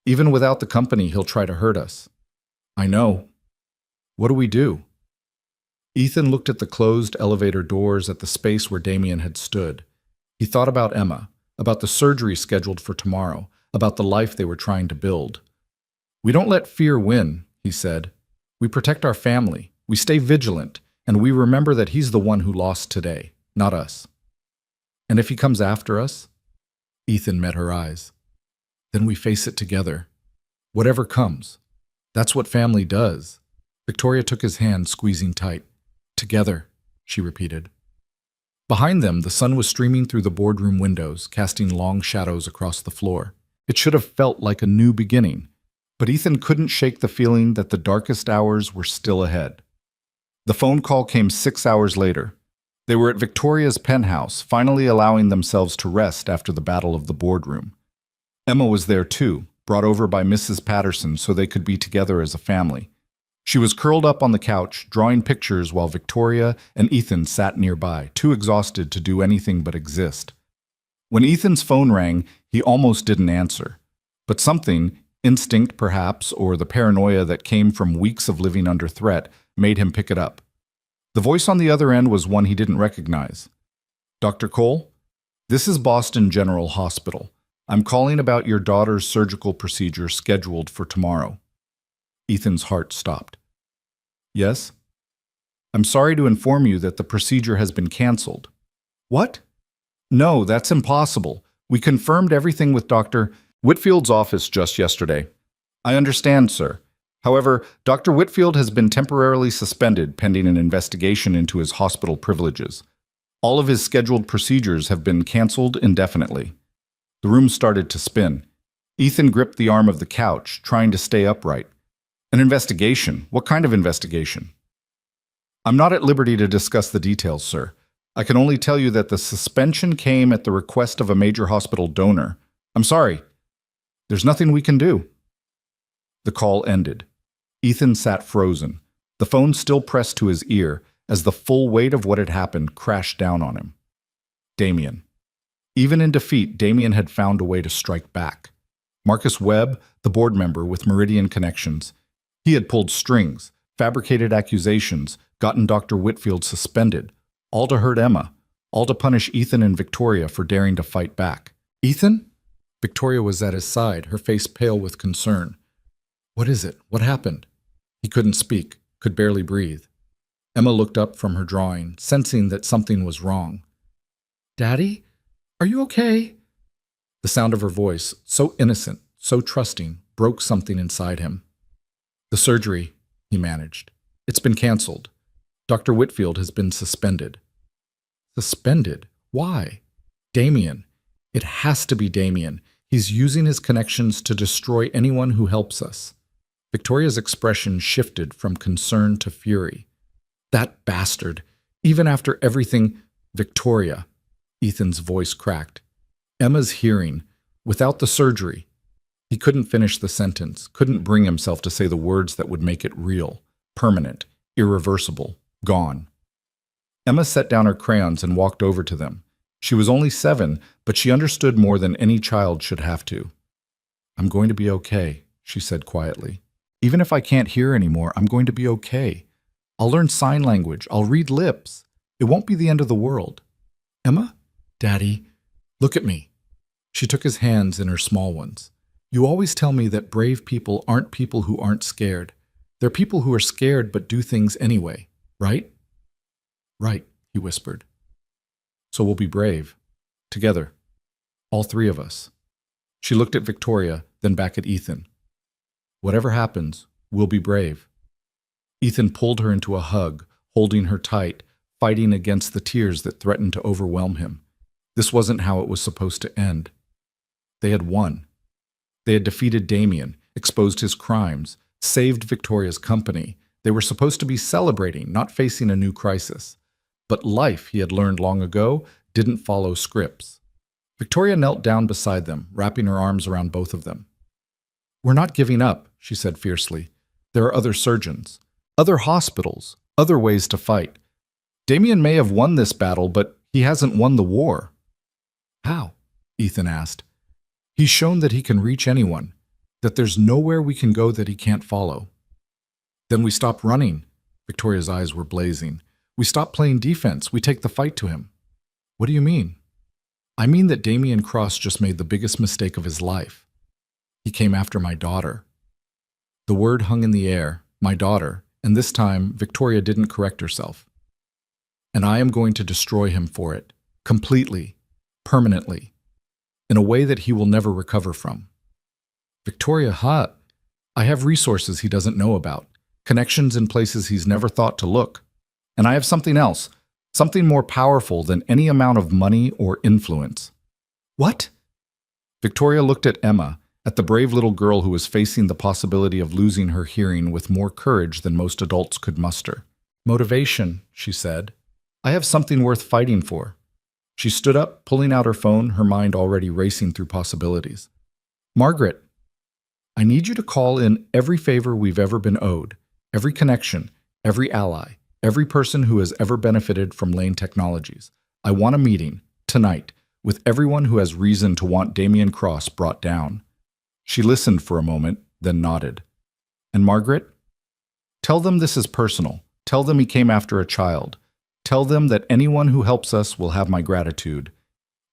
Even without the company, he'll try to hurt us." "I know. What do we do?" Ethan looked at the closed elevator doors at the space where Damien had stood. He thought about Emma, about the surgery scheduled for tomorrow, about the life they were trying to build. "We don't let fear win," he said. "We protect our family, we stay vigilant, and we remember that he's the one who lost today, not us." "And if he comes after us?" Ethan met her eyes. "Then we face it together. Whatever comes. That's what family does." Victoria took his hand, squeezing tight. "Together," she repeated. Behind them, the sun was streaming through the boardroom windows, casting long shadows across the floor. It should have felt like a new beginning, but Ethan couldn't shake the feeling that the darkest hours were still ahead. The phone call came 6 hours later. They were at Victoria's penthouse, finally allowing themselves to rest after the battle of the boardroom. Emma was there too, brought over by Mrs. Patterson so they could be together as a family. She was curled up on the couch, drawing pictures while Victoria and Ethan sat nearby, too exhausted to do anything but exist. When Ethan's phone rang, he almost didn't answer. But something, instinct perhaps, or the paranoia that came from weeks of living under threat, made him pick it up. The voice on the other end was one he didn't recognize. "Dr. Cole? This is Boston General Hospital. I'm calling about your daughter's surgical procedure scheduled for tomorrow." Ethan's heart stopped. "Yes?" "I'm sorry to inform you that the procedure has been canceled." "What?" "No, that's impossible. We confirmed everything with Dr. Whitfield's office just yesterday." "I understand, sir. However, Dr. Whitfield has been temporarily suspended pending an investigation into his hospital privileges. All of his scheduled procedures have been canceled indefinitely." The room started to spin. Ethan gripped the arm of the couch, trying to stay upright. "An investigation? What kind of investigation?" "I'm not at liberty to discuss the details, sir. I can only tell you that the suspension came at the request of a major hospital donor. I'm sorry. There's nothing we can do." The call ended. Ethan sat frozen, the phone still pressed to his ear as the full weight of what had happened crashed down on him. Damien. Even in defeat, Damien had found a way to strike back. Marcus Webb, the board member with Meridian connections, he had pulled strings, fabricated accusations, gotten Dr. Whitfield suspended, all to hurt Emma, all to punish Ethan and Victoria for daring to fight back. "Ethan?" Victoria was at his side, her face pale with concern. "What is it? What happened?" He couldn't speak, could barely breathe. Emma looked up from her drawing, sensing that something was wrong. "Daddy? Are you okay?" The sound of her voice, so innocent, so trusting, broke something inside him. "The surgery," he managed. "It's been canceled. Dr. Whitfield has been suspended." Suspended? Why? Damien. It has to be Damien. He's using his connections to destroy anyone who helps us. Victoria's expression shifted from concern to fury. "That bastard! Even after everything—" "Victoria," Ethan's voice cracked. "Emma's hearing. Without the surgery." He couldn't finish the sentence, couldn't bring himself to say the words that would make it real, permanent, irreversible, gone. Emma set down her crayons and walked over to them. She was only 7, but she understood more than any child should have to. "I'm going to be okay," she said quietly. "Even if I can't hear anymore, I'm going to be okay. I'll learn sign language. I'll read lips. It won't be the end of the world." "Emma? Daddy, look at me." She took his hands in her small ones. "You always tell me that brave people aren't people who aren't scared. They're people who are scared but do things anyway, right?" "Right," he whispered. "So we'll be brave. Together. All 3 of us." She looked at Victoria, then back at Ethan. "Whatever happens, we'll be brave." Ethan pulled her into a hug, holding her tight, fighting against the tears that threatened to overwhelm him. This wasn't how it was supposed to end. They had won. They had defeated Damien, exposed his crimes, saved Victoria's company. They were supposed to be celebrating, not facing a new crisis. But life, he had learned long ago, didn't follow scripts. Victoria knelt down beside them, wrapping her arms around both of them. "We're not giving up," she said fiercely. "There are other surgeons, other hospitals, other ways to fight. Damien may have won this battle, but he hasn't won the war." "How?" Ethan asked. "He's shown that he can reach anyone, that there's nowhere we can go that he can't follow." "Then we stop running." Victoria's eyes were blazing. "We stop playing defense. We take the fight to him." "What do you mean?" "I mean that Damien Cross just made the biggest mistake of his life. He came after my daughter." The word hung in the air, my daughter, and this time Victoria didn't correct herself. "And I am going to destroy him for it, completely, permanently, in a way that he will never recover from." "Victoria, I have resources he doesn't know about, connections in places he's never thought to look. And I have something else, something more powerful than any amount of money or influence." "What?" Victoria looked at Emma, at the brave little girl who was facing the possibility of losing her hearing with more courage than most adults could muster. "Motivation," she said. I have something worth fighting for. She stood up, pulling out her phone, her mind already racing through possibilities. Margaret, I need you to call in every favor we've ever been owed, every connection, every ally, every person who has ever benefited from Lane Technologies. I want a meeting, tonight, with everyone who has reason to want Damien Cross brought down. She listened for a moment, then nodded. And Margaret? Tell them this is personal. Tell them he came after a child. Tell them that anyone who helps us will have my gratitude,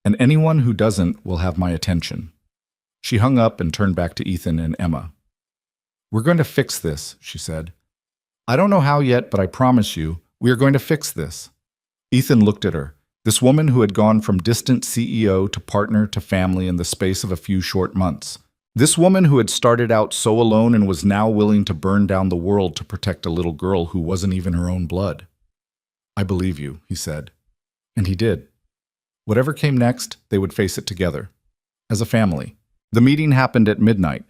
and anyone who doesn't will have my attention. She hung up and turned back to Ethan and Emma. We're going to fix this, she said. I don't know how yet, but I promise you, we are going to fix this. Ethan looked at her, this woman who had gone from distant CEO to partner to family in the space of a few short months. This woman who had started out so alone and was now willing to burn down the world to protect a little girl who wasn't even her own blood. I believe you, he said. And he did. Whatever came next, they would face it together. As a family. The meeting happened at midnight.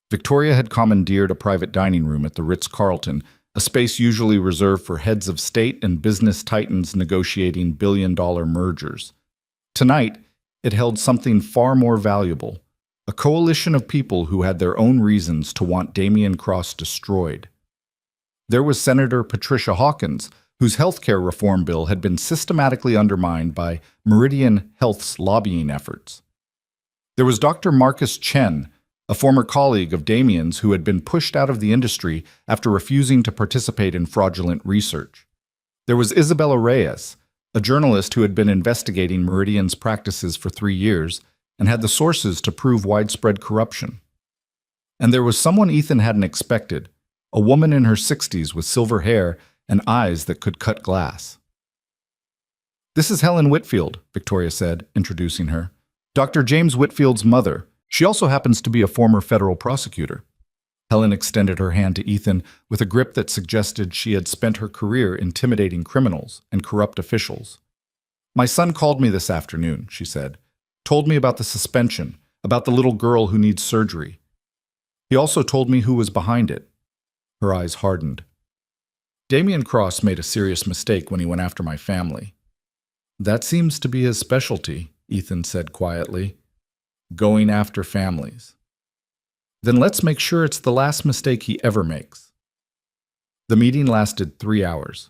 Victoria had commandeered a private dining room at the Ritz-Carlton, a space usually reserved for heads of state and business titans negotiating billion-dollar mergers. Tonight, it held something far more valuable, a coalition of people who had their own reasons to want Damien Cross destroyed. There was Senator Patricia Hawkins, whose healthcare reform bill had been systematically undermined by Meridian Health's lobbying efforts. There was Dr. Marcus Chen, a former colleague of Damien's who had been pushed out of the industry after refusing to participate in fraudulent research. There was Isabella Reyes, a journalist who had been investigating Meridian's practices for 3 years and had the sources to prove widespread corruption. And there was someone Ethan hadn't expected, a woman in her 60s with silver hair and eyes that could cut glass. This is Helen Whitfield, Victoria said, introducing her. Dr. James Whitfield's mother. She also happens to be a former federal prosecutor. Helen extended her hand to Ethan with a grip that suggested she had spent her career intimidating criminals and corrupt officials. My son called me this afternoon, she said. Told me about the suspension, about the little girl who needs surgery. He also told me who was behind it. Her eyes hardened. Damien Cross made a serious mistake when he went after my family. That seems to be his specialty, Ethan said quietly. Going after families. Then let's make sure it's the last mistake he ever makes. The meeting lasted 3 hours.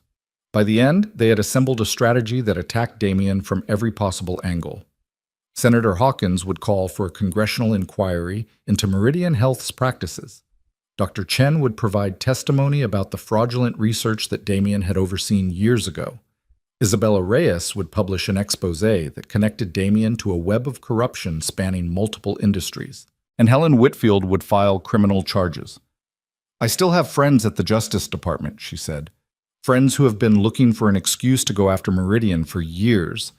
By the end, they had assembled a strategy that attacked Damien from every possible angle. Senator Hawkins would call for a congressional inquiry into Meridian Health's practices. Dr. Chen would provide testimony about the fraudulent research that Damien had overseen years ago. Isabella Reyes would publish an exposé that connected Damien to a web of corruption spanning multiple industries. And Helen Whitfield would file criminal charges. I still have friends at the Justice Department, she said. Friends who have been looking for an excuse to go after Meridian for years.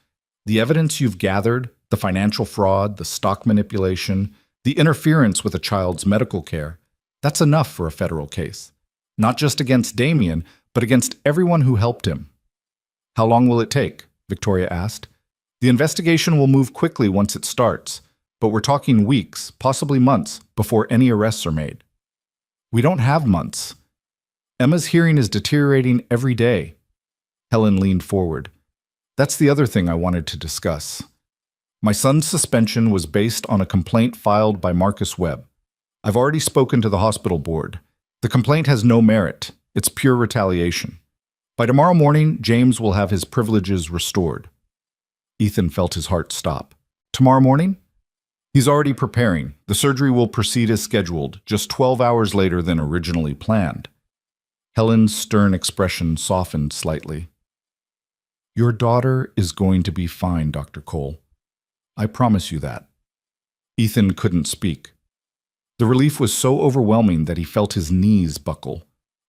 The evidence you've gathered, the financial fraud, the stock manipulation, the interference with a child's medical care, that's enough for a federal case. Not just against Damien, but against everyone who helped him. How long will it take? Victoria asked. The investigation will move quickly once it starts, but we're talking weeks, possibly months, before any arrests are made. We don't have months. Emma's hearing is deteriorating every day. Helen leaned forward. That's the other thing I wanted to discuss. My son's suspension was based on a complaint filed by Marcus Webb. I've already spoken to the hospital board. The complaint has no merit. It's pure retaliation. By tomorrow morning, James will have his privileges restored. Ethan felt his heart stop. Tomorrow morning? He's already preparing. The surgery will proceed as scheduled, just 12 hours later than originally planned. Helen's stern expression softened slightly. Your daughter is going to be fine, Dr. Cole. I promise you that. Ethan couldn't speak. The relief was so overwhelming that he felt his knees buckle.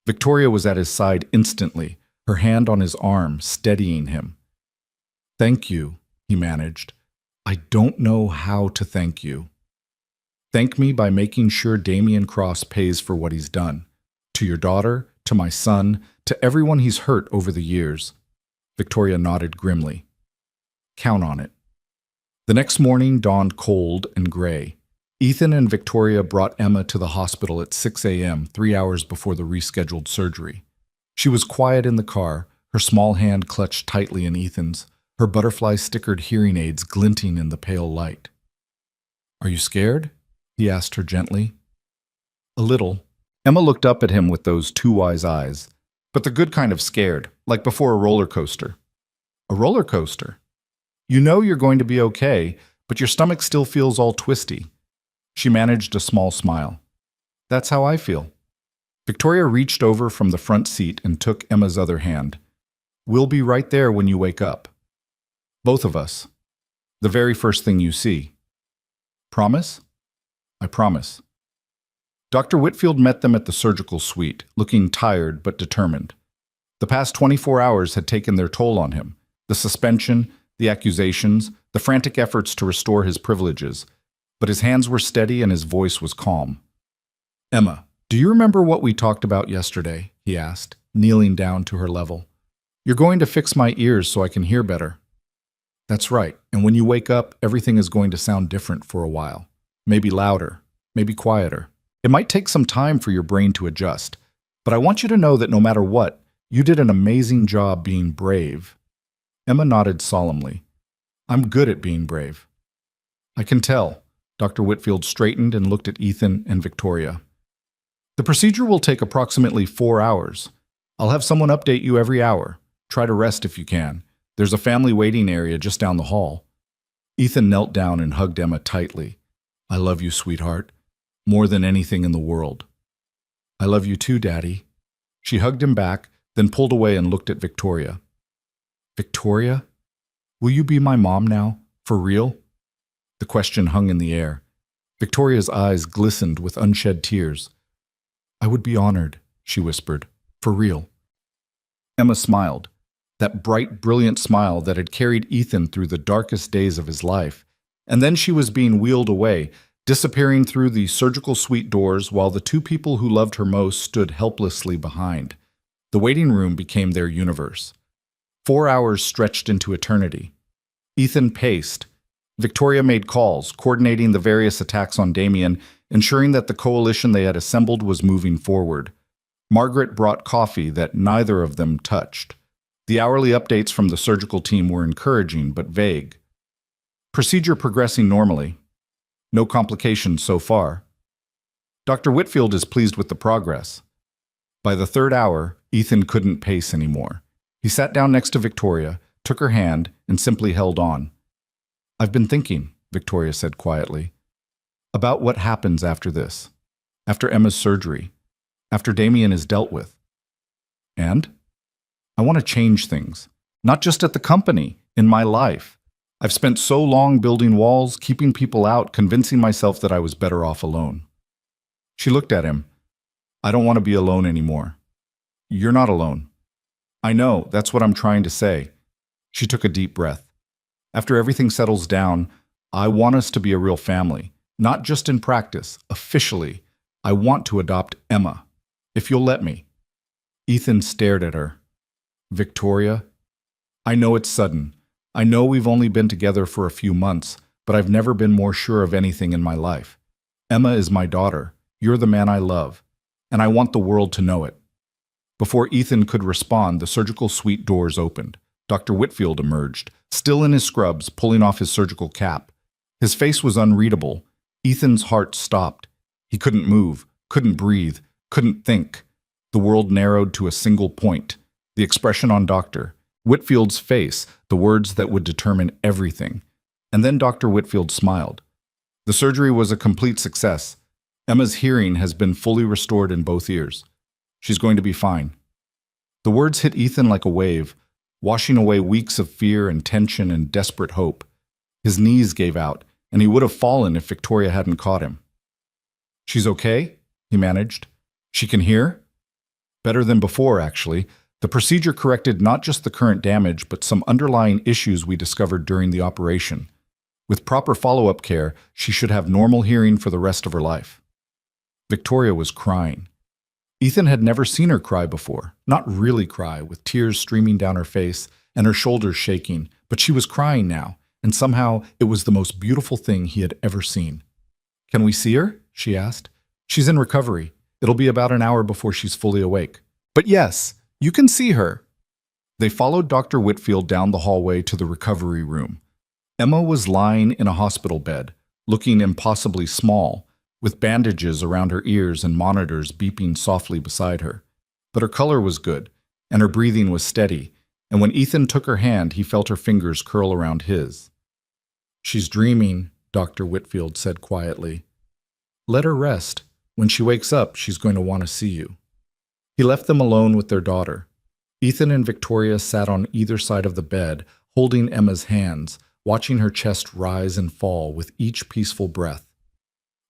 Victoria was at his side instantly, her hand on his arm, steadying him. Thank you, he managed. I don't know how to thank you. Thank me by making sure Damien Cross pays for what he's done. To your daughter, to my son, to everyone he's hurt over the years. Victoria nodded grimly. Count on it. The next morning dawned cold and gray. Ethan and Victoria brought Emma to the hospital at 6 a.m., 3 hours before the rescheduled surgery. She was quiet in the car, her small hand clutched tightly in Ethan's, her butterfly-stickered hearing aids glinting in the pale light. "Are you scared?" he asked her gently. "A little." Emma looked up at him with those two wise eyes, but the good kind of scared, like before a roller coaster. "A roller coaster? You know you're going to be okay, but your stomach still feels all twisty." She managed a small smile. "That's how I feel." Victoria reached over from the front seat and took Emma's other hand. "We'll be right there when you wake up. Both of us. The very first thing you see. Promise?" "I promise." Dr. Whitfield met them at the surgical suite, looking tired but determined. The past 24 hours had taken their toll on him. The suspension, the accusations, the frantic efforts to restore his privileges. But his hands were steady and his voice was calm. "Emma, do you remember what we talked about yesterday?" he asked, kneeling down to her level. "You're going to fix my ears so I can hear better." "That's right, and when you wake up, everything is going to sound different for a while. Maybe louder, maybe quieter. It might take some time for your brain to adjust, but I want you to know that no matter what, you did an amazing job being brave." Emma nodded solemnly. "I'm good at being brave." "I can tell." Dr. Whitfield straightened and looked at Ethan and Victoria. "The procedure will take approximately 4 hours. I'll have someone update you every hour. Try to rest if you can. There's a family waiting area just down the hall." Ethan knelt down and hugged Emma tightly. "I love you, sweetheart. More than anything in the world." "I love you too, Daddy." She hugged him back, then pulled away and looked at Victoria. "Victoria? Will you be my mom now? For real?" The question hung in the air. Victoria's eyes glistened with unshed tears. "I would be honored," she whispered. "For real." Emma smiled. That bright, brilliant smile that had carried Ethan through the darkest days of his life. And then she was being wheeled away, disappearing through the surgical suite doors while the two people who loved her most stood helplessly behind. The waiting room became their universe. 4 hours stretched into eternity. Ethan paced. Victoria made calls, coordinating the various attacks on Damien, ensuring that the coalition they had assembled was moving forward. Margaret brought coffee that neither of them touched. The hourly updates from the surgical team were encouraging but vague. Procedure progressing normally. No complications so far. Dr. Whitfield is pleased with the progress. By the 3rd hour, Ethan couldn't pace anymore. He sat down next to Victoria, took her hand, and simply held on. "I've been thinking," Victoria said quietly, "about what happens after this, after Emma's surgery, after Damien is dealt with. And I want to change things, not just at the company, in my life. I've spent so long building walls, keeping people out, convincing myself that I was better off alone." She looked at him. "I don't want to be alone anymore." "You're not alone." "I know, that's what I'm trying to say." She took a deep breath. "After everything settles down, I want us to be a real family, not just in practice, officially. I want to adopt Emma, if you'll let me." Ethan stared at her. "Victoria, I know it's sudden. I know we've only been together for a few months, but I've never been more sure of anything in my life. Emma is my daughter. You're the man I love, and I want the world to know it." Before Ethan could respond, the surgical suite doors opened. Dr. Whitfield emerged, still in his scrubs, pulling off his surgical cap. His face was unreadable. Ethan's heart stopped. He couldn't move, couldn't breathe, couldn't think. The world narrowed to a single point. The expression on Dr. Whitfield's face, the words that would determine everything. And then Dr. Whitfield smiled. "The surgery was a complete success. Emma's hearing has been fully restored in both ears. She's going to be fine." The words hit Ethan like a wave, washing away weeks of fear and tension and desperate hope. His knees gave out, and he would have fallen if Victoria hadn't caught him. "She's okay?" he managed. "She can hear?" Better than before, actually. The procedure corrected not just the current damage, but some underlying issues we discovered during the operation. With proper follow-up care, she should have normal hearing for the rest of her life. Victoria was crying. Ethan had never seen her cry before. Not really cry, with tears streaming down her face and her shoulders shaking, but she was crying now, and somehow it was the most beautiful thing he had ever seen. "Can we see her?" she asked. "She's in recovery. It'll be about an hour before she's fully awake." "But yes, you can see her." They followed Dr. Whitfield down the hallway to the recovery room. Emma was lying in a hospital bed, looking impossibly small, with bandages around her ears and monitors beeping softly beside her. But her color was good, and her breathing was steady, and when Ethan took her hand, he felt her fingers curl around his. "She's dreaming," Dr. Whitfield said quietly. "Let her rest. When she wakes up, she's going to want to see you." He left them alone with their daughter. Ethan and Victoria sat on either side of the bed, holding Emma's hands, watching her chest rise and fall with each peaceful breath.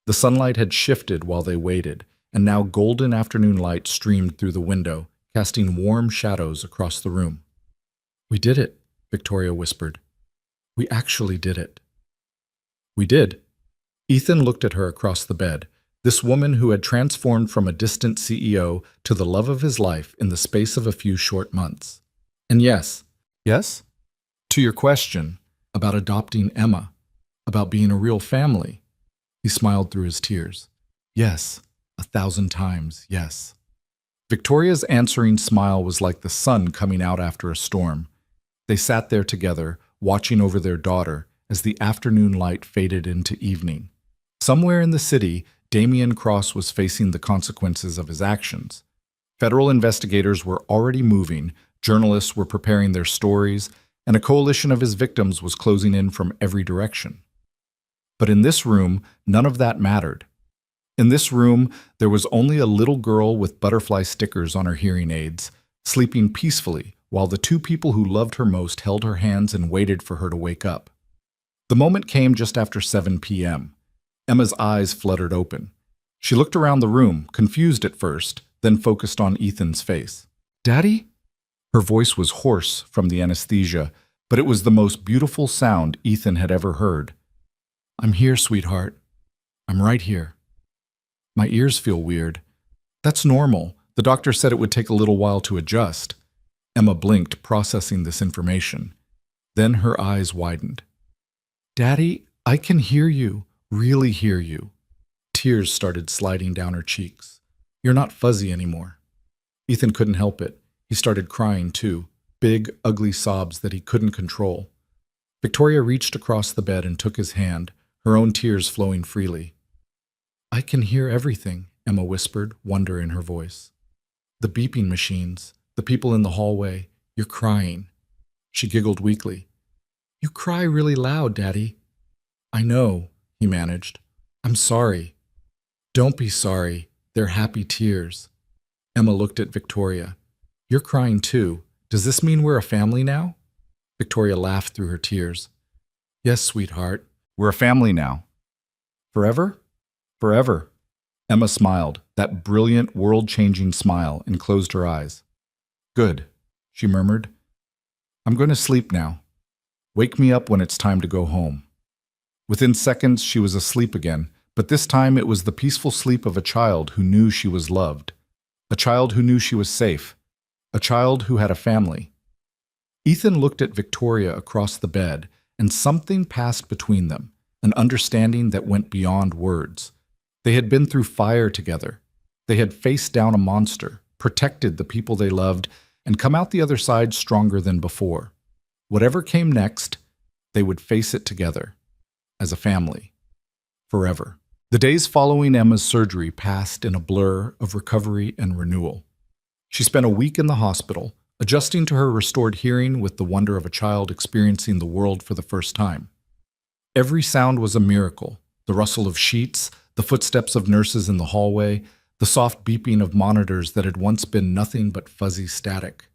The sunlight had shifted while they waited, and now golden afternoon light streamed through the window, casting warm shadows across the room. "We did it," Victoria whispered. "We actually did it." "We did." Ethan looked at her across the bed, this woman who had transformed from a distant CEO to the love of his life in the space of a few short months. "And yes." "Yes?" "To your question about adopting Emma, about being a real family." He smiled through his tears. "Yes, 1,000 times, yes." Victoria's answering smile was like the sun coming out after a storm. They sat there together, watching over their daughter as the afternoon light faded into evening. Somewhere in the city, Damian Cross was facing the consequences of his actions. Federal investigators were already moving, journalists were preparing their stories, and a coalition of his victims was closing in from every direction. But in this room, none of that mattered. In this room, there was only a little girl with butterfly stickers on her hearing aids, sleeping peacefully while the two people who loved her most held her hands and waited for her to wake up. The moment came just after 7 p.m. Emma's eyes fluttered open. She looked around the room, confused at first, then focused on Ethan's face. "Daddy?" Her voice was hoarse from the anesthesia, but it was the most beautiful sound Ethan had ever heard. "I'm here, sweetheart. I'm right here. My ears feel weird." "That's normal. The doctor said it would take a little while to adjust." Emma blinked, processing this information. Then her eyes widened. "Daddy, I can hear you, really hear you." Tears started sliding down her cheeks. "You're not fuzzy anymore." Ethan couldn't help it. He started crying too, big, ugly sobs that he couldn't control. Victoria reached across the bed and took his hand, her own tears flowing freely. "I can hear everything," Emma whispered, wonder in her voice. "The beeping machines, the people in the hallway, you're crying." She giggled weakly. "You cry really loud, Daddy." "I know," he managed. "I'm sorry." "Don't be sorry. They're happy tears." Emma looked at Victoria. "You're crying too. Does this mean we're a family now?" Victoria laughed through her tears. "Yes, sweetheart. We're a family now." "Forever?" "Forever." Emma smiled, that brilliant, world-changing smile, and closed her eyes. "Good," she murmured. "I'm going to sleep now. Wake me up when it's time to go home." Within seconds, she was asleep again, but this time it was the peaceful sleep of a child who knew she was loved, a child who knew she was safe, a child who had a family. Ethan looked at Victoria across the bed, and something passed between them, an understanding that went beyond words. They had been through fire together. They had faced down a monster, protected the people they loved, and come out the other side stronger than before. Whatever came next, they would face it together, as a family, forever. The days following Emma's surgery passed in a blur of recovery and renewal. She spent a week in the hospital, adjusting to her restored hearing with the wonder of a child experiencing the world for the first time. Every sound was a miracle: the rustle of sheets, the footsteps of nurses in the hallway, the soft beeping of monitors that had once been nothing but fuzzy static.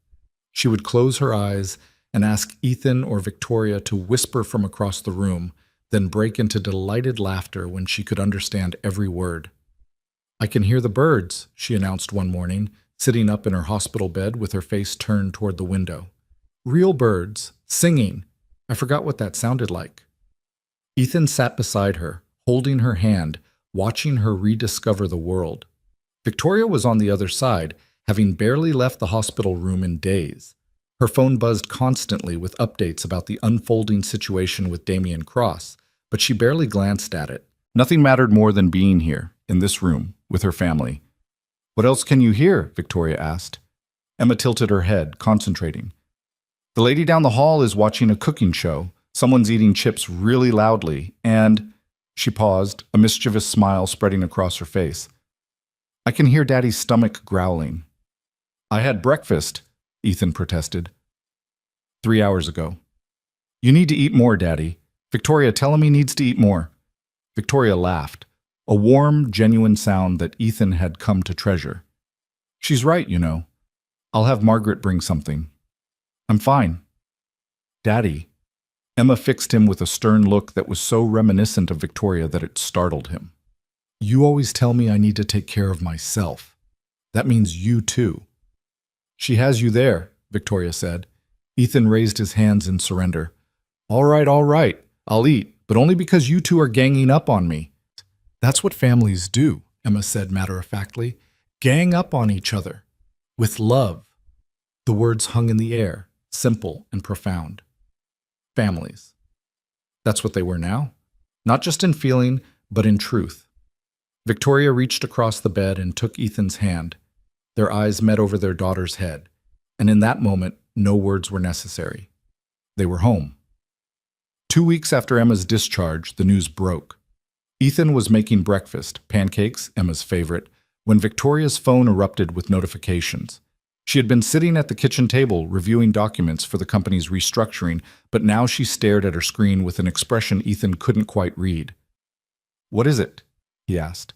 She would close her eyes and ask Ethan or Victoria to whisper from across the room, then break into delighted laughter when she could understand every word. "I can hear the birds," she announced one morning, sitting up in her hospital bed with her face turned toward the window. "Real birds, singing. I forgot what that sounded like." Ethan sat beside her, holding her hand, watching her rediscover the world. Victoria was on the other side, having barely left the hospital room in days. Her phone buzzed constantly with updates about the unfolding situation with Damian Cross, but she barely glanced at it. Nothing mattered more than being here, in this room, with her family. "What else can you hear?" Victoria asked. Emma tilted her head, concentrating. The lady down the hall is watching a cooking show. Someone's eating chips really loudly, and she paused, a mischievous smile spreading across her face. I can hear Daddy's stomach growling. I had breakfast, Ethan protested. 3 hours ago. You need to eat more, Daddy. Victoria, tell him he needs to eat more. Victoria laughed, a warm, genuine sound that Ethan had come to treasure. She's right, you know. I'll have Margaret bring something. I'm fine. Daddy. Emma fixed him with a stern look that was so reminiscent of Victoria that it startled him. You always tell me I need to take care of myself. That means you too. She has you there, Victoria said. Ethan raised his hands in surrender. All right, I'll eat, but only because you two are ganging up on me. That's what families do, Emma said matter-of-factly. Gang up on each other. With love. The words hung in the air, simple and profound. Families. That's what they were now. Not just in feeling, but in truth. Victoria reached across the bed and took Ethan's hand. Their eyes met over their daughter's head, and in that moment, no words were necessary. They were home. 2 weeks after Emma's discharge, the news broke. Ethan was making breakfast, pancakes, Emma's favorite, when Victoria's phone erupted with notifications. She had been sitting at the kitchen table reviewing documents for the company's restructuring, but now she stared at her screen with an expression Ethan couldn't quite read. What is it? He asked.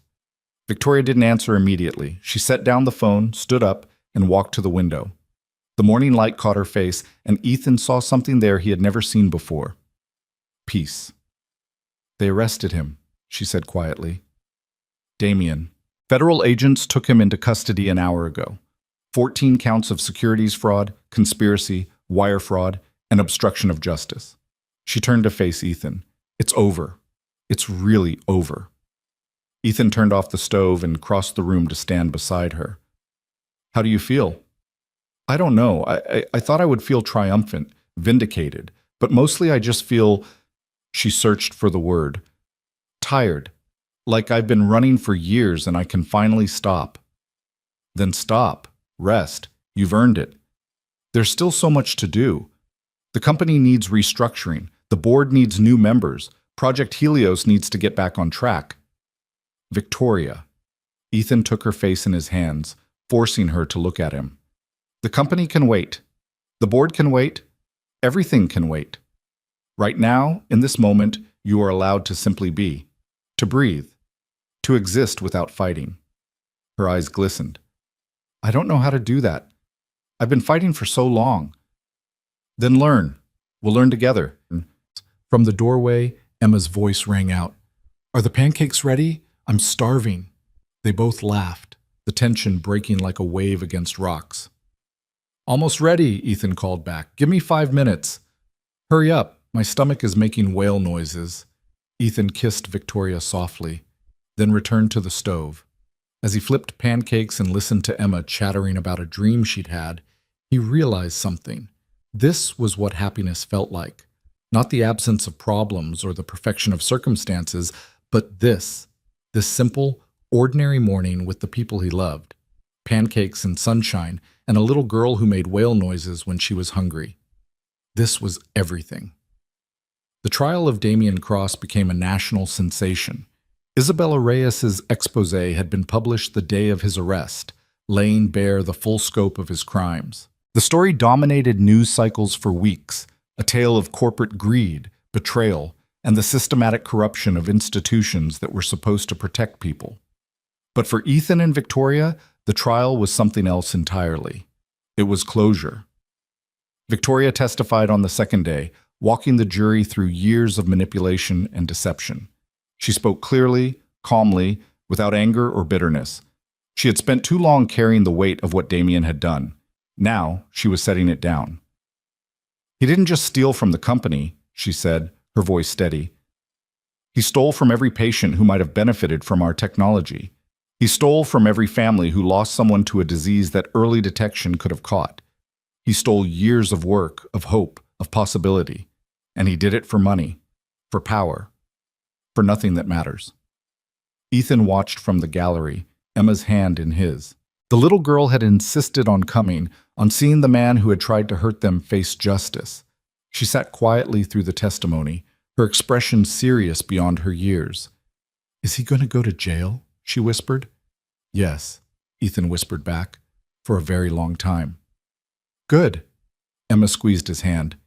Victoria didn't answer immediately. She set down the phone, stood up, and walked to the window. The morning light caught her face, and Ethan saw something there he had never seen before. Peace. They arrested him, she said quietly. Damien. Federal agents took him into custody an hour ago. 14 counts of securities fraud, conspiracy, wire fraud, and obstruction of justice. She turned to face Ethan. It's over. It's really over. Ethan turned off the stove and crossed the room to stand beside her. How do you feel? I don't know. I thought I would feel triumphant, vindicated, but mostly I just feel, she searched for the word, tired, like I've been running for years and I can finally stop. Then stop, rest, you've earned it. There's still so much to do. The company needs restructuring, the board needs new members, Project Helios needs to get back on track. Victoria. Ethan took her face in his hands, forcing her to look at him. The company can wait. The board can wait. Everything can wait. Right now, in this moment, you are allowed to simply be, to breathe, to exist without fighting. Her eyes glistened. I don't know how to do that. I've been fighting for so long. Then learn. We'll learn together. From the doorway, Emma's voice rang out. Are the pancakes ready? I'm starving. They both laughed, the tension breaking like a wave against rocks. Almost ready, Ethan called back. Give me 5 minutes. Hurry up, my stomach is making whale noises. Ethan kissed Victoria softly, then returned to the stove. As he flipped pancakes and listened to Emma chattering about a dream she'd had, he realized something. This was what happiness felt like. Not the absence of problems or the perfection of circumstances, but this simple, ordinary morning with the people he loved. Pancakes and sunshine, and a little girl who made whale noises when she was hungry. This was everything. The trial of Damien Cross became a national sensation. Isabella Reyes's expose had been published the day of his arrest, laying bare the full scope of his crimes. The story dominated news cycles for weeks, a tale of corporate greed, betrayal, and the systematic corruption of institutions that were supposed to protect people. But for Ethan and Victoria, the trial was something else entirely. It was closure. Victoria testified on the second day, walking the jury through years of manipulation and deception. She spoke clearly, calmly, without anger or bitterness. She had spent too long carrying the weight of what Damien had done. Now, she was setting it down. He didn't just steal from the company, she said, her voice steady. He stole from every patient who might have benefited from our technology. He stole from every family who lost someone to a disease that early detection could have caught. He stole years of work, of hope, of possibility. And he did it for money, for power, for nothing that matters. Ethan watched from the gallery, Emma's hand in his. The little girl had insisted on coming, on seeing the man who had tried to hurt them face justice. She sat quietly through the testimony, her expression serious beyond her years. "Is he going to go to jail?" she whispered. "Yes," Ethan whispered back, "for a very long time." "Good." Emma squeezed his hand.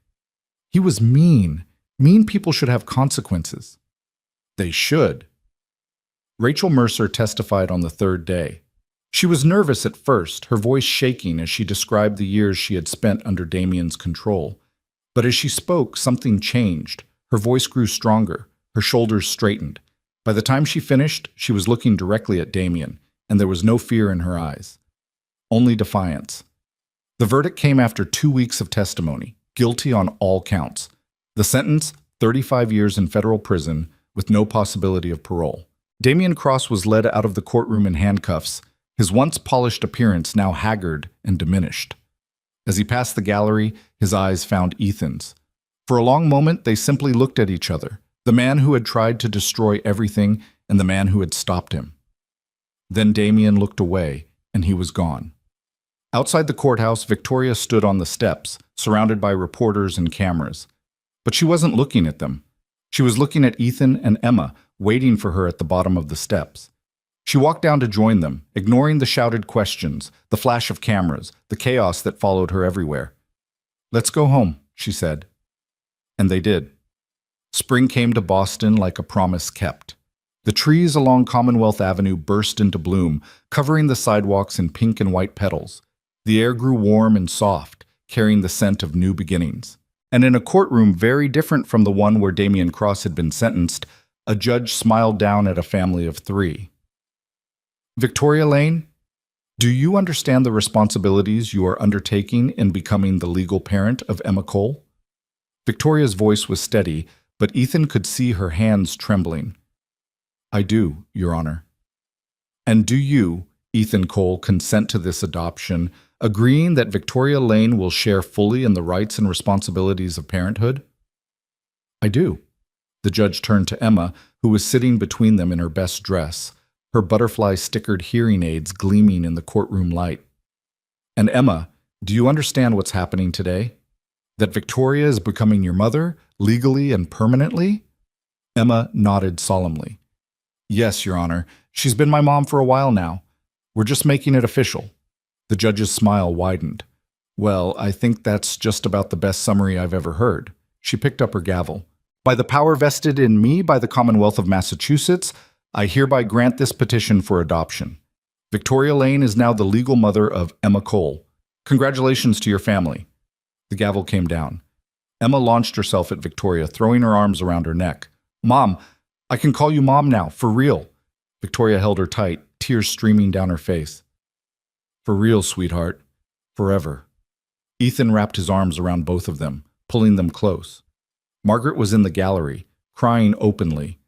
"He was mean. Mean people should have consequences." "They should." Rachel Mercer testified on the third day. She was nervous at first, her voice shaking as she described the years she had spent under Damien's control. But as she spoke, something changed. Her voice grew stronger, her shoulders straightened. By the time she finished, she was looking directly at Damien, and there was no fear in her eyes. Only defiance. The verdict came after 2 weeks of testimony, guilty on all counts. The sentence, 35 years in federal prison with no possibility of parole. Damien Cross was led out of the courtroom in handcuffs, his once polished appearance now haggard and diminished. As he passed the gallery, his eyes found Ethan's. For a long moment, they simply looked at each other, the man who had tried to destroy everything and the man who had stopped him. Then Damien looked away, and he was gone. Outside the courthouse, Victoria stood on the steps, surrounded by reporters and cameras. But she wasn't looking at them. She was looking at Ethan and Emma, waiting for her at the bottom of the steps. She walked down to join them, ignoring the shouted questions, the flash of cameras, the chaos that followed her everywhere. "Let's go home," she said. And they did. Spring came to Boston like a promise kept. The trees along Commonwealth Avenue burst into bloom, covering the sidewalks in pink and white petals. The air grew warm and soft, carrying the scent of new beginnings. And in a courtroom very different from the one where Damien Cross had been sentenced, a judge smiled down at a family of 3. "Victoria Lane, do you understand the responsibilities you are undertaking in becoming the legal parent of Emma Cole?" Victoria's voice was steady, but Ethan could see her hands trembling. "I do, Your Honor." "And do you, Ethan Cole, consent to this adoption, agreeing that Victoria Lane will share fully in the rights and responsibilities of parenthood?" "I do." The judge turned to Emma, who was sitting between them in her best dress, her butterfly-stickered hearing aids gleaming in the courtroom light. "And Emma, do you understand what's happening today? That Victoria is becoming your mother, legally and permanently?" Emma nodded solemnly. "Yes, Your Honor. She's been my mom for a while now. We're just making it official." The judge's smile widened. "Well, I think that's just about the best summary I've ever heard." She picked up her gavel. "By the power vested in me by the Commonwealth of Massachusetts, I hereby grant this petition for adoption. Victoria Lane is now the legal mother of Emma Cole. Congratulations to your family." The gavel came down. Emma launched herself at Victoria, throwing her arms around her neck. "Mom, I can call you Mom now, for real." Victoria held her tight, tears streaming down her face. "For real, sweetheart. Forever." Ethan wrapped his arms around both of them, pulling them close. Margaret was in the gallery, crying openly.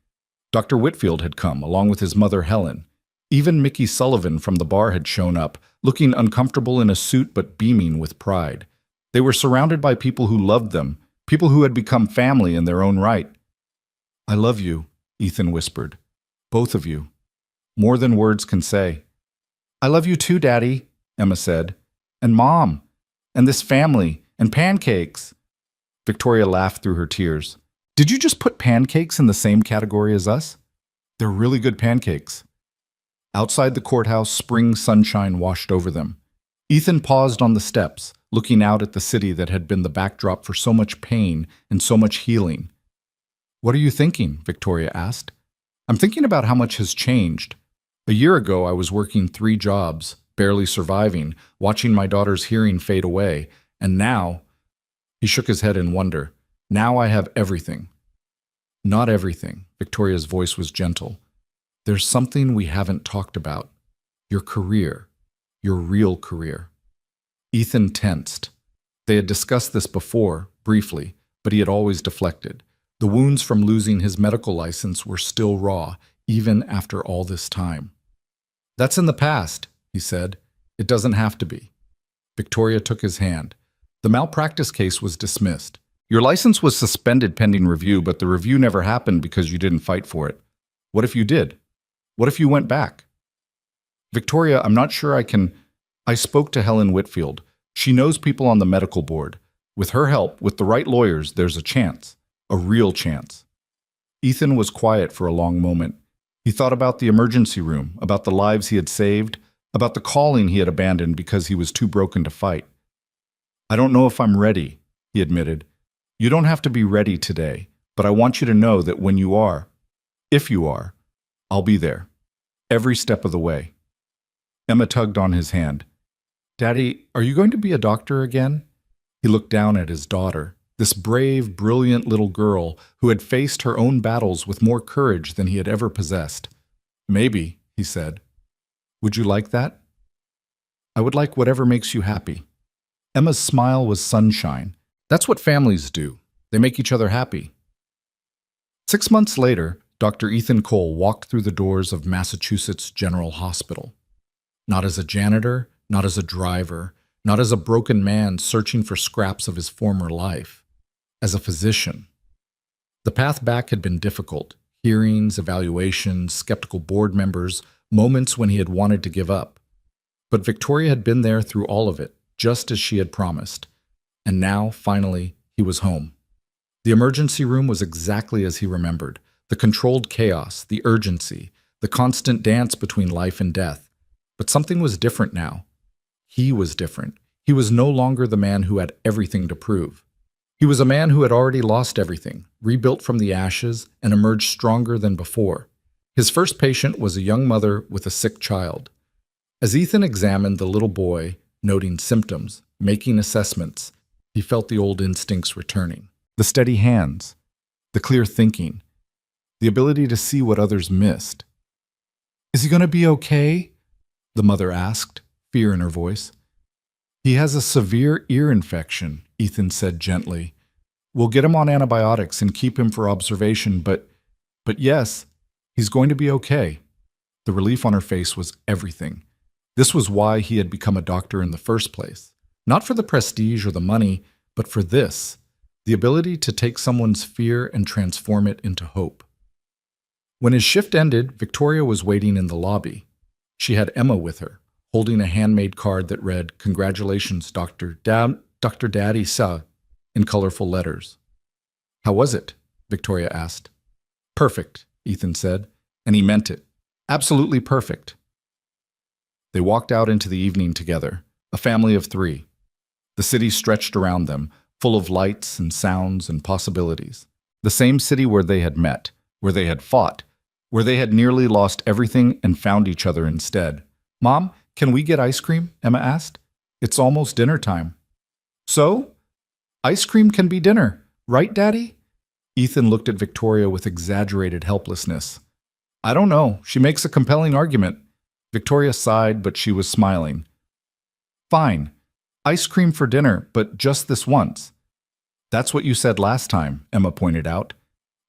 Dr. Whitfield had come, along with his mother Helen. Even Mickey Sullivan from the bar had shown up, looking uncomfortable in a suit but beaming with pride. They were surrounded by people who loved them, people who had become family in their own right. "I love you," Ethan whispered. "Both of you. More than words can say." "I love you too, Daddy," Emma said. "And Mom. And this family. And pancakes." Victoria laughed through her tears. "Did you just put pancakes in the same category as us? They're really good pancakes." Outside the courthouse, spring sunshine washed over them. Ethan paused on the steps, looking out at the city that had been the backdrop for so much pain and so much healing. "What are you thinking?" Victoria asked. "I'm thinking about how much has changed. A year ago, I was working 3 jobs, barely surviving, watching my daughter's hearing fade away, and now—" He shook his head in wonder. "Now I have everything." "Not everything," Victoria's voice was gentle. "There's something we haven't talked about. Your career. Your real career." Ethan tensed. They had discussed this before, briefly, but he had always deflected. The wounds from losing his medical license were still raw, even after all this time. "That's in the past," he said. "It doesn't have to be." Victoria took his hand. "The malpractice case was dismissed. Your license was suspended pending review, but the review never happened because you didn't fight for it. What if you did? What if you went back?" Victoria, I'm not sure I can. I spoke to Helen Whitfield. She knows people on the medical board. With her help, with the right lawyers, there's a chance. A real chance. Ethan was quiet for a long moment. He thought about the emergency room, about the lives he had saved, about the calling he had abandoned because he was too broken to fight. I don't know if I'm ready, he admitted. You don't have to be ready today, but I want you to know that when you are, if you are, I'll be there. Every step of the way. Emma tugged on his hand. Daddy, are you going to be a doctor again? He looked down at his daughter, this brave, brilliant little girl who had faced her own battles with more courage than he had ever possessed. Maybe, he said. Would you like that? I would like whatever makes you happy. Emma's smile was sunshine. That's what families do. They make each other happy. 6 months later, Dr. Ethan Cole walked through the doors of Massachusetts General Hospital. Not as a janitor, not as a driver, not as a broken man searching for scraps of his former life. As a physician. The path back had been difficult. Hearings, evaluations, skeptical board members, moments when he had wanted to give up. But Victoria had been there through all of it, just as she had promised. And now, finally, he was home. The emergency room was exactly as he remembered. The controlled chaos, the urgency, the constant dance between life and death. But something was different now. He was different. He was no longer the man who had everything to prove. He was a man who had already lost everything, rebuilt from the ashes, and emerged stronger than before. His first patient was a young mother with a sick child. As Ethan examined the little boy, noting symptoms, making assessments, he felt the old instincts returning. The steady hands, the clear thinking, the ability to see what others missed. Is he going to be okay? The mother asked, fear in her voice. He has a severe ear infection, Ethan said gently. We'll get him on antibiotics and keep him for observation, but yes, he's going to be okay. The relief on her face was everything. This was why he had become a doctor in the first place. Not for the prestige or the money, but for this, the ability to take someone's fear and transform it into hope. When his shift ended, Victoria was waiting in the lobby. She had Emma with her, holding a handmade card that read, "Congratulations, Dr. Daddy Sa," in colorful letters. How was it? Victoria asked. Perfect, Ethan said, and he meant it. Absolutely perfect. They walked out into the evening together, a family of 3. The city stretched around them, full of lights and sounds and possibilities. The same city where they had met, where they had fought, where they had nearly lost everything and found each other instead. Mom, can we get ice cream? Emma asked. It's almost dinner time. So? Ice cream can be dinner, right, Daddy? Ethan looked at Victoria with exaggerated helplessness. I don't know. She makes a compelling argument. Victoria sighed, but she was smiling. Fine. Ice cream for dinner, but just this once. That's what you said last time, Emma pointed out.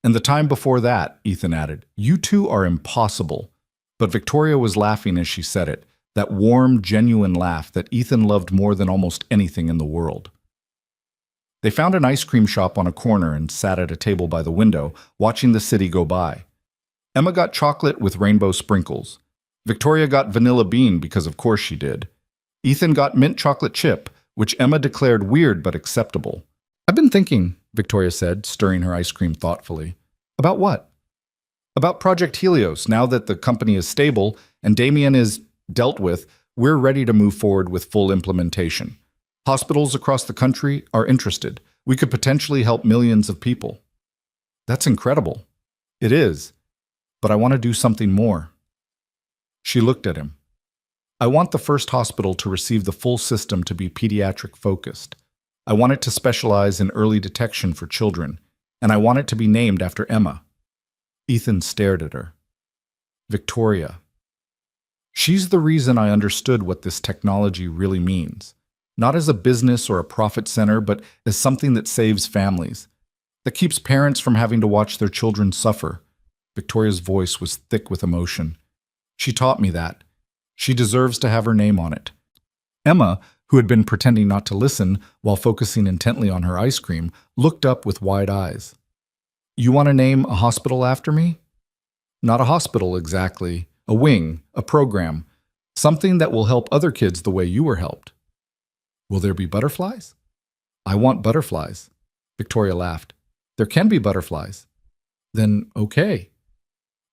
And the time before that, Ethan added. You two are impossible. But Victoria was laughing as she said it, that warm, genuine laugh that Ethan loved more than almost anything in the world. They found an ice cream shop on a corner and sat at a table by the window, watching the city go by. Emma got chocolate with rainbow sprinkles. Victoria got vanilla bean because of course she did. Ethan got mint chocolate chip, which Emma declared weird but acceptable. I've been thinking, Victoria said, stirring her ice cream thoughtfully. About what? About Project Helios. Now that the company is stable and Damien is dealt with, we're ready to move forward with full implementation. Hospitals across the country are interested. We could potentially help millions of people. That's incredible. It is. But I want to do something more. She looked at him. I want the first hospital to receive the full system to be pediatric focused. I want it to specialize in early detection for children, and I want it to be named after Emma. Ethan stared at her. Victoria. She's the reason I understood what this technology really means. Not as a business or a profit center, but as something that saves families, that keeps parents from having to watch their children suffer. Victoria's voice was thick with emotion. She taught me that. She deserves to have her name on it. Emma, who had been pretending not to listen while focusing intently on her ice cream, looked up with wide eyes. You want to name a hospital after me? Not a hospital exactly. A wing, a program. Something that will help other kids the way you were helped. Will there be butterflies? I want butterflies. Victoria laughed. There can be butterflies. Then, okay.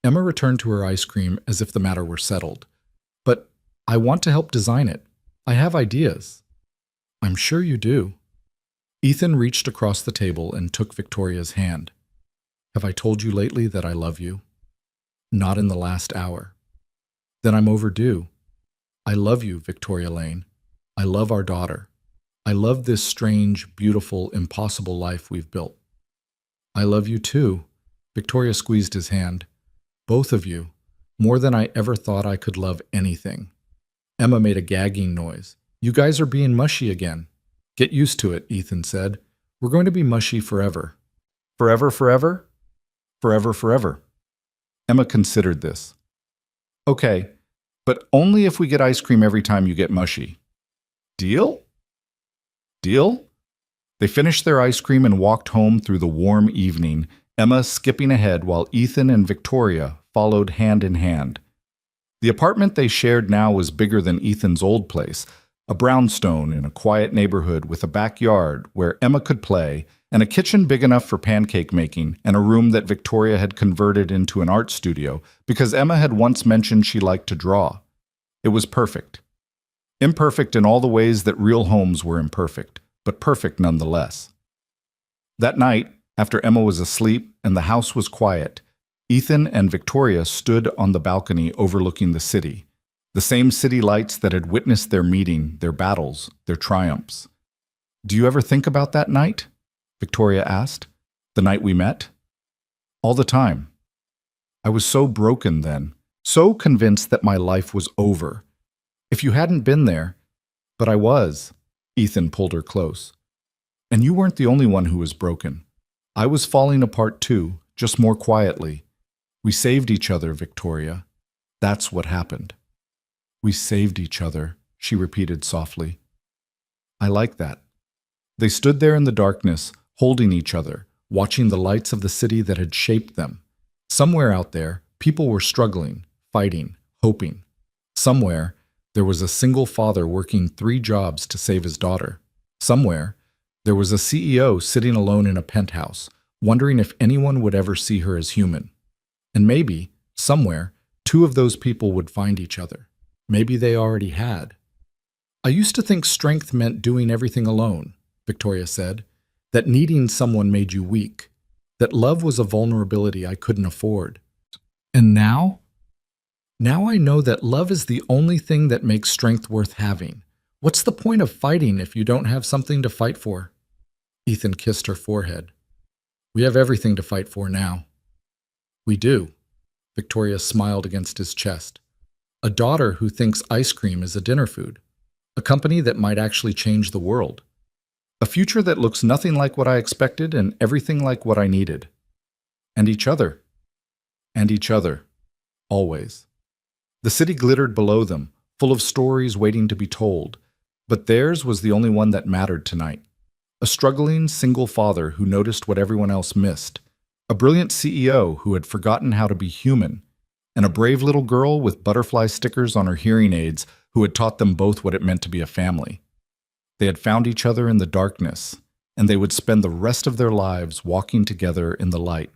Emma returned to her ice cream as if the matter were settled. But I want to help design it. I have ideas. I'm sure you do. Ethan reached across the table and took Victoria's hand. Have I told you lately that I love you? Not in the last hour. Then I'm overdue. I love you, Victoria Lane. I love our daughter. I love this strange, beautiful, impossible life we've built. I love you too. Victoria squeezed his hand. Both of you, more than I ever thought I could love anything. Emma made a gagging noise. You guys are being mushy again. Get used to it, Ethan said. We're going to be mushy forever. Forever, forever? Forever, forever. Emma considered this. Okay, but only if we get ice cream every time you get mushy. Deal? Deal? They finished their ice cream and walked home through the warm evening, Emma skipping ahead while Ethan and Victoria followed hand in hand. The apartment they shared now was bigger than Ethan's old place, a brownstone in a quiet neighborhood with a backyard where Emma could play, and a kitchen big enough for pancake making, and a room that Victoria had converted into an art studio because Emma had once mentioned she liked to draw. It was perfect. Imperfect in all the ways that real homes were imperfect, but perfect nonetheless. That night, after Emma was asleep and the house was quiet, Ethan and Victoria stood on the balcony overlooking the city, the same city lights that had witnessed their meeting, their battles, their triumphs. Do you ever think about that night? Victoria asked. The night we met? All the time. I was so broken then, so convinced that my life was over. If you hadn't been there, but I was. Ethan pulled her close. And you weren't the only one who was broken. I was falling apart too, just more quietly. We saved each other, Victoria. That's what happened. We saved each other, she repeated softly. I like that. They stood there in the darkness, holding each other, watching the lights of the city that had shaped them. Somewhere out there, people were struggling, fighting, hoping. Somewhere, there was a single father working 3 jobs to save his daughter. Somewhere, there was a CEO sitting alone in a penthouse, wondering if anyone would ever see her as human. And maybe, somewhere, 2 of those people would find each other. Maybe they already had. I used to think strength meant doing everything alone, Victoria said, that needing someone made you weak, that love was a vulnerability I couldn't afford. And now? Now I know that love is the only thing that makes strength worth having. What's the point of fighting if you don't have something to fight for? Ethan kissed her forehead. We have everything to fight for now. We do. Victoria smiled against his chest. A daughter who thinks ice cream is a dinner food. A company that might actually change the world. A future that looks nothing like what I expected and everything like what I needed. And each other. And each other. Always. The city glittered below them, full of stories waiting to be told, but theirs was the only one that mattered tonight. A struggling single father who noticed what everyone else missed, a brilliant CEO who had forgotten how to be human, and a brave little girl with butterfly stickers on her hearing aids who had taught them both what it meant to be a family. They had found each other in the darkness, and they would spend the rest of their lives walking together in the light.